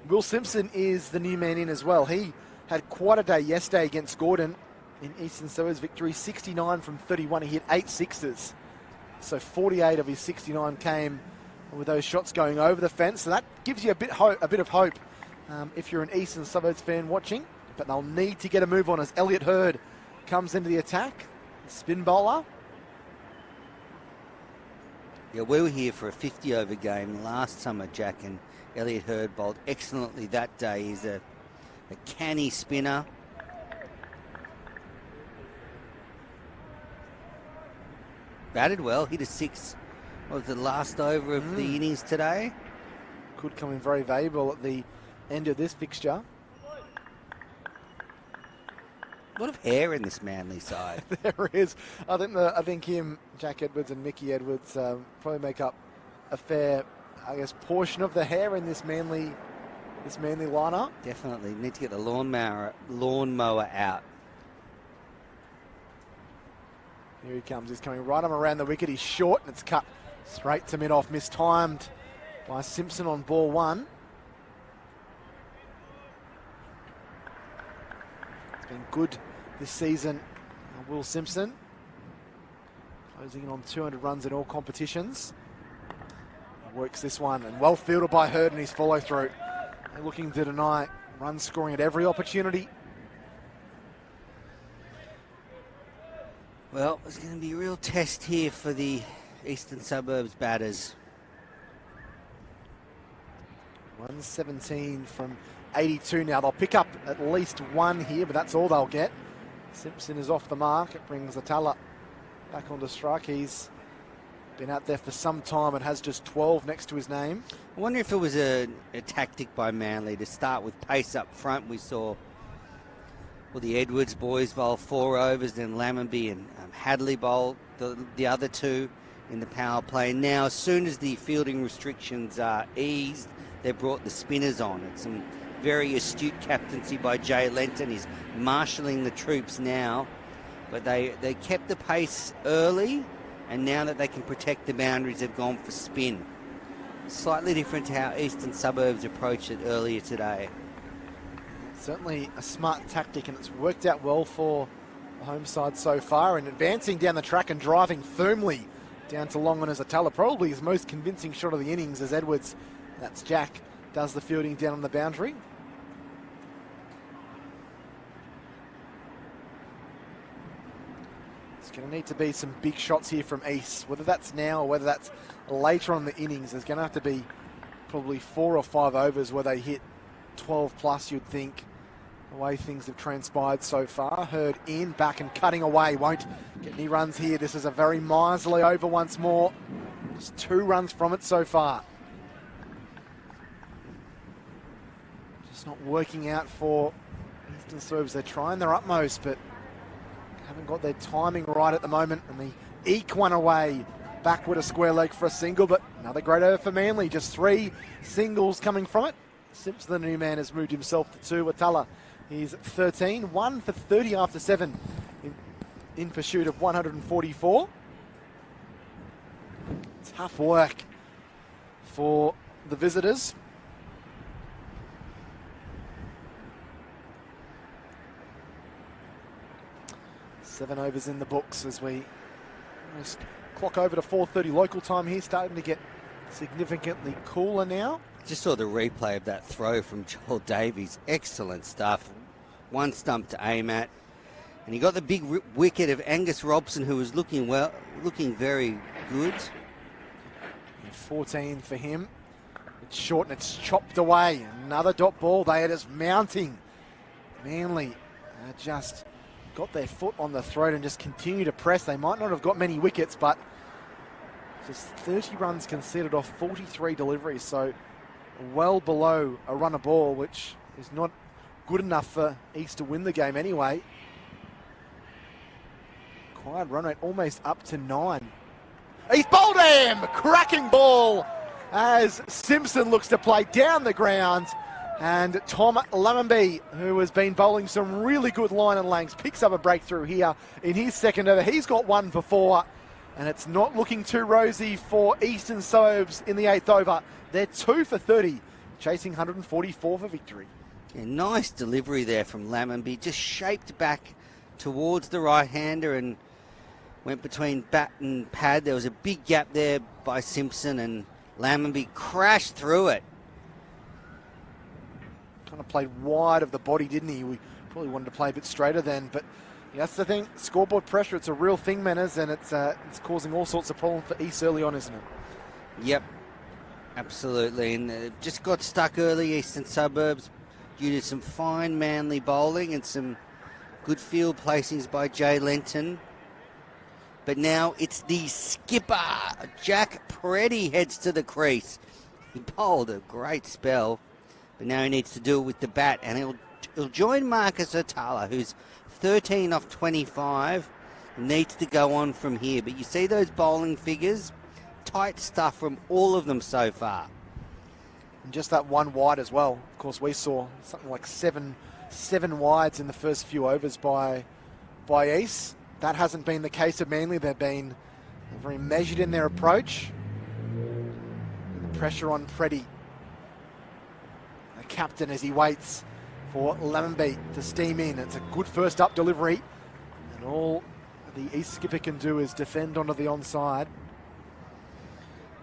Will Simpson is the new man in as well. He had quite a day yesterday against Gordon in Eastern Suburbs victory. 69 from 31. He hit 8 sixes. So 48 of his 69 came with those shots going over the fence. So that gives you a bit of hope if you're an Eastern Suburbs fan watching. But they'll need to get a move on as Elliot Hurd comes into the attack. Spin bowler. Yeah, we were here for a 50-over game last summer, Jack, and Elliot Hurd bowled excellently that day. He's a canny spinner. Batted well, hit a 6. What was the last over of the innings today? Could come in very valuable at the end of this fixture. A lot of hair in this Manly side. There is. I think him, Jack Edwards and Mickey Edwards probably make up a fair, I guess, portion of the hair in this Manly lineup. Definitely need to get the lawnmower out. Here he comes. He's coming right on around the wicket. He's short and it's cut straight to mid-off. Mistimed by Simpson on ball 1. It's been good this season. Will Simpson closing in on 200 runs in all competitions. He works this one and well fielded by Hurd in his follow through. They're looking to deny runs scoring at every opportunity. Well, it's going to be a real test here for the Eastern Suburbs batters. 117 from 82 now. They'll pick up at least 1 here, but that's all they'll get. Simpson is off the mark. It brings Atala back onto strike. He's been out there for some time and has just 12 next to his name. I wonder if it was a tactic by Manly to start with pace up front. We saw the Edwards boys bowl 4 overs, then Lammonby and Hadley bowl the other 2 in the power play. Now, as soon as the fielding restrictions are eased, they brought the spinners on. It's some very astute captaincy by Jay Lenton. He's marshalling the troops now, but they kept the pace early, and now that they can protect the boundaries, they've gone for spin. Slightly different to how Eastern Suburbs approached it earlier today. Certainly a smart tactic, and it's worked out well for the home side so far. And advancing down the track and driving firmly down to long on as Atala, probably his most convincing shot of the innings as Edwards, that's Jack, does the fielding down on the boundary. It's going to need to be some big shots here from East, whether that's now or whether that's later on in the innings. There's going to have to be probably 4 or 5 overs where they hit 12 plus, you'd think, the way things have transpired so far. Hurd in, back and cutting away. Won't get any runs here. This is a very miserly over once more. Just 2 runs from it so far. Just not working out for Eastern Suburbs. They're trying their utmost, but haven't got their timing right at the moment. And they eke one away. Backward a square leg for a single, but another great over for Manly. Just 3 singles coming from it. Simpson, the new man, has moved himself to 2. Watala, he's 13, 1 for 30 after 7 in pursuit of 144. Tough work for the visitors. Seven overs in the books as we almost clock over to 4:30 local time here, starting to get significantly cooler now. Just saw the replay of that throw from Joel Davies. Excellent stuff. One stump to aim at. And he got the big wicket of Angus Robson, who was looking very good. 14 for him. It's short and it's chopped away. Another dot ball. They are just mounting. Manly just got their foot on the throat and just continue to press. They might not have got many wickets, but just 30 runs conceded off 43 deliveries. So well below a run a ball, which is not good enough for East to win the game anyway. Quiet run rate almost up to 9. He's bowled him! Cracking ball as Simpson looks to play down the ground. And Tom Lammonby, who has been bowling some really good line and lengths, picks up a breakthrough here in his second over. He's got 1 for 4. And it's not looking too rosy for Eastern Suburbs in the 8th over. They're 2 for 30, chasing 144 for victory. Yeah, nice delivery there from Lammonby. Just shaped back towards the right-hander and went between bat and pad. There was a big gap there by Simpson, and Lammonby crashed through it. Kind of played wide of the body, didn't he? We probably wanted to play a bit straighter then, but yeah, that's the thing. Scoreboard pressure, it's a real thing, Manners, and it's causing all sorts of problems for East early on, isn't it? Yep, absolutely. And just got stuck early, Eastern Suburbs, due to some fine Manly bowling and some good field placings by Jay Lenton. But now it's the skipper, Jack Preddy, heads to the crease. He bowled a great spell, but now he needs to do it with the bat, and he'll join Marcus Atala, who's 13 off 25, needs to go on from here. But you see those bowling figures? Tight stuff from all of them so far. And just that 1 wide as well. Of course, we saw something like seven wides in the first few overs by East. That hasn't been the case of Manly. They've been very measured in their approach. And the pressure on Preddy, the captain, as he waits for Lammonby to steam in. It's a good first up delivery. And all the East skipper can do is defend onto the onside.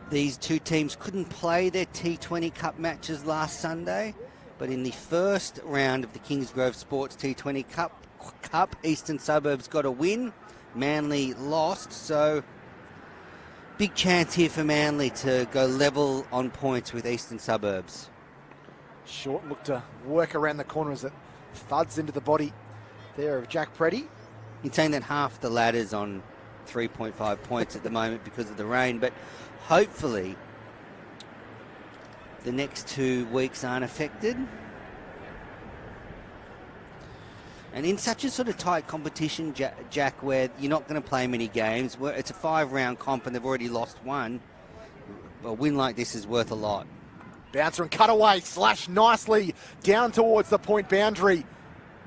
These two teams couldn't play their T20 Cup matches last Sunday, but in the first round of the Kingsgrove Sports T20 Cup, Eastern Suburbs got a win. Manly lost, so big chance here for Manly to go level on points with Eastern Suburbs. Short look to work around the corner as it thuds into the body there of Jack Preddy. You're saying that half the ladder's on 3.5 points at the moment because of the rain, but hopefully the next 2 weeks aren't affected. And in such a sort of tight competition, Jack, where you're not going to play many games, where it's a 5-round comp and they've already lost 1, a win like this is worth a lot. Bouncer and cutaway, slash nicely down towards the point boundary.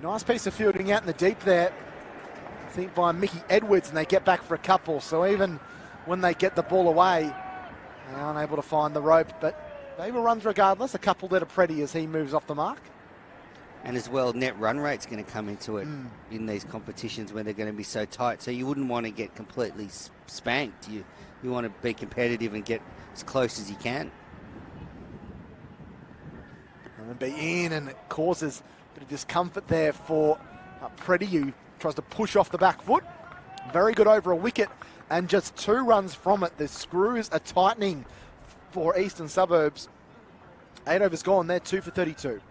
Nice piece of fielding out in the deep there, I think by Mickey Edwards, and they get back for a couple. So even when they get the ball away, they aren't able to find the rope, but they will runs regardless. A couple there to Preddy as he moves off the mark. And as well, net run rate's going to come into it in these competitions where they're going to be so tight. So you wouldn't want to get completely spanked. You want to be competitive and get as close as you can. And be in, and it causes a bit of discomfort there for Preddy, who tries to push off the back foot. Very good over a wicket, and just 2 runs from it. The screws are tightening for Eastern Suburbs. 8 overs gone. They're 2 for 32.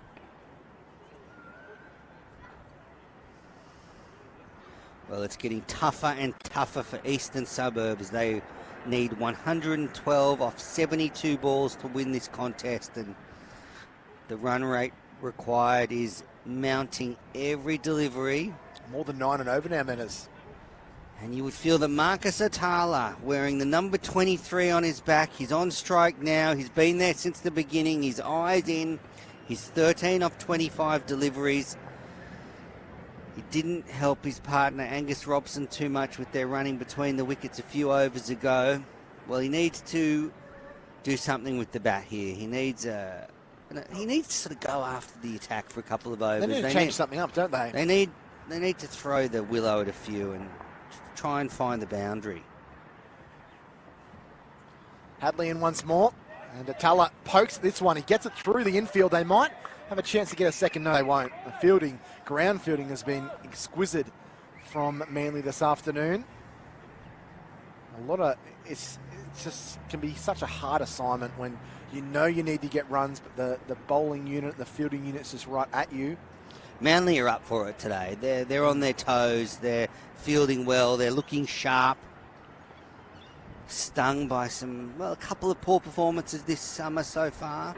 Well, it's getting tougher and tougher for Eastern Suburbs. They need 112 off 72 balls to win this contest, and the run rate required is mounting every delivery. More than 9 and over now, Menners. And you would feel that Marcus Atala, wearing the number 23 on his back, he's on strike now. He's been there since the beginning. His eyes in. He's 13 off 25 deliveries. He didn't help his partner Angus Robson too much with their running between the wickets a few overs ago. Well, he needs to do something with the bat here. He needs to sort of go after the attack for a couple of overs. They need to change something up, don't they? They need to throw the willow at a few and try and find the boundary. Hadley in once more, and Atala pokes this one. He gets it through the infield. They might have a chance to get a second. No, they won't. The ground fielding has been exquisite from Manly this afternoon. It just can be such a hard assignment when you know you need to get runs, but the bowling unit, the fielding unit's just right at you. Manly are up for it today. They're on their toes. They're fielding well. They're looking sharp. Stung by a couple of poor performances this summer so far.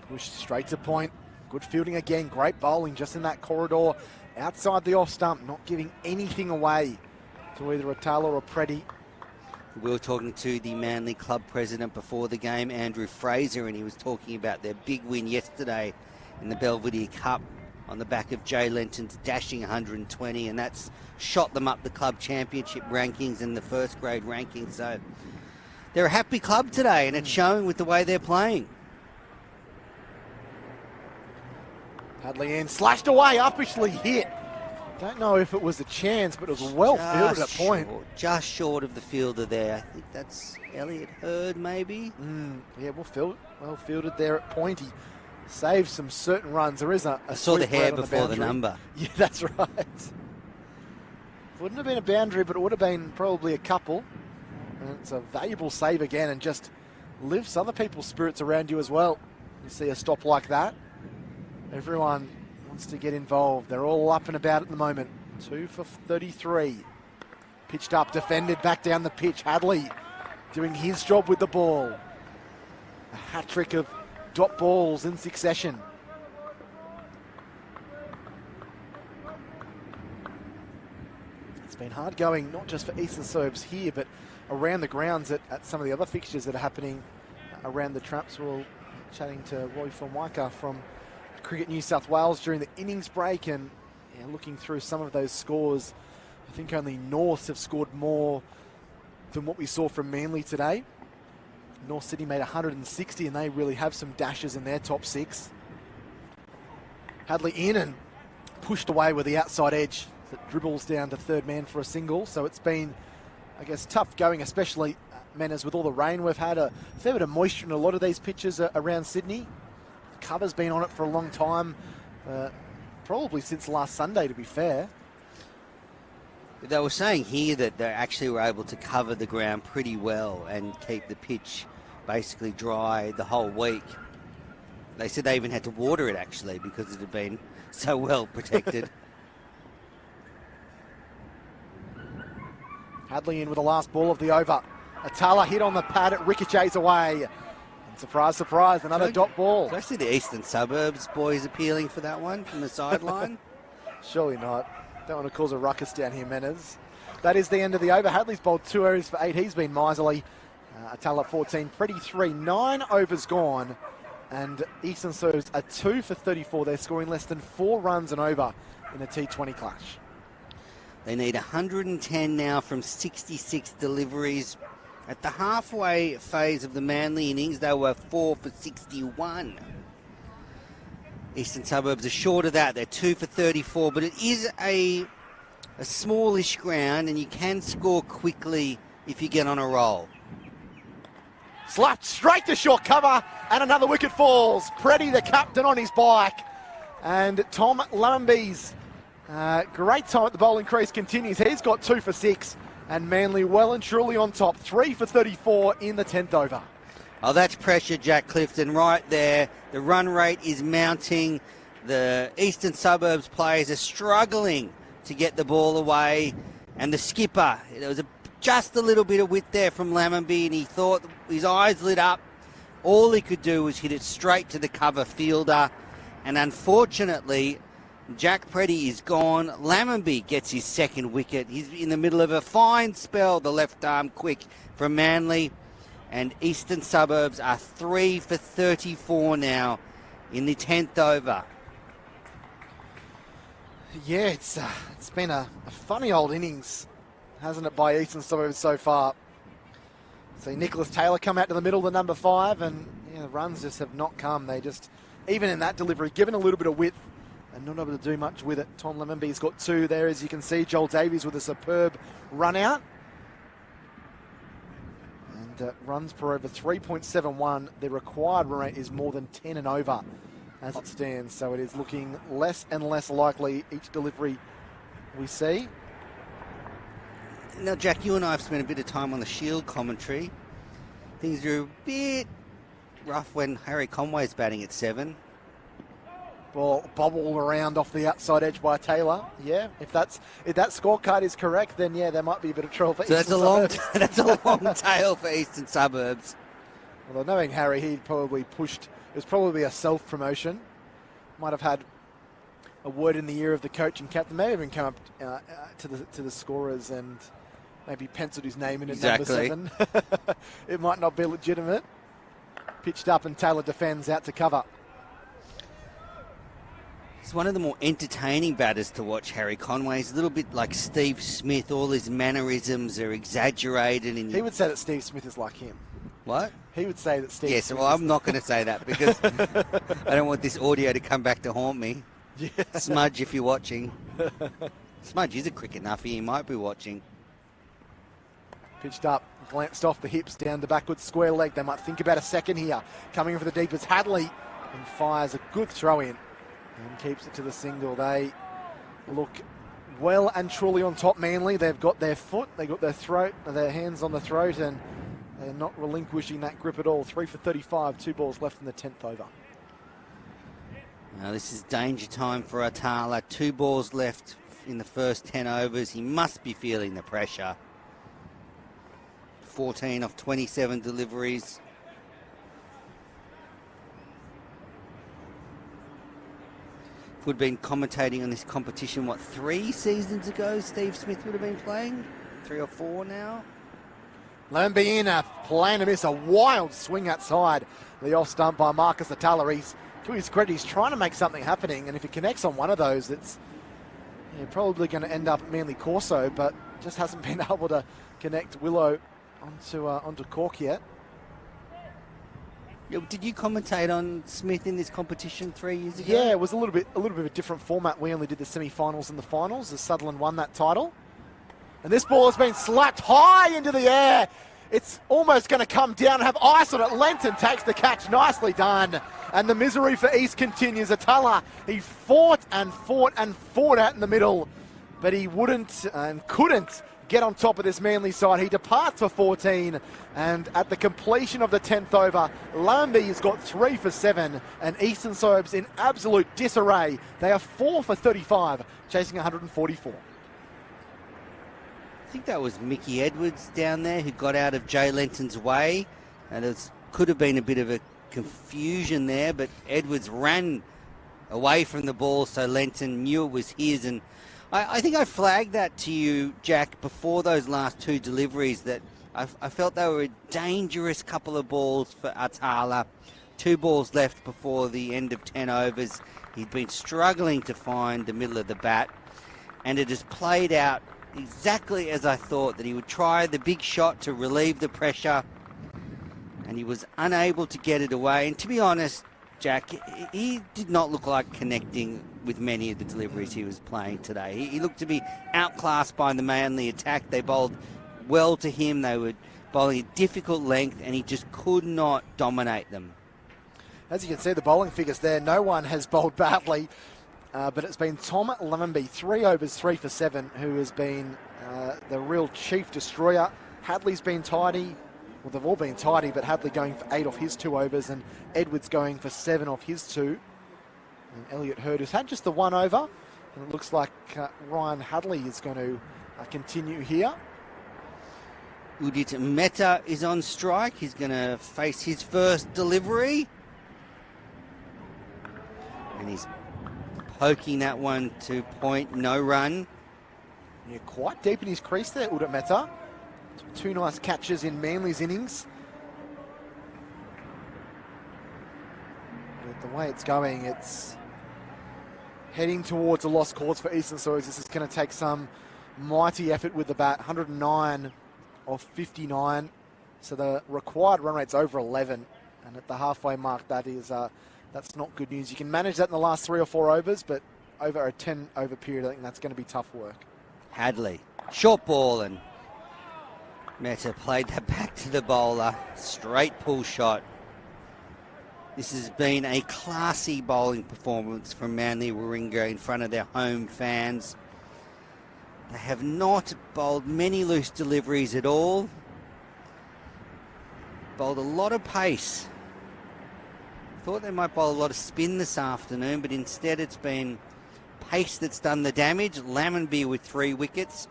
Pushed straight to point. Good fielding again. Great bowling just in that corridor outside the off stump, not giving anything away to either Atala or Preddy. We were talking to the Manly club president before the game, Andrew Fraser, and he was talking about their big win yesterday in the Belvedere Cup on the back of Jay Lenton's dashing 120, and that's shot them up the club championship rankings and the first grade rankings. So they're a happy club today, and it's showing with the way they're playing. Hadley in, slashed away, uppishly hit. Don't know if it was a chance, but it was well fielded at point. Just short of the fielder there. I think that's Elliot Hurd, maybe. Yeah, well fielded there at point. He saved some certain runs. There is a I saw the hair before the boundary. number. Yeah, that's right. Wouldn't have been a boundary, but it would have been probably a couple. And it's a valuable save again, and just lifts other people's spirits around you as well. You see a stop like that. Everyone wants to get involved. They're all up and about at the moment. 2 for 33. Pitched up, defended, back down the pitch. Hadley doing his job with the ball. A hat-trick of dot balls in succession. It's been hard going, not just for Eastern Suburbs here, but around the grounds at some of the other fixtures that are happening around the traps. We're chatting to Roy Fonwaika from Cricket New South Wales during the innings break, and looking through some of those scores, I think only North have scored more than what we saw from Manly today. North Sydney made 160, and they really have some dashes in their top 6. Hadley in and pushed away with the outside edge that dribbles down to third man for a single. So it's been, I guess, tough going, especially Manners, with all the rain we've had. A fair bit of moisture in a lot of these pitches around Sydney. Cover's been on it for a long time, probably since last Sunday, to be fair. They were saying here that they actually were able to cover the ground pretty well and keep the pitch basically dry the whole week. They said they even had to water it, actually, because it had been so well protected. Hadley in with the last ball of the over. Atala hit on the pad, it ricochets away. Surprise, surprise, another dot ball. Did I see the Eastern Suburbs boys appealing for that one from the sideline? Surely not. Don't want to cause a ruckus down here, Manners. That is the end of the over. Hadley's bowled 2 overs for 8. He's been miserly. Atala 14, Pretty 3. 9 overs gone. And Eastern Suburbs are 2 for 34. They're scoring less than 4 runs and over in a T20 clash. They need 110 now from 66 deliveries. At the halfway phase of the Manly innings, they were 4 for 61. Eastern Suburbs are short of that. They're 2 for 34, but it is a smallish ground, and you can score quickly if you get on a roll. Slapped straight to short cover, and another wicket falls. Preddy, the captain, on his bike. And Tom Lambenby's great time at the bowling crease continues. He's got 2 for 6. And Manly well and truly on top, 3 for 34 in the 10th over. Oh, that's pressure, Jack Clifton, right there. The run rate is mounting. The Eastern Suburbs players are struggling to get the ball away. And the skipper, there was just a little bit of width there from Lammonby, and he thought, his eyes lit up. All he could do was hit it straight to the cover fielder. And unfortunately, Jack Preddy is gone. Lammonby gets his second wicket. He's in the middle of a fine spell, the left arm quick from Manly. And Eastern Suburbs are 3 for 34 now in the 10th over. Yeah, it's been a funny old innings, hasn't it, by Eastern Suburbs so far. See Nicholas Taylor come out to the middle, the number 5, and the runs just have not come. They just, even in that delivery, given a little bit of width and not able to do much with it. Tom Lammonby's got 2 there, as you can see. Joel Davies with a superb run out. And runs per over 3.71. The required run rate is more than 10 and over as it stands. So it is looking less and less likely each delivery we see. Now, Jack, you and I have spent a bit of time on the Shield commentary. Things are a bit rough when Harry Conway's batting at 7. Ball bobbled around off the outside edge by Taylor. Yeah, if that scorecard is correct, then yeah, there might be a bit of trouble for Eastern Suburbs. That's a long tail for Eastern Suburbs. Although knowing Harry, he'd probably pushed. It was probably a self-promotion. Might have had a word in the ear of the coach and captain. Maybe even come up to the scorers and maybe penciled his name in at number 7. It might not be legitimate. Pitched up and Taylor defends out to cover. He's one of the more entertaining batters to watch, Harry Conway. He's a little bit like Steve Smith. All his mannerisms are exaggerated. He would say that Steve Smith is like him. What? He would say that Steve Smith. Yes, well, I'm not going to say that because I don't want this audio to come back to haunt me. Yeah. Smudge, if you're watching. Smudge is a cricket nuffy. He might be watching. Pitched up, glanced off the hips, down the backwards square leg. They might think about a second here. Coming in for the deep is Hadley and fires a good throw in and keeps it to the single. They look well and truly on top, Manly. They've got their foot, they've got their throat, their hands on the throat, and they're not relinquishing that grip at all. 3 for 35, 2 balls left in the 10th over. Now this is danger time for Atala. 2 balls left in the first 10 overs. He must be feeling the pressure. 14 off 27 deliveries. If we'd been commentating on this competition, 3 seasons ago, Steve Smith would have been playing? 3 or 4 now? Lammonby in a plan to miss a wild swing outside the off stump by Marcus Atala. He's, to his credit, he's trying to make something happening, and if he connects on one of those, it's probably going to end up Manly Corso, but just hasn't been able to connect Willow onto Cork yet. Did you commentate on Smith in this competition 3 years ago? Yeah, it was a little bit of a different format. We only did the semi-finals and the finals as Sutherland won that title. And this ball has been slapped high into the air. It's almost going to come down and have ice on it. Lenton takes the catch. Nicely done. And the misery for East continues. Atala, he fought and fought and fought out in the middle, but he wouldn't and couldn't get on top of this Manly side. He departs for 14, and at the completion of the 10th over, Lammonby has got 3 for 7, and Eastern Suburbs in absolute disarray. They are 4 for 35, chasing 144. I think that was Mickey Edwards down there who got out of Jay Lenton's way, and it could have been a bit of a confusion there, but Edwards ran away from the ball, so Lenton knew it was his. And I think I flagged that to you, Jack, before those last 2 deliveries, that I felt they were a dangerous couple of balls for Atala. 2 balls left before the end of 10 overs. He'd been struggling to find the middle of the bat, and it has played out exactly as I thought, that he would try the big shot to relieve the pressure, and he was unable to get it away. And to be honest, Jack, he did not look like connecting with many of the deliveries he was playing today. He looked to be outclassed by the Manly attack. They bowled well to him. They were bowling a difficult length, and he just could not dominate them. As you can see, the bowling figures there, no one has bowled badly, but it's been Tom Lammonby, 3 overs, 3 for 7, who has been the real chief destroyer. Hadley's been tidy. Well, they've all been tidy, but Hadley going for 8 off his 2 overs and Edwards going for 7 off his 2. And Elliot Hurd, who's had just the 1 over. And it looks like Ryan Hadley is going to continue here. Udit Mehta is on strike. He's going to face his first delivery. And he's poking that one to point, no run. Yeah, quite deep in his crease there, Udit Mehta. 2 nice catches in Manly's innings. But the way it's going, it's heading towards a lost cause for Eastern Suburbs. This is going to take some mighty effort with the bat. 109 of 59. So the required run rate's over 11. And at the halfway mark, that's not good news. You can manage that in the last 3 or 4 overs, but over a 10-over period, I think that's going to be tough work. Hadley, short ball, and Mehta played that back to the bowler. Straight pull shot. This has been a classy bowling performance from Manly-Warringah in front of their home fans. They have not bowled many loose deliveries at all. Bowled a lot of pace. Thought they might bowl a lot of spin this afternoon, but instead it's been pace that's done the damage. Lammonby with 3 wickets.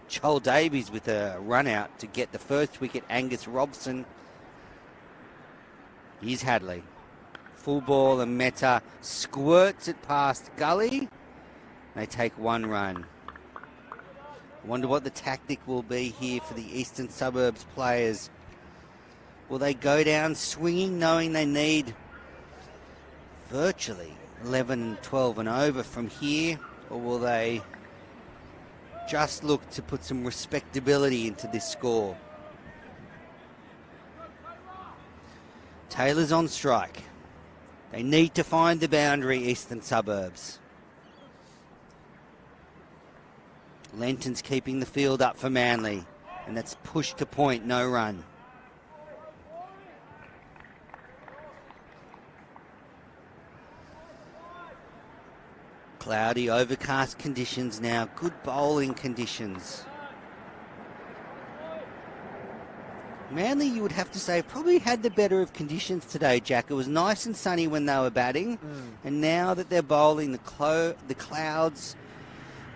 Joel Davies with a run out to get the first wicket. Angus Robson. Here's Hadley. Full ball and Mehta squirts it past Gully. They take 1 run. I wonder what the tactic will be here for the Eastern Suburbs players. Will they go down swinging, knowing they need virtually 11, 12 and over from here? Or will they just look to put some respectability into this score? Taylor's on strike. They need to find the boundary, Eastern Suburbs. Lenton's keeping the field up for Manly, and that's pushed to point, no run. Cloudy, overcast conditions now. Good bowling conditions. Manly, you would have to say, probably had the better of conditions today, Jack. It was nice and sunny when they were batting. And now that they're bowling, the clouds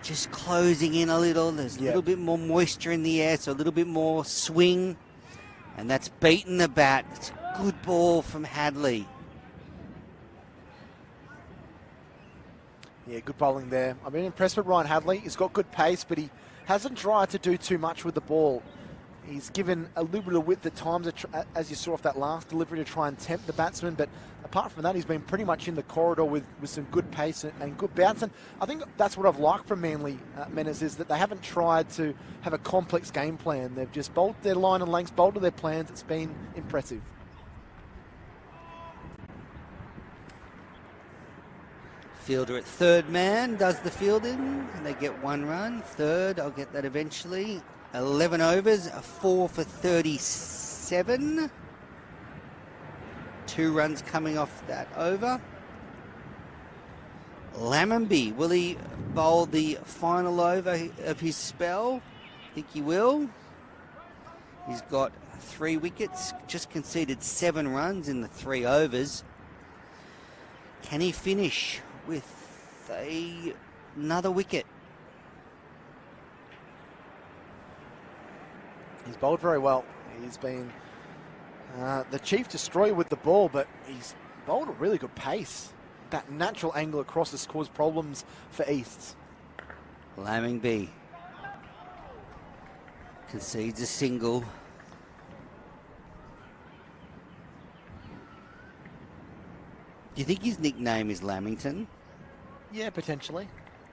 just closing in a little. There's a little bit more moisture in the air, so a little bit more swing. And that's beaten the bat. It's a good ball from Hadley. Yeah, good bowling there. I've been impressed with Ryan Hadley. He's got good pace, but he hasn't tried to do too much with the ball. He's given a little bit of width at times, as you saw off that last delivery, to try and tempt the batsman. But apart from that, he's been pretty much in the corridor with some good pace and good bounce. And I think that's what I've liked from Manly, Menace, is that they haven't tried to have a complex game plan. They've just bowled their line and lengths, bowled to their plans. It's been impressive. Fielder at third man does the fielding, and they get 1 run. Third, I'll get that eventually. 11 overs, 4 for 37. 2 runs coming off that over. Lammonby, will he bowl the final over of his spell? I think he will. He's got 3 wickets, just conceded 7 runs in the 3 overs. Can he finish with another wicket? He's bowled very well. He's been the chief destroyer with the ball, but he's bowled a really good pace. That natural angle across has caused problems for Easts. Lammonby concedes a single. Do you think his nickname is Lamington? Yeah, potentially.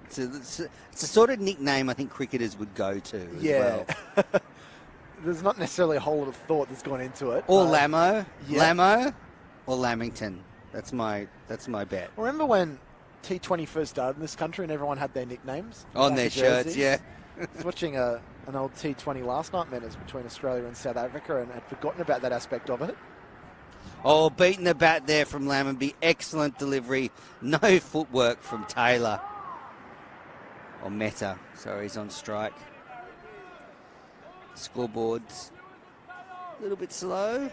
It's a sort of nickname I think cricketers would go to as well. There's not necessarily a whole lot of thought that's gone into it. Or Lamo. Yeah. Lamo or Lamington. That's my bet. Remember when T20 first started in this country and everyone had their nicknames? On their shirts, yeah. I was watching an old T20 last night, Menace, between Australia and South Africa, and had forgotten about that aspect of it. Oh, beating the bat there from Lammonby. Excellent delivery. No footwork from Taylor. Or Mehta. Sorry, he's on strike. Scoreboard's a little bit slow.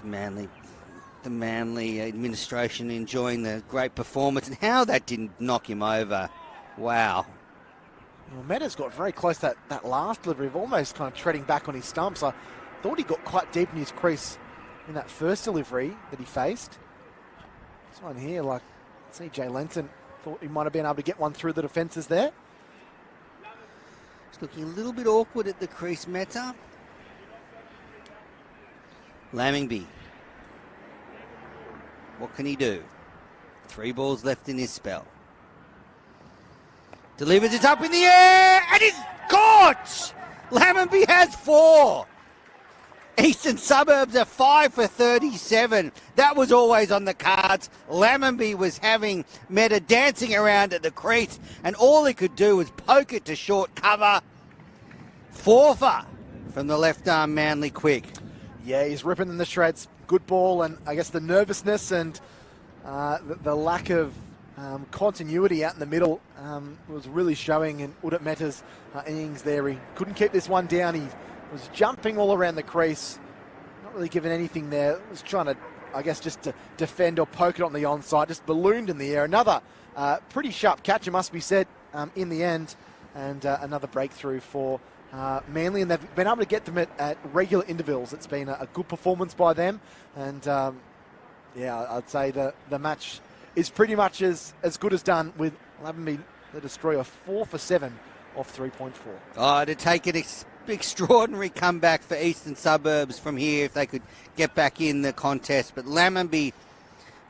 The Manly administration enjoying the great performance, and how that didn't knock him over. Wow. Well, Meta's got very close to that last delivery of almost kind of treading back on his stumps. I thought he got quite deep in his crease in that first delivery that he faced. This one here, like, see Jay Lenton, thought he might have been able to get one through the defences there. It's looking a little bit awkward at the crease, Meta. Lamingby. What can he do? 3 balls left in his spell. Delivers it up in the air, and it's caught! Lamingby has 4. Eastern Suburbs are 5 for 37. That was always on the cards. Lamingby was having Meta dancing around at the crease, and all he could do was poke it to short cover. 4 for from the left arm Manly quick. Yeah, he's ripping in the shreds. Good ball, and I guess the nervousness and the lack of continuity out in the middle was really showing in Udit Mehta's innings there. He couldn't keep this one down. He was jumping all around the crease, not really giving anything there. Was trying to, I guess, just to defend or poke it on the onside, just ballooned in the air. Another pretty sharp catch, it must be said, in the end, and another breakthrough for Manly, and they've been able to get them at regular intervals. It's been a good performance by them, and yeah, I'd say the match is pretty much as good as done, with Lamingby, the destroyer, 4 for 7 off 3.4. Oh, to take an extraordinary comeback for Eastern Suburbs from here if they could get back in the contest. But Lamingby,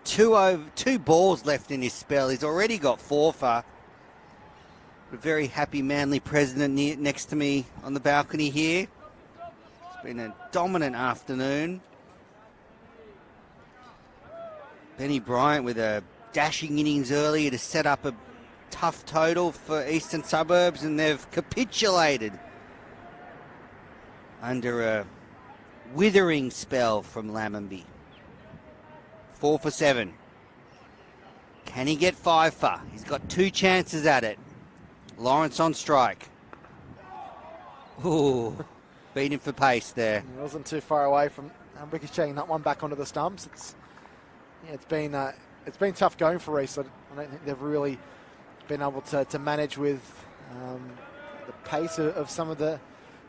2 balls left in his spell. He's already got 4 for. A very happy Manly president next to me on the balcony here. It's been a dominant afternoon. Benny Bryant with a dashing innings earlier to set up a tough total for Eastern Suburbs, and they've capitulated under a withering spell from Lamingby. 4 for 7. Can he get 5 for? He's got 2 chances at it. Lawrence on strike. Ooh, beat him for pace there. He wasn't too far away from ricocheting that one back onto the stumps. It's been tough going for East. I don't think they've really been able to manage with the pace of some of the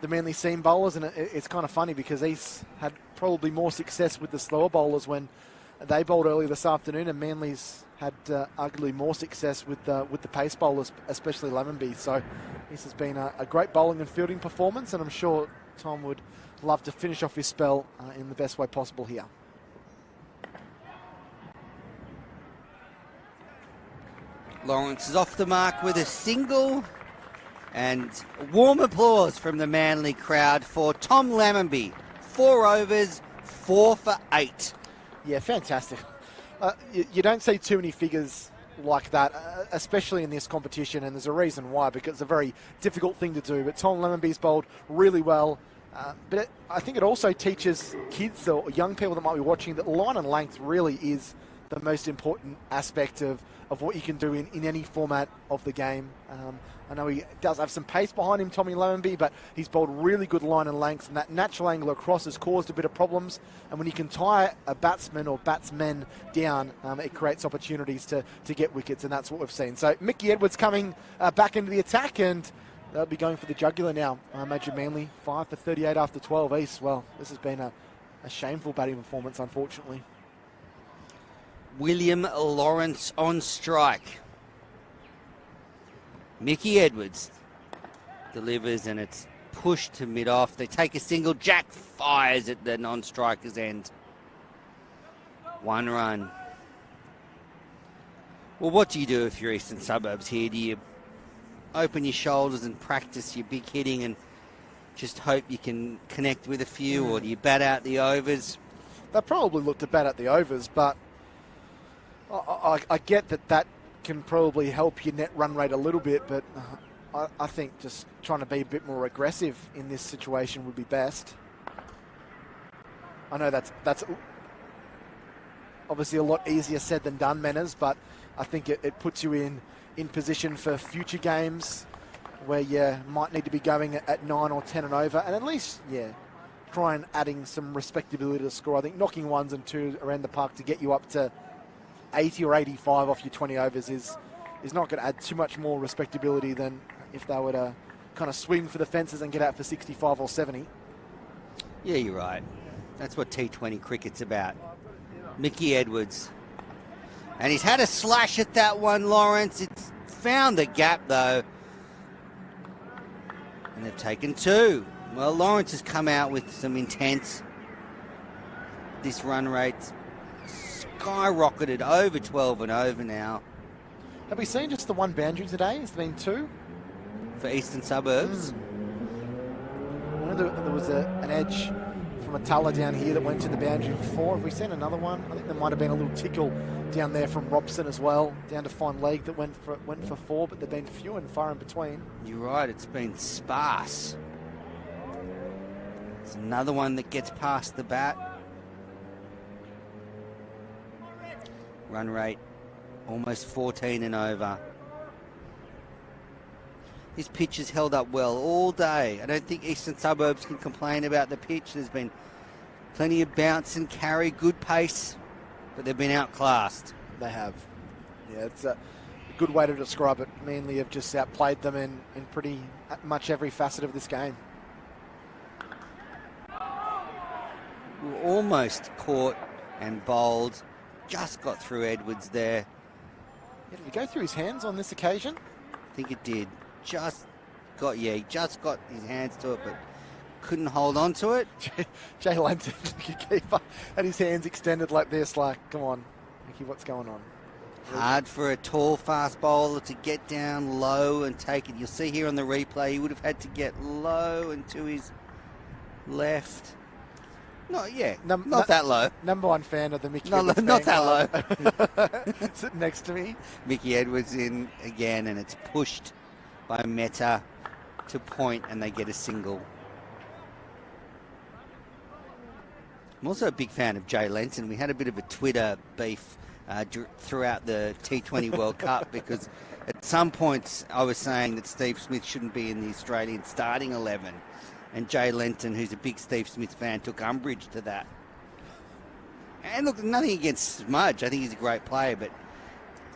Manly seam bowlers, and it's kind of funny because East had probably more success with the slower bowlers when they bowled early this afternoon, and Manly's had arguably more success with the pace bowlers, especially Lamingby. So this has been a great bowling and fielding performance, and I'm sure Tom would love to finish off his spell in the best way possible here. Lawrence is off the mark with a single, and warm applause from the Manly crowd for Tom Lamingby. 4 overs, 4 for 8. Yeah, fantastic. You don't see too many figures like that, especially in this competition, and there's a reason why, because it's a very difficult thing to do. But Tom Lamingby's bowled really well. But I think it also teaches kids or young people that might be watching that line and length really is the most important aspect of what you can do in any format of the game. I know he does have some pace behind him, Tommy Lamingby, but he's bowled really good line and length, and that natural angle across has caused a bit of problems. And when you can tie a batsman or batsmen down, it creates opportunities to get wickets, and that's what we've seen. So Mickey Edwards coming back into the attack, and they'll be going for the jugular now. Major Manly, 5 for 38 after 12 East. Well, this has been a shameful batting performance, unfortunately. William Lawrence on strike. Mickey Edwards delivers, and it's pushed to mid-off. They take a single. Jack fires at the non-striker's end. 1 run. Well, what do you do if you're Eastern Suburbs here? Do you open your shoulders and practice your big hitting and just hope you can connect with a few, or do you bat out the overs? They probably look to bat out the overs, but I get that can probably help your net run rate a little bit, but I think just trying to be a bit more aggressive in this situation would be best. I know that's obviously a lot easier said than done, Manners, but I think it puts you in position for future games where you might need to be going at 9 or 10 and over, and at least, try and adding some respectability to the score. I think knocking 1s and 2s around the park to get you up to 80 or 85 off your 20 overs is not going to add too much more respectability than if they were to kind of swing for the fences and get out for 65 or 70. Yeah, you're right. That's what T20 cricket's about. Mickey Edwards. And he's had a slash at that one, Lawrence. It's found the gap, though. And they've taken 2. Well, Lawrence has come out with some intense. This run rate's skyrocketed over 12 and over now. Have we seen just the one boundary today? Has there been 2? For Eastern Suburbs. I know there was an edge from a Tulla down here that went to the boundary before. Have we seen another one? I think there might have been a little tickle down there from Robson as well, down to fine leg that went for 4, but there have been few and far in between. You're right, it's been sparse. It's another one that gets past the bat. Run rate almost 14 and over. This pitch has held up well all day. I don't think Eastern Suburbs can complain about the pitch. There's been plenty of bounce and carry, good pace, but they've been outclassed. They have. Yeah, it's a good way to describe it. Manly have just outplayed them in pretty much every facet of this game. We were almost caught and bowled. Just got through Edwards there. Yeah, did he go through his hands on this occasion? I think it did. He just got his hands to it, but couldn't hold on to it. Jay Lenton, keeper, had his hands extended like this, like, come on, Mickey, what's going on? Hard for a tall, fast bowler to get down low and take it. You'll see here on the replay, he would have had to get low and to his left. Not that low. Number one fan of the Mickey. Not that low. Sitting next to me. Mickey Edwards in again, and it's pushed by Mehta to point, and they get a single. I'm also a big fan of Jay Lenton. We had a bit of a Twitter beef throughout the T20 World Cup because at some points I was saying that Steve Smith shouldn't be in the Australian starting 11. And Jay Lenton, who's a big Steve Smith fan, took umbrage to that. And look, nothing against Smudge. I think he's a great player, but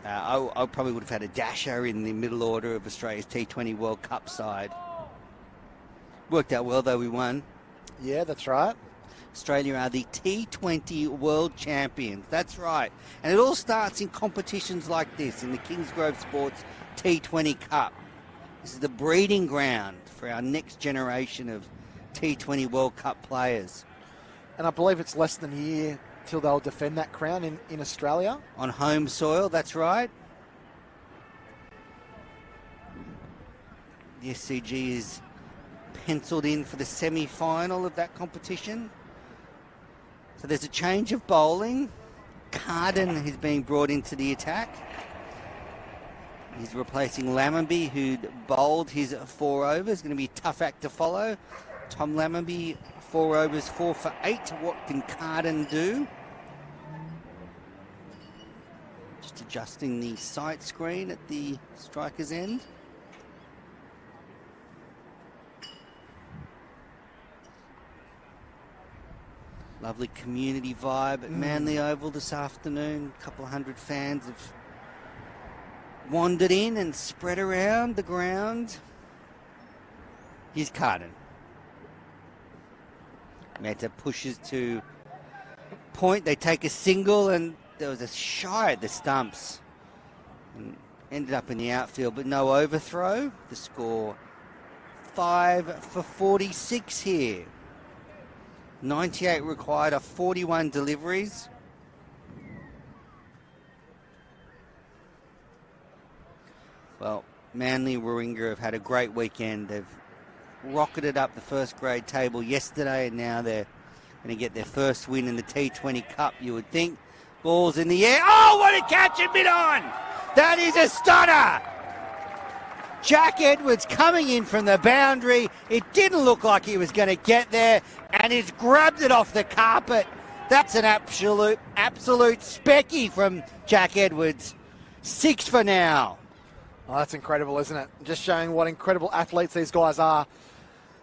I probably would have had a dasher in the middle order of Australia's T20 World Cup side. Worked out well, though, we won. Yeah, that's right. Australia are the T20 World Champions. That's right. And it all starts in competitions like this, in the Kingsgrove Sports T20 Cup. This is the breeding ground for our next generation of T20 World Cup players. And I believe it's less than a year till they'll defend that crown in Australia. On home soil, that's right. The SCG is penciled in for the semi-final of that competition. So there's a change of bowling. Carden is being brought into the attack. He's replacing Lammonby, who'd bowled his 4 overs. Going to be a tough act to follow. Tom Lammonby, 4 overs, 4 for 8. What can Carden do? Just adjusting the sight screen at the striker's end. Lovely community vibe at Manly Oval this afternoon. A couple of hundred fans have wandered in and spread around the ground. Here's Carden. Mehta pushes to point. They take a single, and there was a shy at the stumps. And ended up in the outfield, but no overthrow. The score 5 for 46 here. 98 required of 41 deliveries. Well, Manly-Warringah have had a great weekend. They've rocketed up the first grade table yesterday, and now they're going to get their first win in the T20 Cup, you would think. Ball's in the air. Oh, what a catch and mid-on! That is a stunner! Jack Edwards coming in from the boundary. It didn't look like he was going to get there, and he's grabbed it off the carpet That's an absolute specky from Jack Edwards. 6 for now. Oh, that's incredible, isn't it? Just showing what incredible athletes these guys are.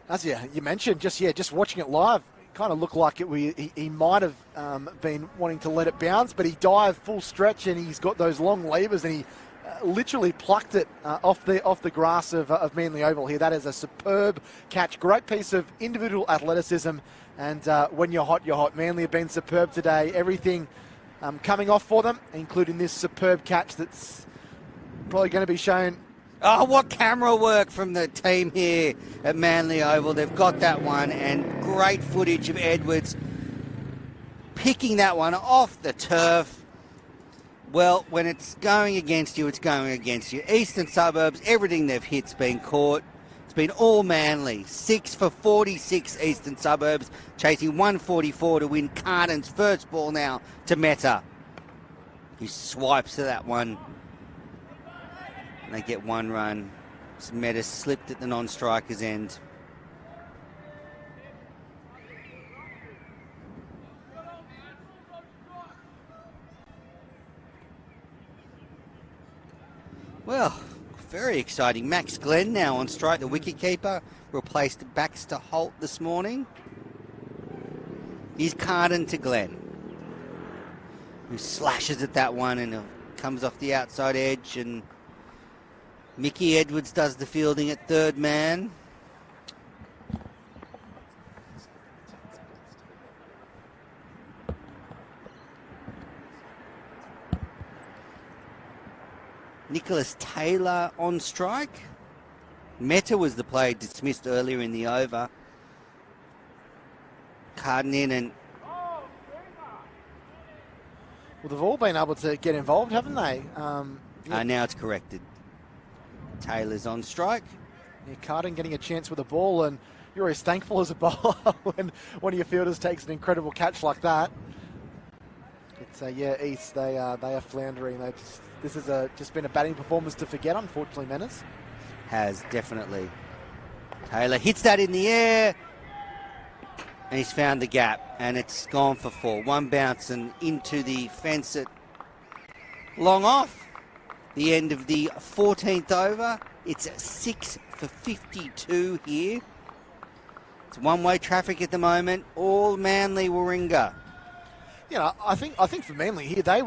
As you mentioned, just watching it live, it kind of looked like he might have been wanting to let it bounce, but he dived full stretch and he's got those long levers and he literally plucked it off the grass of Manly Oval here. That is a superb catch. Great piece of individual athleticism. And when you're hot. Manly have been superb today. Everything coming off for them, including this superb catch that's probably going to be shown. Oh, what camera work from the team here at Manly Oval. They've got that one, and great footage of Edwards picking that one off the turf. Well, when it's going against you, it's going against you. Eastern Suburbs, everything they've hit's been caught. It's been all Manly. 6 for 46 Eastern Suburbs, chasing 144 to win Carden's first ball now to Meta. He swipes to that one. And they get 1 run. Meta slipped at the non-striker's end. Well, very exciting. Max Glenn now on strike, the wicketkeeper, replaced Baxter Holt this morning. Here's Carden to Glenn, who slashes at that one and comes off the outside edge, and Mickey Edwards does the fielding at third man. Nicholas Taylor on strike. Meta was the player dismissed earlier in the over. Carden in and... Well, they've all been able to get involved, haven't they? Now it's corrected. Taylor's on strike. Yeah, Carden getting a chance with a ball, and you're always thankful as a bowler when one of your fielders takes an incredible catch like that. It's East, they are floundering. This has just been a batting performance to forget, unfortunately, Menace. Has, definitely. Taylor hits that in the air, and he's found the gap, and it's gone for 4. 1 bounce and into the fence at long off. The end of the 14th over. It's 6 for 52 here. It's one-way traffic at the moment. All Manly-Warringah. You know, I think for Manly here, they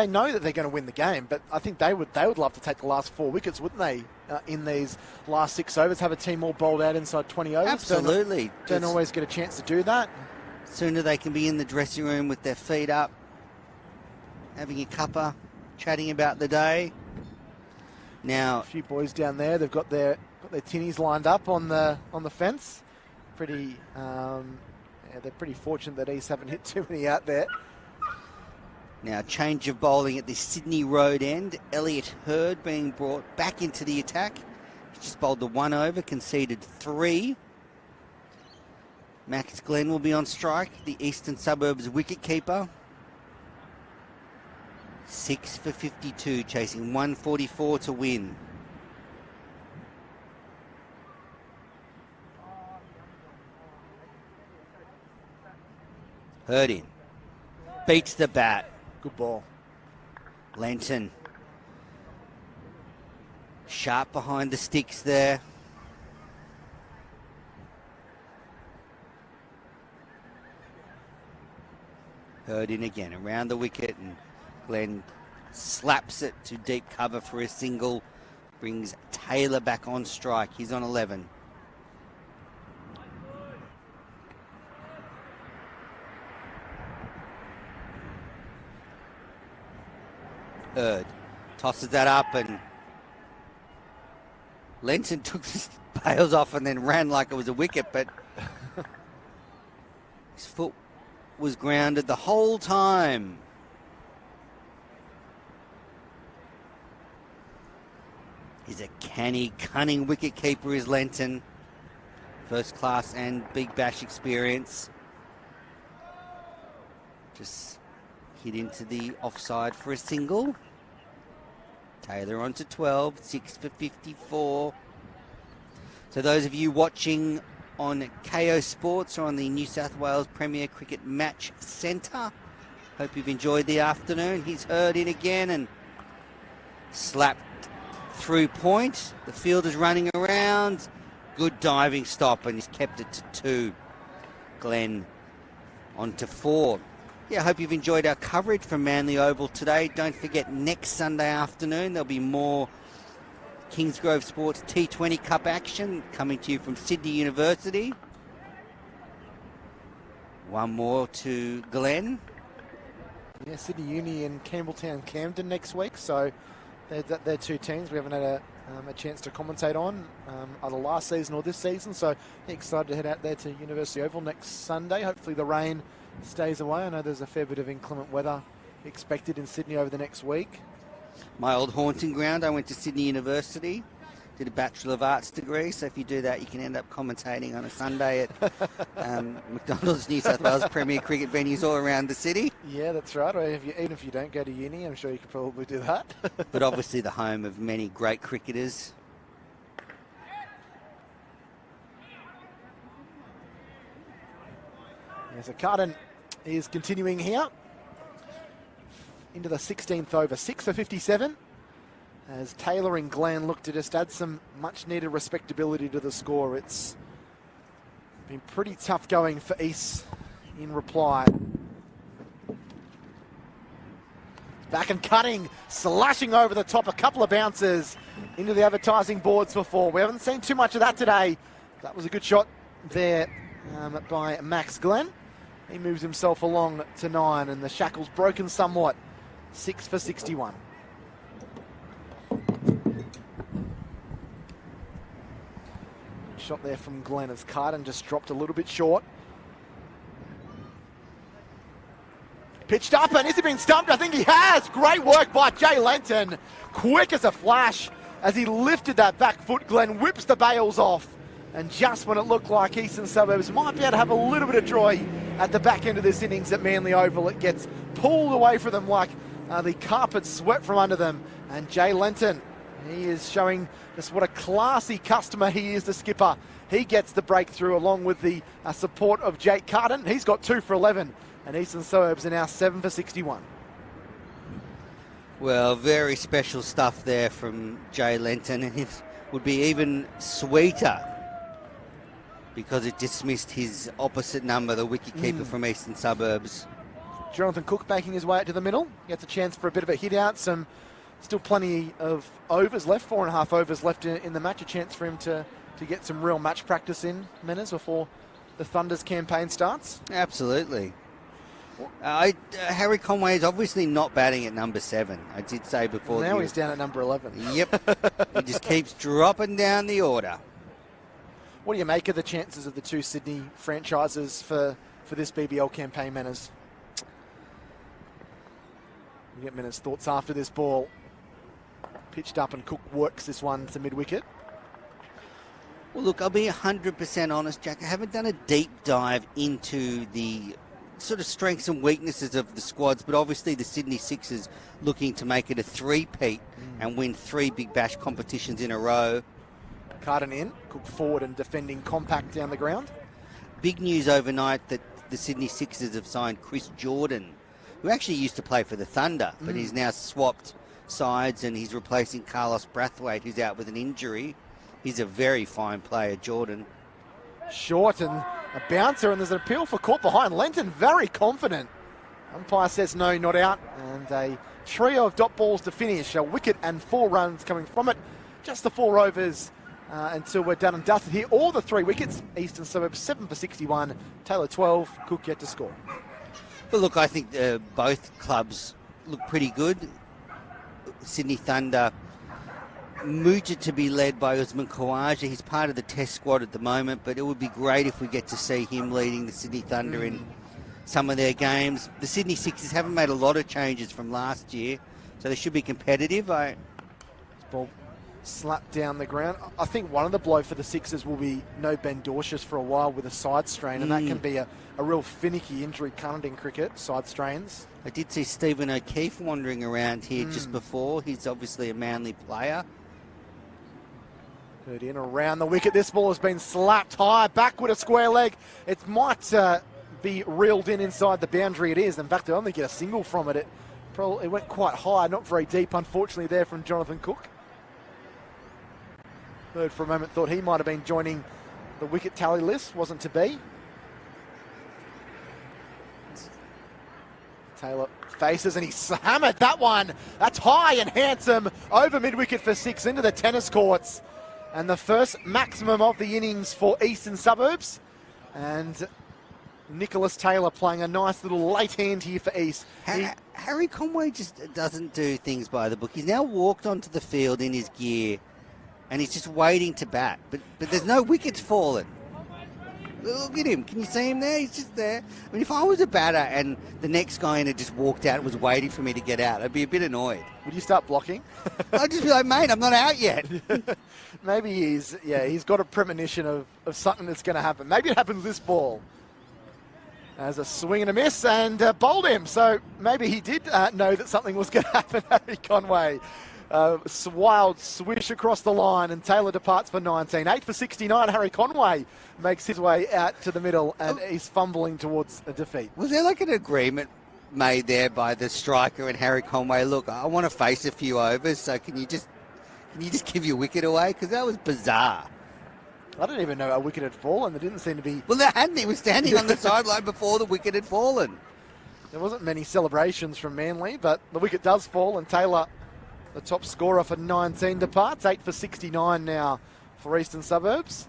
know that they're going to win the game, but I think they would love to take the last 4 wickets, wouldn't they? In these last 6 overs, have a team all bowled out inside 20 overs. Absolutely. Don't always get a chance to do that. Sooner they can be in the dressing room with their feet up, having a cuppa, chatting about the day. Now, a few boys down there, they've got their tinnies lined up on the fence. Pretty, they're pretty fortunate that East haven't hit too many out there. Now, change of bowling at the Sydney Road end. Elliot Hurd being brought back into the attack. He's just bowled the 1 over, conceded 3. Max Glenn will be on strike, the Eastern Suburbs wicketkeeper. 6 for 52, chasing 144 to win. Hurd in. Beats the bat. Good ball. Lenton. Sharp behind the sticks there. Hurd in again, around the wicket, and Glenn slaps it to deep cover for a single. Brings Taylor back on strike. He's on 11. Hurd tosses that up, and Lenton took the bails off and then ran like it was a wicket, but his foot was grounded the whole time. He's a canny, cunning wicketkeeper, is Lenton. First class and big bash experience. Just hit into the offside for a single. Taylor on to 12, 6 for 54. So those of you watching on KO Sports or on the New South Wales Premier Cricket Match Centre. Hope you've enjoyed the afternoon. He's hurled in again and slapped through point. The fielder's running around. Good diving stop, and he's kept it to 2. Glenn on to 4. Yeah, I hope you've enjoyed our coverage from Manly Oval today. Don't forget, next Sunday afternoon there'll be more Kingsgrove Sports T20 Cup action coming to you from Sydney University. One more to Glenn. Yeah, Sydney Uni and Campbelltown Camden next week, so they're 2 teams we haven't had a chance to commentate on either last season or this season, so excited to head out there to University Oval next Sunday. Hopefully the rain stays away. I know there's a fair bit of inclement weather expected in Sydney over the next week. My old haunting ground. I went to Sydney University, did a Bachelor of Arts degree, so if you do that you can end up commentating on a Sunday at McDonald's New South Wales Premier Cricket venues all around the city. Yeah, that's right. Or even if you don't go to uni, I'm sure you could probably do that. But obviously the home of many great cricketers. Yeah, so Carden is continuing here into the 16th over, 6 for 57. As Taylor and Glenn look to just add some much-needed respectability to the score. It's been pretty tough going for East in reply. Back and cutting, slashing over the top, a couple of bounces into the advertising boards before. We haven't seen too much of that today. That was a good shot there by Max Glenn. He moves himself along to 9, and the shackle's broken somewhat. 6 for 61. Shot there from Glenn as Carden just dropped a little bit short. Pitched up, and has he been stumped? I think he has. Great work by Jay Lenton. Quick as a flash as he lifted that back foot. Glenn whips the bails off. And just when it looked like Eastern Suburbs might be able to have a little bit of joy at the back end of this innings at Manly Oval, it gets pulled away from them like the carpet swept from under them. And Jay Lenton, he is showing just what a classy customer he is, the skipper. He gets the breakthrough along with the support of Jake Carden. He's got 2 for 11, and Eastern Suburbs are now 7 for 61. Well, very special stuff there from Jay Lenton, and it would be even sweeter because it dismissed his opposite number, the wicketkeeper from Eastern Suburbs. Jonathan Cook making his way out to the middle. Gets a chance for a bit of a hit out. Still plenty of overs left, 4.5 overs left in the match. A chance for him to get some real match practice in, Menas, before the Thunder's campaign starts. Absolutely. Harry Conway is obviously not batting at number 7. I did say before. Now he's down at number 11. Yep. He just keeps dropping down the order. What do you make of the chances of the 2 Sydney franchises for this BBL campaign, Menas? We get Menas' thoughts after this ball. Pitched up, and Cook works this one to mid-wicket. Well, look, I'll be 100% honest, Jack. I haven't done a deep dive into the sort of strengths and weaknesses of the squads, but obviously the Sydney Sixers looking to make it a 3-peat and win 3 Big Bash competitions in a row. Carden in, Cook forward and defending compact down the ground. Big news overnight that the Sydney Sixers have signed Chris Jordan, who actually used to play for the Thunder, but he's now swapped sides and he's replacing Carlos Brathwaite, who's out with an injury. He's a very fine player, Jordan. Short and a bouncer, and there's an appeal for caught behind. Lenton very confident. Umpire says no, not out, and a trio of dot balls to finish. A wicket and 4 runs coming from it. Just the 4 overs until we're done and dusted here. All the 3 wickets. Eastern Suburbs 7 for 61. Taylor 12. Cook yet to score. But look, I think both clubs look pretty good. Sydney Thunder mooted to be led by Usman Khawaja. He's part of the test squad at the moment, but it would be great if we get to see him leading the Sydney Thunder in some of their games. The Sydney Sixers haven't made a lot of changes from last year, so they should be competitive. Ball slapped down the ground. I think one of the blow for the Sixers will be no Ben Dorshus for a while with a side strain, and that can be a real finicky injury, can't it, in cricket, side strains. I did see Stephen O'Keefe wandering around here just before. He's obviously a Manly player. Heard in around the wicket. This ball has been slapped high, back with a square leg. It might be reeled in inside the boundary. It is. In fact, they only get a single from it. It went quite high, not very deep, unfortunately, there from Jonathan Cook. Heard for a moment, thought he might have been joining the wicket tally list. Wasn't to be. Taylor faces and he's hammered that one. That's high and handsome over mid-wicket for 6 into the tennis courts. And the first maximum of the innings for Eastern Suburbs. And Nicholas Taylor playing a nice little late hand here for East. Harry Conway just doesn't do things by the book. He's now walked onto the field in his gear and he's just waiting to bat. But there's no wickets fallen. Look at him. Can you see him there? He's just there. I mean, if I was a batter and the next guy in had just walked out and was waiting for me to get out, I'd be a bit annoyed. Would you start blocking? I'd just be like, mate, I'm not out yet. Maybe he's got a premonition of something that's going to happen. Maybe it happens this ball. As a swing and a miss and bowled him. So maybe he did know that something was going to happen, Harry Conway. Wild swish across the line and Taylor departs for 19. 8 for 69, Harry Conway makes his way out to the middle and he's fumbling towards a defeat. Was there like an agreement made there by the striker and Harry Conway? Look, I want to face a few overs, so can you just give your wicket away? Because that was bizarre. I didn't even know a wicket had fallen. There didn't seem to be... Well, there hadn't. He was standing on the sideline before the wicket had fallen. There wasn't many celebrations from Manly, but the wicket does fall and Taylor, the top scorer for 19, departs. 8 for 69 now for Eastern Suburbs.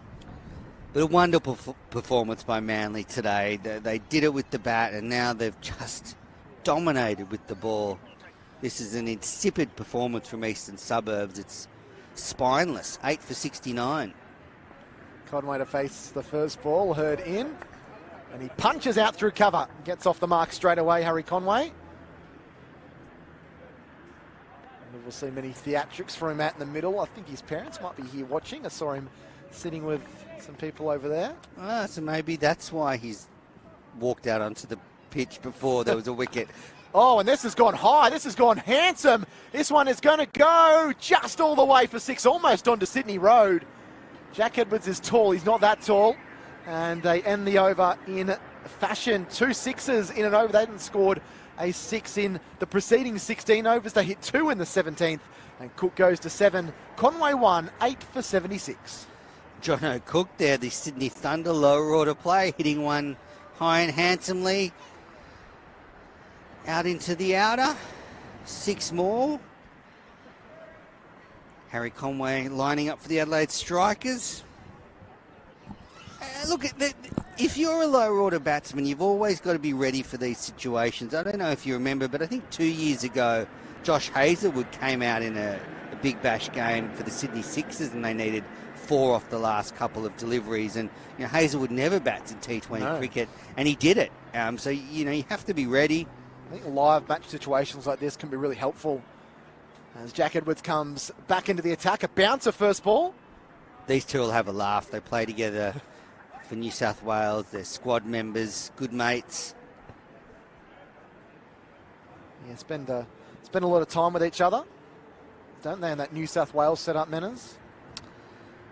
But a wonderful performance by Manly today. They did it with the bat and now they've just dominated with the ball. This is an insipid performance from Eastern Suburbs. It's spineless. 8 for 69. Conway to face the first ball, Heard in, and he punches out through cover. Gets off the mark straight away, Harry Conway. And we'll see many theatrics for him out in the middle. I think his parents might be here watching. I saw him sitting with some people over there. So maybe that's why he's walked out onto the pitch before there was a wicket. Oh, and this has gone high. This has gone handsome. This one is going to go just all the way for 6, almost onto Sydney Road. Jack Edwards is tall. He's not that tall. And they end the over in fashion. 2 sixes in an over. They hadn't scored a 6 in the preceding 16 overs. They hit 2 in the 17th. And Cook goes to 7. Conway 1, 8 for 76. Jono Cook there, the Sydney Thunder lower order play, hitting one high and handsomely. Out into the outer. 6 more. Harry Conway lining up for the Adelaide Strikers. Look, if you're a lower order batsman, you've always got to be ready for these situations. I don't know if you remember, but I think 2 years ago, Josh Hazlewood came out in a Big Bash game for the Sydney Sixers and they needed 4 off the last couple of deliveries. And Hazlewood never bats in T20 cricket, and he did it. So, you have to be ready. I think live match situations like this can be really helpful. As Jack Edwards comes back into the attack, a bouncer first ball. These two will have a laugh. They play together for New South Wales. They're squad members, good mates. Yeah, spend a lot of time with each other, don't they, in that New South Wales setup, Manners?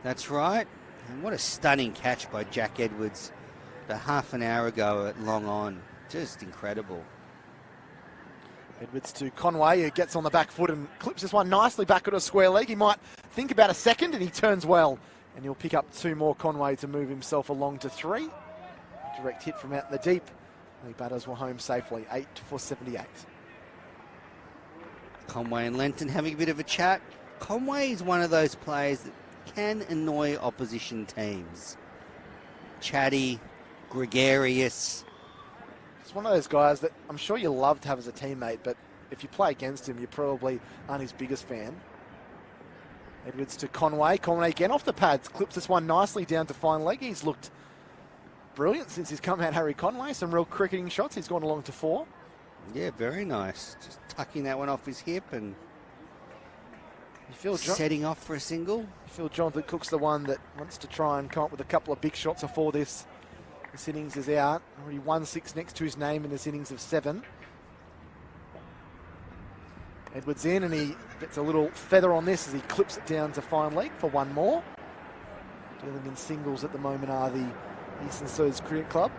That's right. And what a stunning catch by Jack Edwards about half an hour ago at Long On. Just incredible. Edwards to Conway, who gets on the back foot and clips this one nicely back at a square leg. He might think about a second and he turns well. And he'll pick up 2 more, Conway, to move himself along to 3. Direct hit from out in the deep. The batters were home safely, 8 for 78. Conway and Lenton having a bit of a chat. Conway is one of those players that can annoy opposition teams. Chatty, gregarious. He's one of those guys that I'm sure you love to have as a teammate, but if you play against him, you probably aren't his biggest fan. Edwards to Conway. Conway again off the pads. Clips this one nicely down to fine leg. He's looked brilliant since he's come out, Harry Conway. Some real cricketing shots. He's gone along to 4. Yeah, very nice. Just tucking that one off his hip and you feel setting off for a single. You feel Jonathan Cook's the one that wants to try and come up with a couple of big shots before this innings is out. Already 1 6 next to his name in this innings of 7. Edwards in and he gets a little feather on this as he clips it down to fine leg for 1 more. dealing in singles at the moment are the Eastern Suburbs Cricket Club.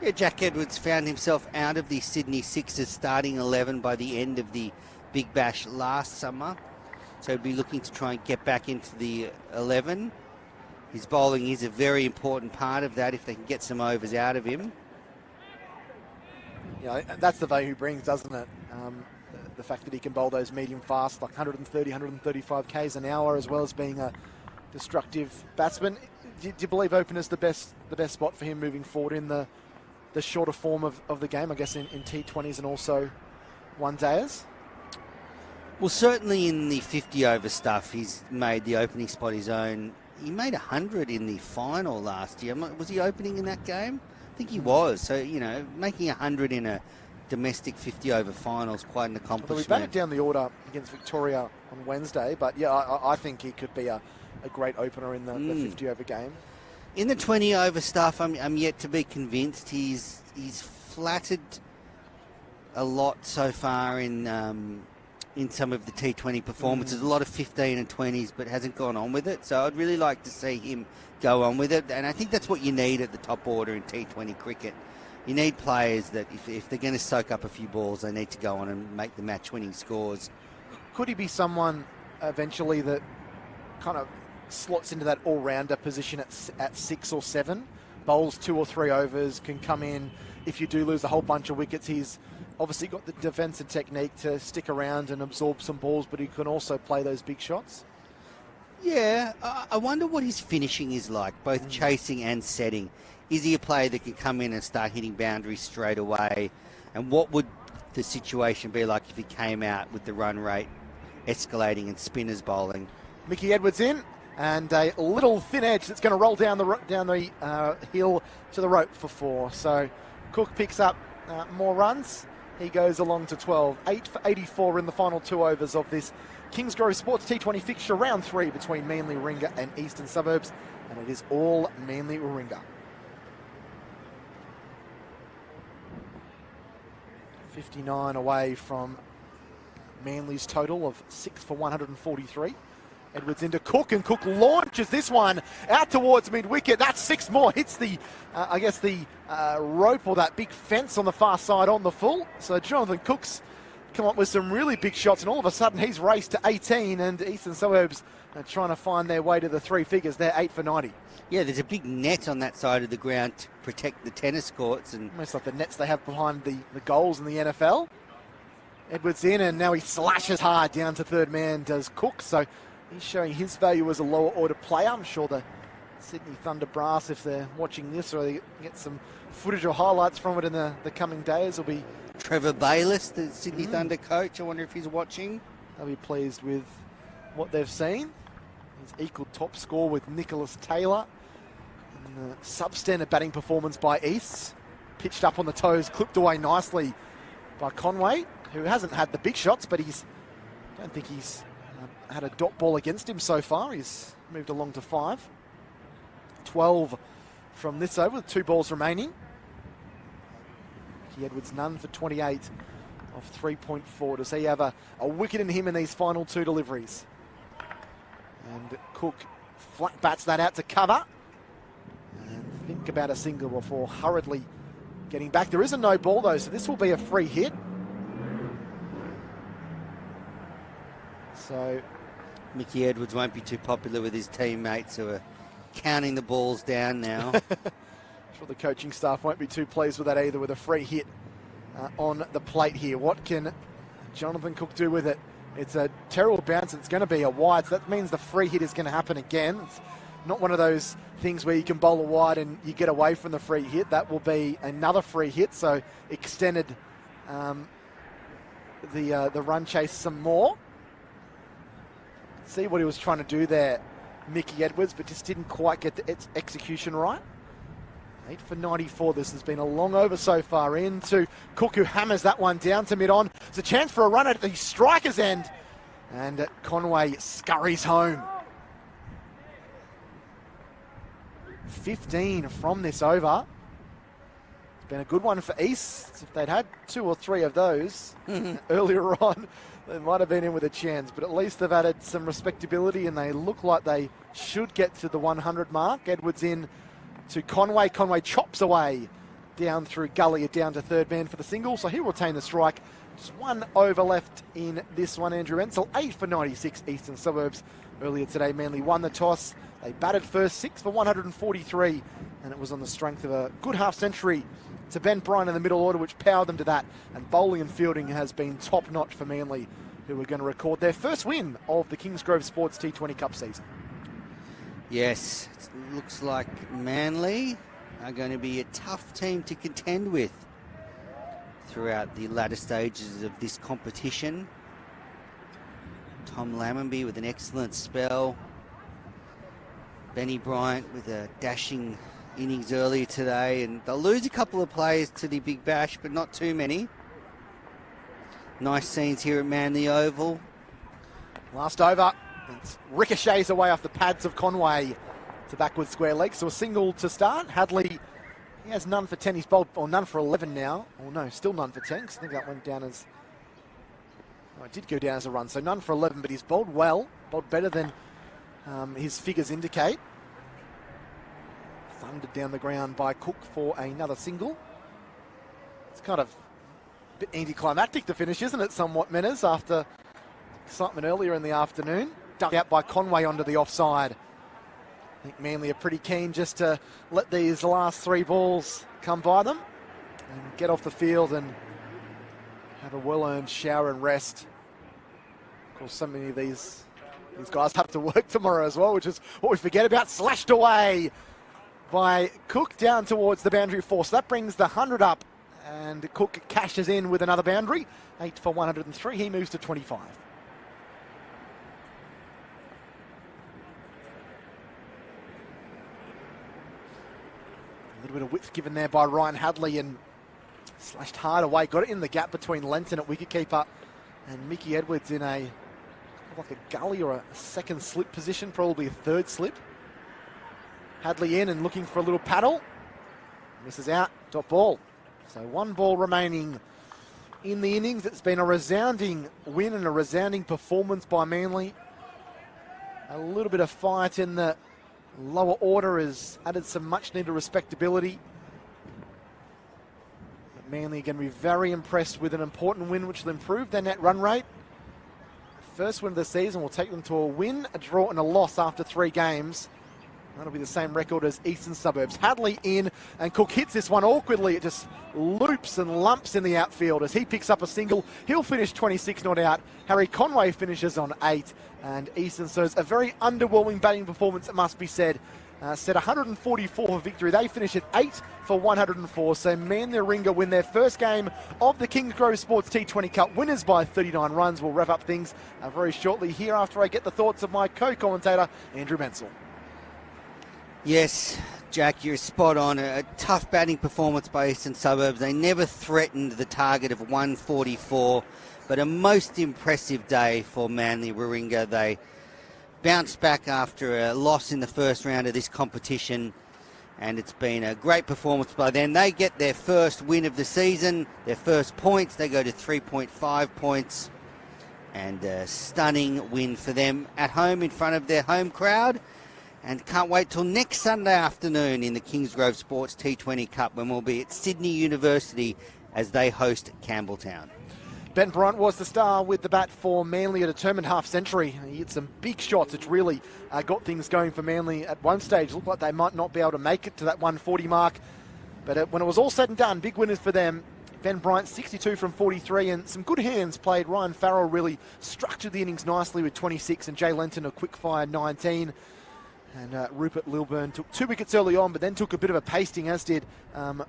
Yeah, Jack Edwards found himself out of the Sydney Sixers starting 11 by the end of the Big Bash last summer. So he'll be looking to try and get back into the 11. His bowling is a very important part of that if they can get some overs out of him. You know, that's the value he brings, doesn't it? The fact that he can bowl those medium fast, like 130, 135 Ks an hour, as well as being a destructive batsman. Do you believe opener's the best spot for him moving forward in the shorter form of the game, I guess, in T20s and also one-dayers? Well, certainly in the 50-over stuff, he's made the opening spot his own. He made 100 in the final last year. Was he opening in that game? I think he was. So, you know, making 100 in a domestic 50-over final is quite an accomplishment. Well, we batted down the order against Victoria on Wednesday, but yeah, I think he could be a great opener in the 50-over game. In the 20-over stuff, I'm yet to be convinced. He's flattered a lot so far in some of the T20 performances. A lot of 15 and 20s, but hasn't gone on with it. So I'd really like to see him go on with it. And I think that's what you need at the top order in T20 cricket. You need players that, if they're going to soak up a few balls, they need to go on and make the match-winning scores. Could he be someone eventually that kind of slots into that all-rounder position at 6 or 7, bowls 2 or 3 overs, can come in if you do lose a whole bunch of wickets? He's obviously got the defensive technique to stick around and absorb some balls, but he can also play those big shots. Yeah, I wonder what his finishing is like, both chasing and setting. Is he a player that can come in and start hitting boundaries straight away? And what would the situation be like if he came out with the run rate escalating and spinners bowling? Mickey Edwards in, and a little thin edge that's going to roll down the hill to the rope for 4. So Cook picks up more runs. He goes along to 12. 8 for 84 in the final 2 overs of this Kingsgrove Sports T20 fixture, round 3 between Manly-Warringah and Eastern Suburbs, and it is all Manly-Warringah. 59 away from Manly's total of 6 for 143. Edwards into Cook, and Cook launches this one out towards mid-wicket. That's 6 more. Hits the, rope, or that big fence on the far side on the full. So Jonathan Cook's come up with some really big shots, and all of a sudden he's raced to 18, and Eastern Suburbs are trying to find their way to the 3 figures. They're 8 for 90. Yeah, there's a big net on that side of the ground to protect the tennis courts. And almost like the nets they have behind the goals in the NFL. Edwards in, and now he slashes hard down to third man, does Cook. So he's showing his value as a lower order player. I'm sure the Sydney Thunder brass, if they're watching this or they get some footage or highlights from it in the coming days, will be... Trevor Bayliss, the Sydney Thunder coach, I wonder if he's watching. They'll be pleased with what they've seen. He's equal top score with Nicholas Taylor. And the substandard batting performance by Easts. Pitched up on the toes, clipped away nicely by Conway, who hasn't had the big shots, but I don't think he's had a dot ball against him so far. He's moved along to 5. 12 from this over with 2 balls remaining. Mickey Edwards none for 28 of 3.4. Does he have a wicket in him in these final 2 deliveries? And Cook flat bats that out to cover. And think about a single before hurriedly getting back. There is a no ball though, so this will be a free hit. So Mickey Edwards won't be too popular with his teammates who are counting the balls down now. I'm sure the coaching staff won't be too pleased with that either, with a free hit on the plate here. What can Jonathan Cook do with it? It's a terrible bounce. It's going to be a wide, so that means the free hit is going to happen again. It's not one of those things where you can bowl a wide and you get away from the free hit. That will be another free hit, so extended the run chase some more. See what he was trying to do there, Mickey Edwards, but just didn't quite get the execution right. 8 for 94. This has been a long over so far. Into Cook, who hammers that one down to mid-on. It's a chance for a run at the striker's end. And Conway scurries home. 15 from this over. been a good one for East. If they'd had 2 or 3 of those earlier on, they might have been in with a chance. But at least they've added some respectability, and they look like they should get to the 100 mark. Edwards in to Conway. Conway chops away down through gully, down to third man for the single. So he'll retain the strike. Just 1 over left in this one. Andrew Ensel, 8 for 96, Eastern Suburbs. Earlier today, Manly won the toss. They batted first, 6 for 143, and it was on the strength of a good half-century to Ben Bryant in the middle order, which powered them to that. And bowling and fielding has been top-notch for Manly, who are going to record their first win of the Kingsgrove Sports T20 Cup season. Yes, it looks like Manly are going to be a tough team to contend with throughout the latter stages of this competition. Tom Lammonby with an excellent spell. Benny Bryant with a dashing innings earlier today, and they'll lose a couple of players to the Big Bash, but not too many. Nice scenes here at Manly Oval. Last over, it ricochets away off the pads of Conway to backward square leg. So a single to start. Hadley, he has none for 10. He's bowled, or none for 11 now. Or no, still none for 10, because I think that went down as... Oh, it did go down as a run, so none for 11, but he's bowled well, bowled better than his figures indicate. Thundered down the ground by Cook for another single. It's kind of a bit anticlimactic to finish, isn't it, somewhat, Menas, after excitement earlier in the afternoon. Dug out by Conway onto the offside. I think Manly are pretty keen just to let these last 3 balls come by them and get off the field and have a well-earned shower and rest. Of course, so many of these guys have to work tomorrow as well, which is what we forget about. Slashed away by Cook down towards the boundary 4. So that brings the 100 up, and Cook cashes in with another boundary. 8 for 103. He moves to 25. A little bit of width given there by Ryan Hadley, and slashed hard away. Got it in the gap between Lenton at wicketkeeper and Mickey Edwards in a like a gully or a second slip position, probably a third slip. Hadley in and looking for a little paddle. Misses out, dot ball. So 1 ball remaining in the innings. It's been a resounding win and a resounding performance by Manly. A little bit of fight in the lower order has added some much needed respectability. But Manly are going to be very impressed with an important win, which will improve their net run rate. First win of the season will take them to a win, a draw and a loss after 3 games. That'll be the same record as Eastern Suburbs. Hadley in, and Cook hits this one awkwardly. It just loops and lumps in the outfield as he picks up a single. He'll finish 26 not out. Harry Conway finishes on 8, and Eastern Suburbs, a very underwhelming batting performance, it must be said. Set 144 for victory. They finish at 8 for 104. So Manly-Warringah win their first game of the Kingsgrove Sports T20 Cup. Winners by 39 runs. We'll wrap up things very shortly here after I get the thoughts of my co-commentator, Andrew Mensel. Yes, Jack, you're spot on. A tough batting performance by Eastern Suburbs. They never threatened the target of 144, but a most impressive day for Manly-Warringah. They bounced back after a loss in the first round of this competition, and it's been a great performance by them. They get their first win of the season, their first points. They go to 3.5 points, and a stunning win for them at home in front of their home crowd. And can't wait till next Sunday afternoon in the Kingsgrove Sports T20 Cup, when we'll be at Sydney University as they host Campbelltown. Ben Bryant was the star with the bat for Manly, a determined half-century. He hit some big shots, which really got things going for Manly at one stage. Looked like they might not be able to make it to that 140 mark. But when it was all said and done, big winners for them. Ben Bryant, 62 from 43, and some good hands played. Ryan Farrell really structured the innings nicely with 26, and Jay Lenton a quick-fire 19. And Rupert Lilburn took 2 wickets early on, but then took a bit of a pasting, as did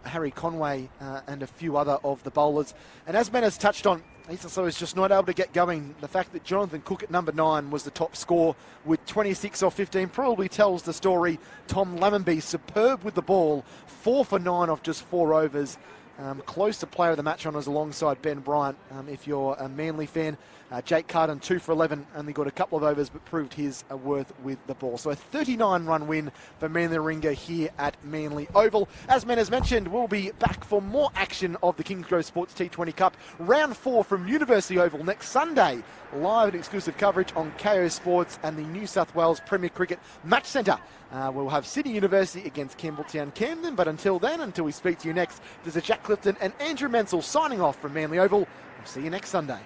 Harry Conway and a few other of the bowlers. And as Ben has touched on, Eastern Suburbs just not able to get going. The fact that Jonathan Cook at number 9 was the top score with 26 off 15 probably tells the story. Tom Lammonby, superb with the ball, 4 for 9 off just 4 overs. Close to player of the match honours alongside Ben Bryant, if you're a Manly fan. Jake Carden 2 for 11, only got a couple of overs but proved his worth with the ball. So a 39-run win for Manly-Warringah here at Manly Oval. As Men has mentioned, we'll be back for more action of the Kingsgrove Sports T20 Cup. Round 4 from University Oval next Sunday. Live and exclusive coverage on KO Sports and the New South Wales Premier Cricket Match Centre. We'll have Sydney University against Campbelltown Camden, but until then, until we speak to you next, there's a Jack Clifton and Andrew Menzel signing off from Manly Oval. We'll see you next Sunday.